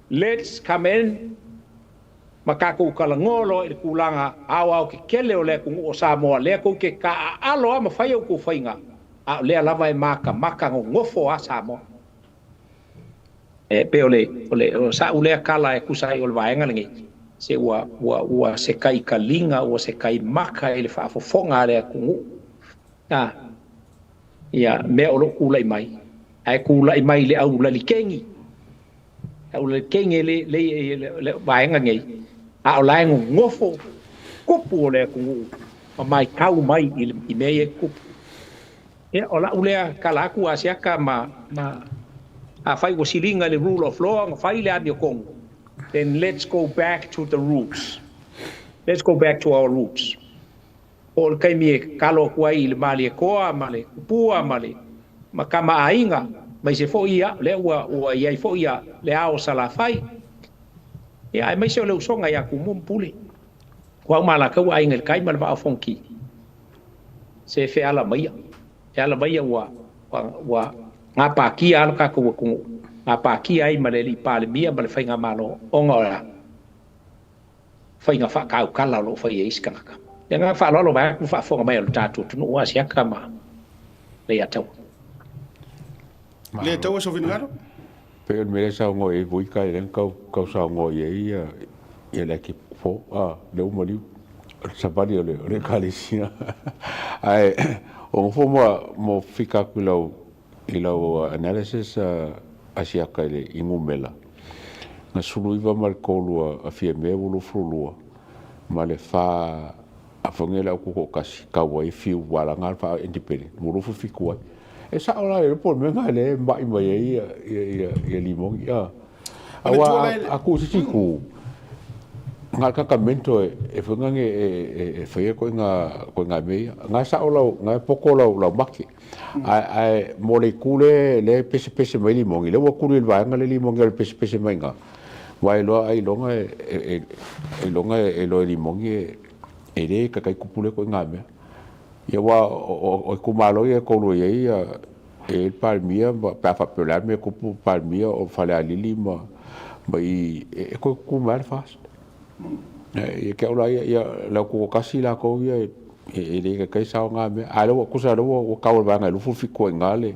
Let's come in. Makako kalangolo i kulanga awa ke kele o le ku o Samoa le ko ke ka alo ma fai o ku fainga. A le lava e maka ngofo a Samoa. E pe o sa ule kala e kusai o vaenga ngi. Se wa se kai kalinga o se kai maka ele fa fofonga le ku. Ya me o lo kula mai. Ai kula mai le au la likengi. Au le kengi le vaenga ngi. A o lai ngofo kupu o le ku. Mai kau mai i mei kupu. E o la ule kala ku asiaka ma a fai was silinga le rule of law nga fai le ani kong. Then let's go back to the roots. Let's go back to our roots. O kai mi kalo kuai le mali koa male pua male makama ainga mai se fo ia le ua ia fo ia le ao sala fai. E ai mai se le usonga ia ku mum puli. Kwa mala ka wa inga kai mal va fonki. Se fe ala mai. E ala mai wa ngapa ki ala ka ku ngapa ki ai maleli pale mia mal fainga malo onga fainga fa ka kala lo fa ye iska ka ya nga fa lo ba ku fa fonga mai lo tatu tu no asia kama le ya tau le tau so vingaro pe me sa ngo e vui kai len kau sa ngo ye ia le ki fo le o mali sa pa le kalisia ai o fo mo fika ku lo analysis asia kai le ingumela na suluiva mal kolua a fie me volo frulua male fa a fongela ko kasi ka wai fiu wala ngal fa independent volo fu fikua e sa ola e por me ngale mai ia limong ia awa aku si ku ngal ka mento e fonga e foi ko nga me nga sa ola nga poko la maki ai molecule le pese mai limong le wa kule va nga le limong le pese mai nga wai lo ai longa e lo limong e le ka kai kupule ko nga me ia wa o kumalo ia ko lo ia e palmia pa fa pelar me ko palmia o fale ali lima mai e ko kumar fast e ke ola ia la ko kasi la ko ia e le ka sa nga me alo ko sa lo ka o banga lu fu ko ngale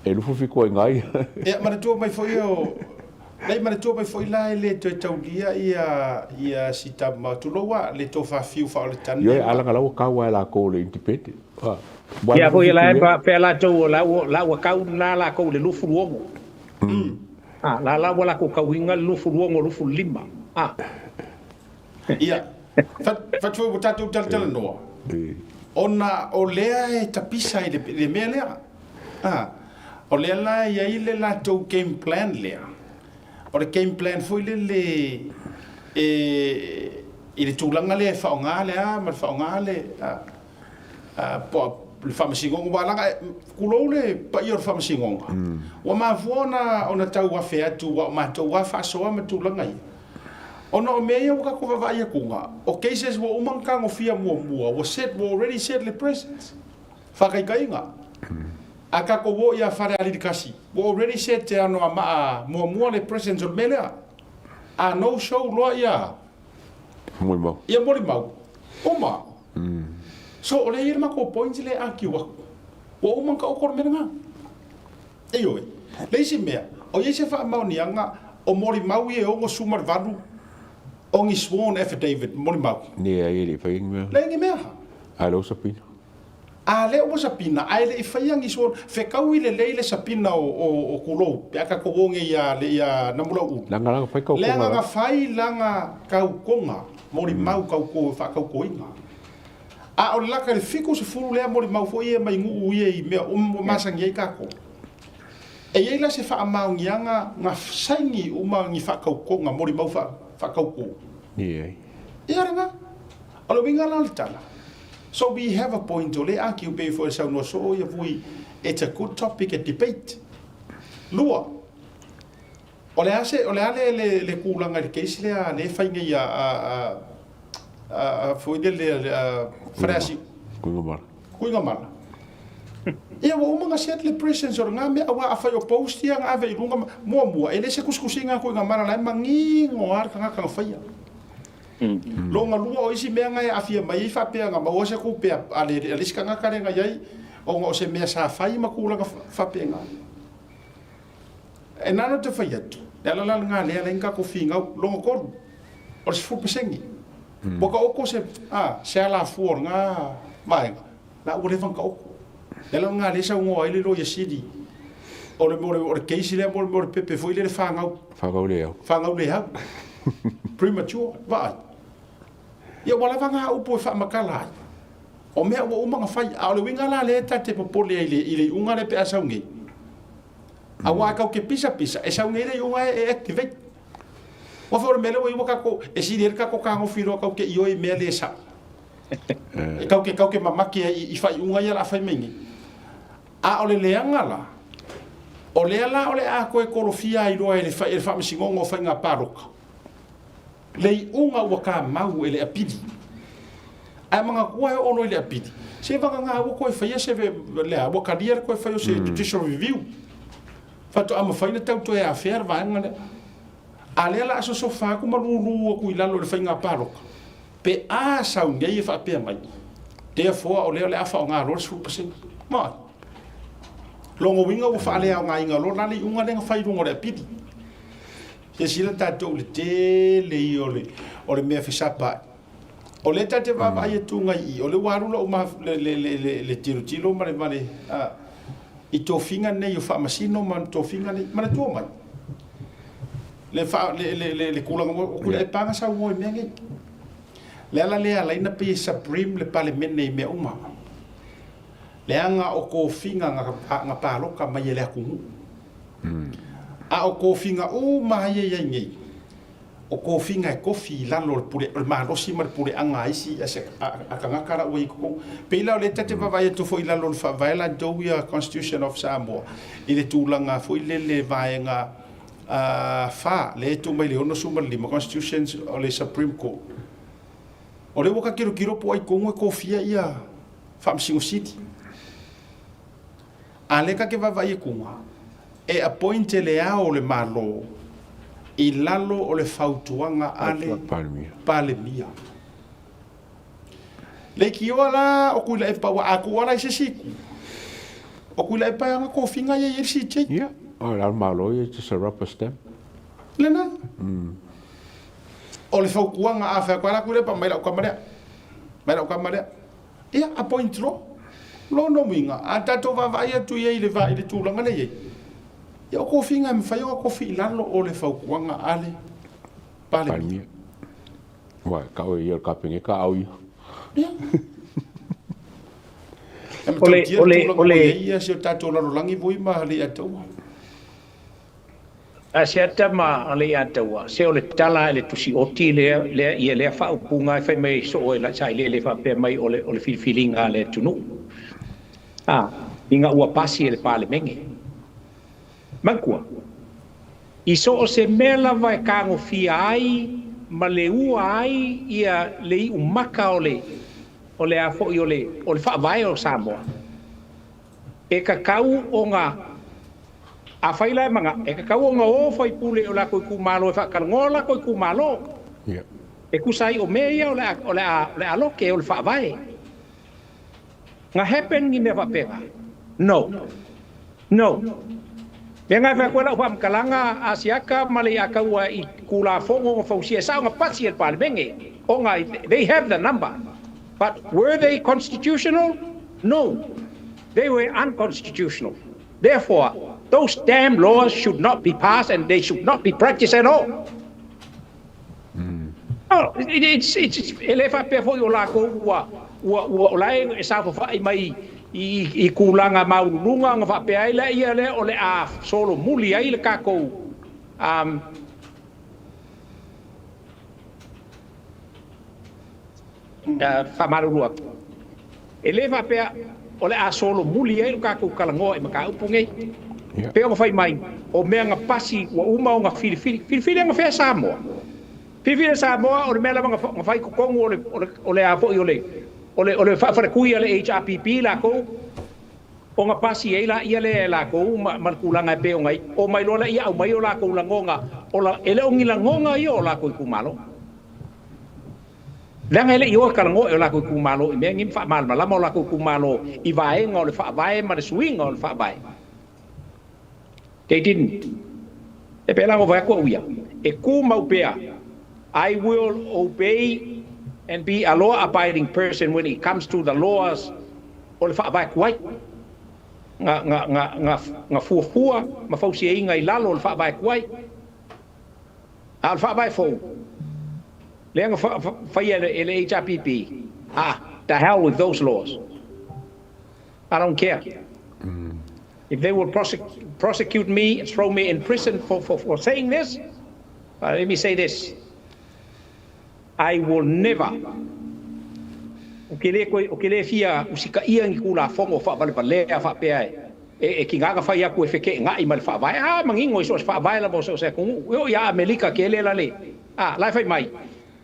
e lu fu ko ngai e ma to mai foi o lei ma to mai foi la le to taulia ia sita ma tu lo wa le to fa fiu fa le tan yo ala nga lo ka wa la ko le independent ya foi la pe la to la wa ka la ko le lu fu uomo la wala ko ka winga lu fu uomo lu fu lima ia fa tu o tatu tal no ona o lea e tapisa i le mea lea o lea la ia i le latou game plan lea o le game plan foi le i le tulaga le faaogā lea ma le faaogā le po le faamasigoga walaga kulou le paia o le faamasigoga ua mafua ona tauafe atu ua o matou a faasoa ma tulaga ia ona o mea ia ka ko vai kunga o cases wo umang ka ngofia mua wo already set le presence fa kai kainga aka ko wo ia fare ali dikasi wo already set te ano ama mua le presence o mela a no show lo ia muy mau ia mori mau oma so ole ir ma ko points le akiwa wo umang ka o kor menga eyo le si mea o ye se fa mau ni anga o mori mau ye o ngo sumar vadu ongi sworn affidavit mori mau ni ai le fa inga le ngi mea alo sapina le o sapina ai le fa yangi sworn fe kaui le sapina o kulo pe aka ko wonge ia na mula u langa fa ko le nga fai langa kau konga mori mau kau ko fa kau ko inga A o laka le fiku se furu lea mo le mau fo ia mai ngu ia I mea masangi ai kako. E ia la se wha maungianga ngā saingi umangi whakaukonga mo le mau whakauko. Yeah. Ia ranga. Alo winga la le tala. So we have a point to le aki upe for sa no so ia vui. It's a good topic at debate. Lua. Ole ase le kulanga le keisi le whainga ia foi le frasi. Kuinga mala. Ia wa umanga set le presence or ngame awa afa yo post ia ngave ilunga mo ele se kuskusinga kuinga mala la mangi ngoar kanga kanga faia. Longa lua o isi mea ngai afia mai fa pe nga mo se ku pe ale skanga kare nga yai o ngo se mea sa fai makula fa pe nga. E nano te faia tu. Ela la nga le lenga ko finga longa ko. O se fu pesengi. Boka oko se se ala for nga mai la o le van ka oko. Ela nga le sa ngo ile lo yesidi. O le keisi le mo pepe foi le fanga le ha. Premature vai. Ia wala vanga upo fa makala. O mea o umanga fai a le winga la le tate popole ile unga le pe asaungi. Awa ka ke pisa e saungi le unga e activate. Wa for mele wo ka ko e si der ka ko ka ngo firo ka ke io e mele sa. E ka ke mamaki I fai unga ia la fai mengi. A ole leanga la. Ole ala ole a ko e korofia I roa ele fa msingongo fa nga paroka. Lei unga waka mau ele apidi. Ai manga kua e ono ele apidi. Se vanga nga wo fa se le waka dia ko fa se judicial review. Fato ama fa ina tau to e affair va nga. Ale la so fa ku malulu ku ilalo le fa nga paroka. Pe a sa ngai fa pe mai. Therefore ole afa nga ro su percent. Ma. Longo winga wo fa ale nga inga lo nani unga le fa irungo le apidi. Ia sila tātou le tele I ole mea whisapa. O le tate wawa ai tunga I, o le warula o le tiro mare. I tō whinga nei o whaamasino man tō whinga nei, mana tō mai. Le kulanga mo, o kula e panga sa ua mea ngai. Le ala lea laina pe Supreme le pale mene I mea uma. Le anga o ko whinga nga pāloka mai e lea kungu. A o kofinga o mai ye ngi o kofinga kofi lalo pure ma rosi mar pure anga isi a kanga kara o ko pela le tete va vai to foi lalo fa vai la doia constitution of Samoa ile tulanga foi le vaenga fa le tu mai le ono suma lima constitution o le Supreme Court o le woka kiro po ai ko kofia ia fa msingo city ale ka ke va vai ko e appointe le ao le malo I lalo o le fautuanga ale palemia. Le kiwa la o kuila e pawa aku wala I se siku. O kuila e pa anga kofinga ye si che. Yeah. O la malo ye just a rubber stamp. Lena. O le fautuanga a fa kwala kuila pa mai la kamera. Mai la kamera. Ia appoint lo. Lo no minga. Ata to va vai tu ye le va ile tu langa le ye. Ia ko finga me fai o ko fi lalo o le faukuanga ale pale. Wa ka o ia ka pinge ka au. Ole ia se tato lalo langi voi ma le atou. A se atama ale atou. Se ole tala le tusi oti le ia le fa upunga fai mai so o la sai le fa pe mai ole feelinga le tunu. Inga ua pasi le pale menge. Mankua. I so o se mela vai kango fia ai, ma le ua ai ia le I umaka o le afo I o le wha vai o Samoa. E kakau o ngā a whaila manga, e kakau o ngā o whai pule o la koi kumalo e whakarangola koi kumalo. E kusai o mea ia o le aloke o le wha vai. Ngā happen ni me whapega. No. Menga fa ko la fam kalanga asiaka mali akawa I kula fongo fausia sa nga patsi el palmenge onga they have the number but were they constitutional? No, they were unconstitutional. Therefore those damn laws should not be passed and they should not be practiced at all. No, it's ele fa pe fo yo la ko wa lai e sa fa mai I kulanga maulunga nga fa pe ai le ia le o le a solo muli ai le ka ko fa marulua ele fa pe o le a solo muli ai le ka ko kalango e maka upunge pe o fai mai o mea nga pasi wa uma o nga fili nga fe Samoa fili Samoa o le mea lava nga fai kukongu o le a fo i o le fa kui le HRPP la ko o nga pasi e la ia le la ko ma kulanga pe o ngai o mai lola ia o mai o la ko langonga o la ele o ngila ngonga io la ko kumalo langa ele io kalango o la ko kumalo me ngim fa mal la mo la ko kumalo I vai ngo le fa vai ma le swing o le fa vai they didn't e pe la ngo va ko uia e ku mau pea I will obey and be a law-abiding person when it comes to the laws o le whaavai kuai. Nga fuahua, ma fausi e inga I lalo o le whaavai kuai. A le whaavai fau. Lea nga whaia le HRPP. The hell with those laws. I don't care. If they will prosecute me, throw me in prison for saying this, let me say this. I will never. O ke le fia usika ia ngi kula fongo fa vale pale fa pe e ki nga fa ia ku feke nga I mal fa vai mangingo so fa vai la bo so se ku yo ya America ke le la le la fa mai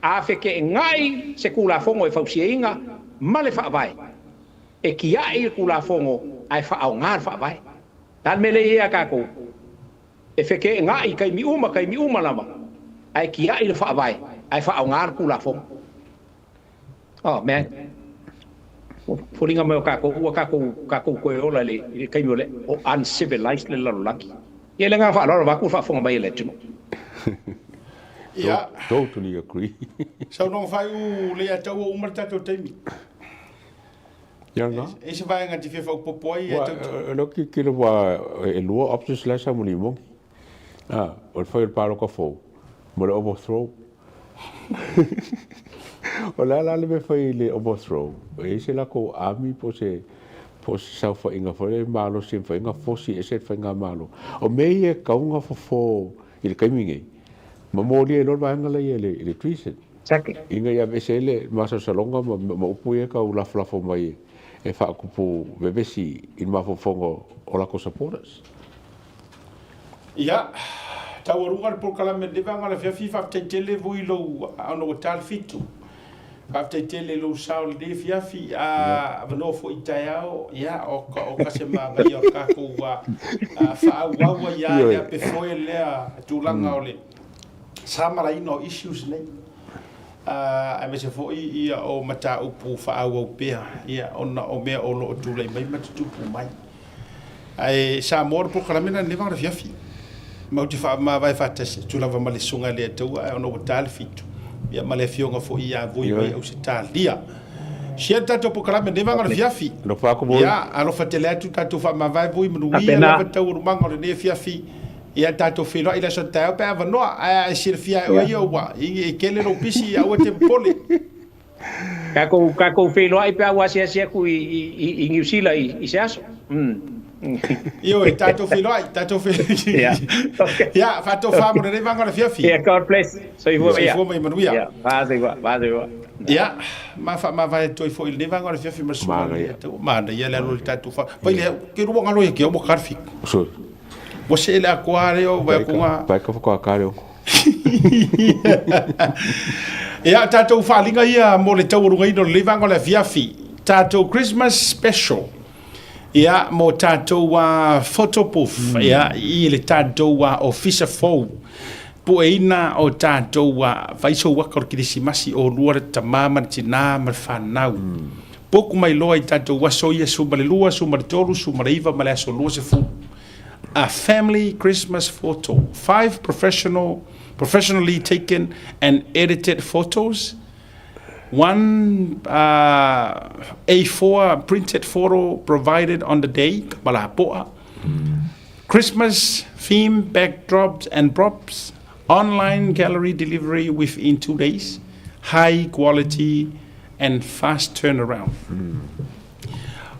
a feke ngai se kula fongo e fa usiinga male fa vai e ki ia I kula fongo ai fa au nga fa vai dan mele ia ka ko e feke ngai kai mi uma lama ai ki ia I fa vai ai fa au ngar kula fo oh man fulinga me ka ko ko ola le kai mo le o uncivilized le laki ye le nga fa lo va ku fa fo mai le timo yeah totally agree so no fai u le ata o marta to temi ya no e se vai nga ti fa popoi e lo ki lo va e lo options la sa mo ni mo o fa il paro ko fo mo le overthrow o la le me fai le overthrow e se la ko ami po se sa fa inga fo le malo se fa inga fo si e se fa inga malo o me e ka unga fo il kaiminge ma mo le lo va ngala ye le treason inga ya vesele ma sa salonga ma upu e ka ula fo mai e fa ku pu bebesi in ma fo fongo o la ko supporters ya tawarunga le proclame de vanga le fifa tele voilo ano tal fitu tele lo saul de fiafi a no fo itaiao ya o ka se manga yo ka ko wa fa wa ya pe foi le tulanga ole samara ino issues nei a me se fo I o mata upu fa o pe ya ona o me o lo tule mai matu pu mai ai sa mor proclame na le vanga fiafi mau te fa ma vai fatase tu lava male sunga le tu ono tal fitu ya male fionga fo ia voi vai o se tal dia sia tato proclame de vanga fiafi no fa ko ya alo fatele tu tato fa ma vai voi manu ia lava tau rumanga le fiafi ia tato filo ila so tau pa va no a sirfia o ia wa I kele no pisi a o te pole ka ko filo ai pa wa sia ku I New Zealand I se aso io tato filo yeah okay ya fatto famo de vanga fiafi yeah God bless so you mai manu ia yeah va ya ma vai toi fo il neva ngora fiafi ma ma ia le lo tatu fa poi le ke ruanga lo ke o karfi so você ele aquário vai com a vai com aquário ya tatu fa linga ia mo le tau runga ino le vanga le fiafi tatu Christmas special ya mo tatu wa photo proof ya I le tatu wa official fo po ina o tatu wa vai so wa kor krisimasi o luar tamama tina mal fanau pouco mai loa I tatu wa so ia so male lua so male tolu so male iva male so lua se fu a family Christmas photo 5 professionally taken and edited photos. One A4 printed photo provided on the day, Christmas theme backdrops and props, online gallery delivery within 2 days. high quality and fast turnaround.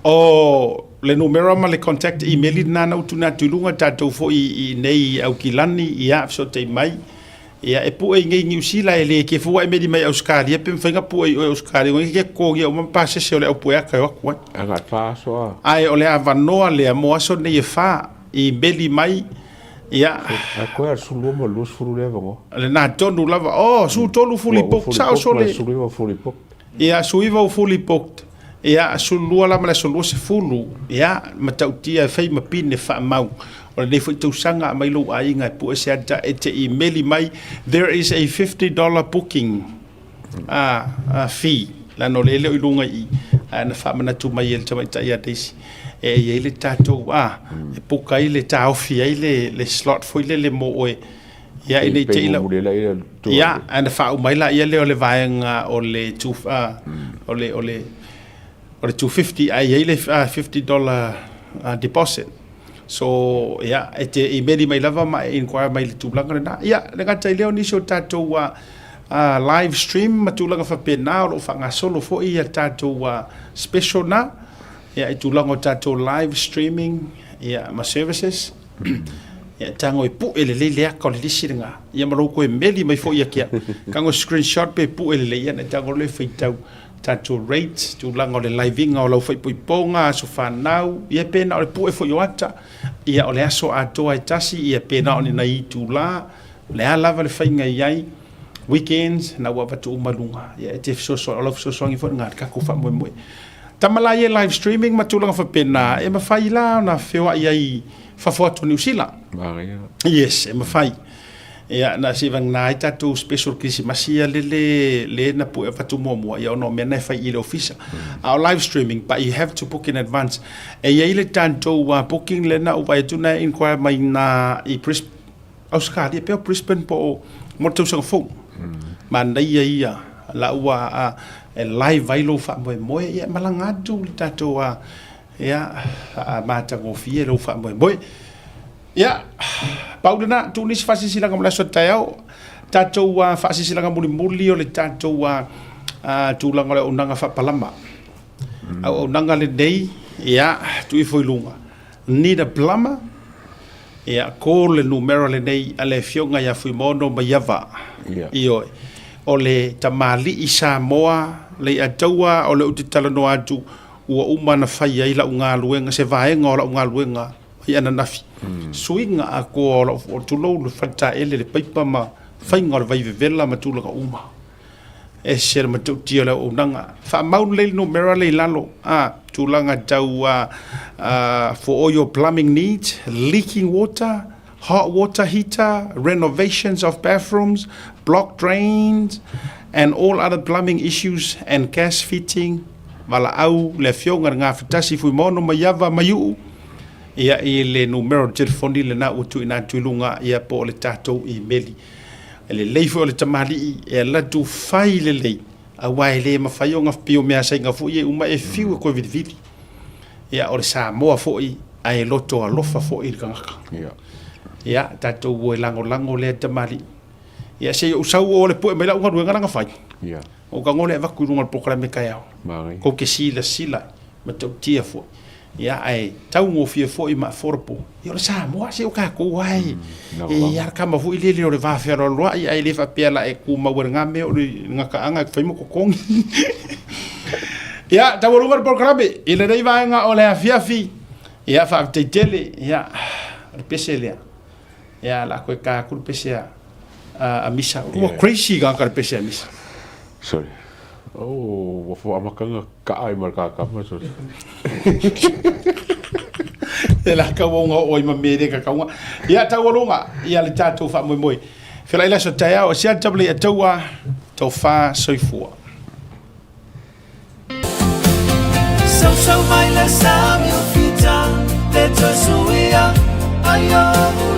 O le numero ma le contact email na utuna tulunga tatou fo I nei au kilani ia so te mai ia e pu e ngi usila e le ke fo e medi mai Australia pe mfenga pu e Australia ngi ke ko ia o pa se le o pu ka o ko anga fa so ai o le avanoa le mo so nei fa I beli mai ia a ko ar sulu mo lus furu le ngo le na tonu lava su tolu fuli pok sa so le sulu fuli pok ia suiva o fuli pok ia sulua la mala sulua se fulu ia matautia fai mapine fa mau o le foi tu sanga mai lo ainga pu se ata e te email mai there is a $50 booking fee la no le lunga I na fa mana tu mai el tama ia desi e ye le tato e puka I le tau fi le slot foi le mo e ia ine te ila ia ana fa mai la ia le o le vaenga o le tu o le 250 ai le $50 deposit so ya ete I meri mai lava mai inquire mai le tulaga na ya le gata leo ni so tato live stream matulaga fa pena o fa nga solo fo ia tato special na ya itulaga tato live streaming ya ma services ya tango pu ele le ko le siringa ya malo ko meli mai fo ia kia kango screenshot pe pu ele ya na tango le feitau tato rate tu lango le living o lo foi ponga so fanau ia pena o le pu e foi ata ia o le aso atoa tasi ia pena o ni na tu la le ala le fainga iai weekends na wa tu malunga ia te so lo so ngi fo ngat ka ku fa mo tamala ia live streaming matulanga fa pena e ma fai la na fewa iai fa foto New Zealand yes e ma fai ia na si vang na ita tu special Christmasia le na pu fa tu mo ia no me na fa ile official our live streaming but you have to book in advance e ia ile tanto booking le na uva tu na inquire mai na I Australia pe Brisbane po mo tu sa phone man ia la ua e live vailo fa mo ia malanga tu tato ia mata go fie lo fa mo ya paudana tu ni fasi silanga mala so tayao tato fasi silanga muli o le tato tu langa le unanga fa palama au unanga le dei ya tu I foi lunga ni da plama ya ko le numero le nei ale fionga ya fui mono mayava io o le tamali I Samoa le ataua o le utitala no atu ua umana fai ai la unga luenga se vaenga o la unga luenga ia na nafi suinga a ko o tulo le fata ele le paipa ma fainga le vai vela ma tula ka uma e ser ma tuti le unanga fa mau le no mera le lalo tulanga tau for all your plumbing needs leaking water hot water heater renovations of bathrooms blocked drains and all other plumbing issues and gas fitting wala au le fionga nga fatasi fu mono mayava mayu ia I le numero telefoni le na utu ina tulunga ia po le tato email ele leifo le tamali e la tu fai le a wai le ma fai nga pio me asa nga fu ia uma e fiu ko vidi ia o le Samoa fo I ai loto a lofa fo I kanga ia tato wo lango le tamali ia se usau o le po me la unga nga fai o ka ngole va ku runga programa ka ko ke sila ma to tia fo ia ai tau ngo fie fo I ma forpo ia le Samoa se o ka ko ai ia ka ma fu ile le va fero lo ia ile fa pela e ku ma wer ngame o nga ka anga fa mo ko kong ia tau runga programa ile dai va nga o le afiafi ia fa te tele ia pesele ia la ko ka ku pesea a misa o crazy ga ka pesea misa sorry wa fo amakanga ka ai marka ka ma sorry ela ka wonga o ma mere ka kaunga ia tawalunga ia le tato fa moi fela ila so taya o sia tabli atawa to fa soifua so mai la sam yo fita le to suia ayo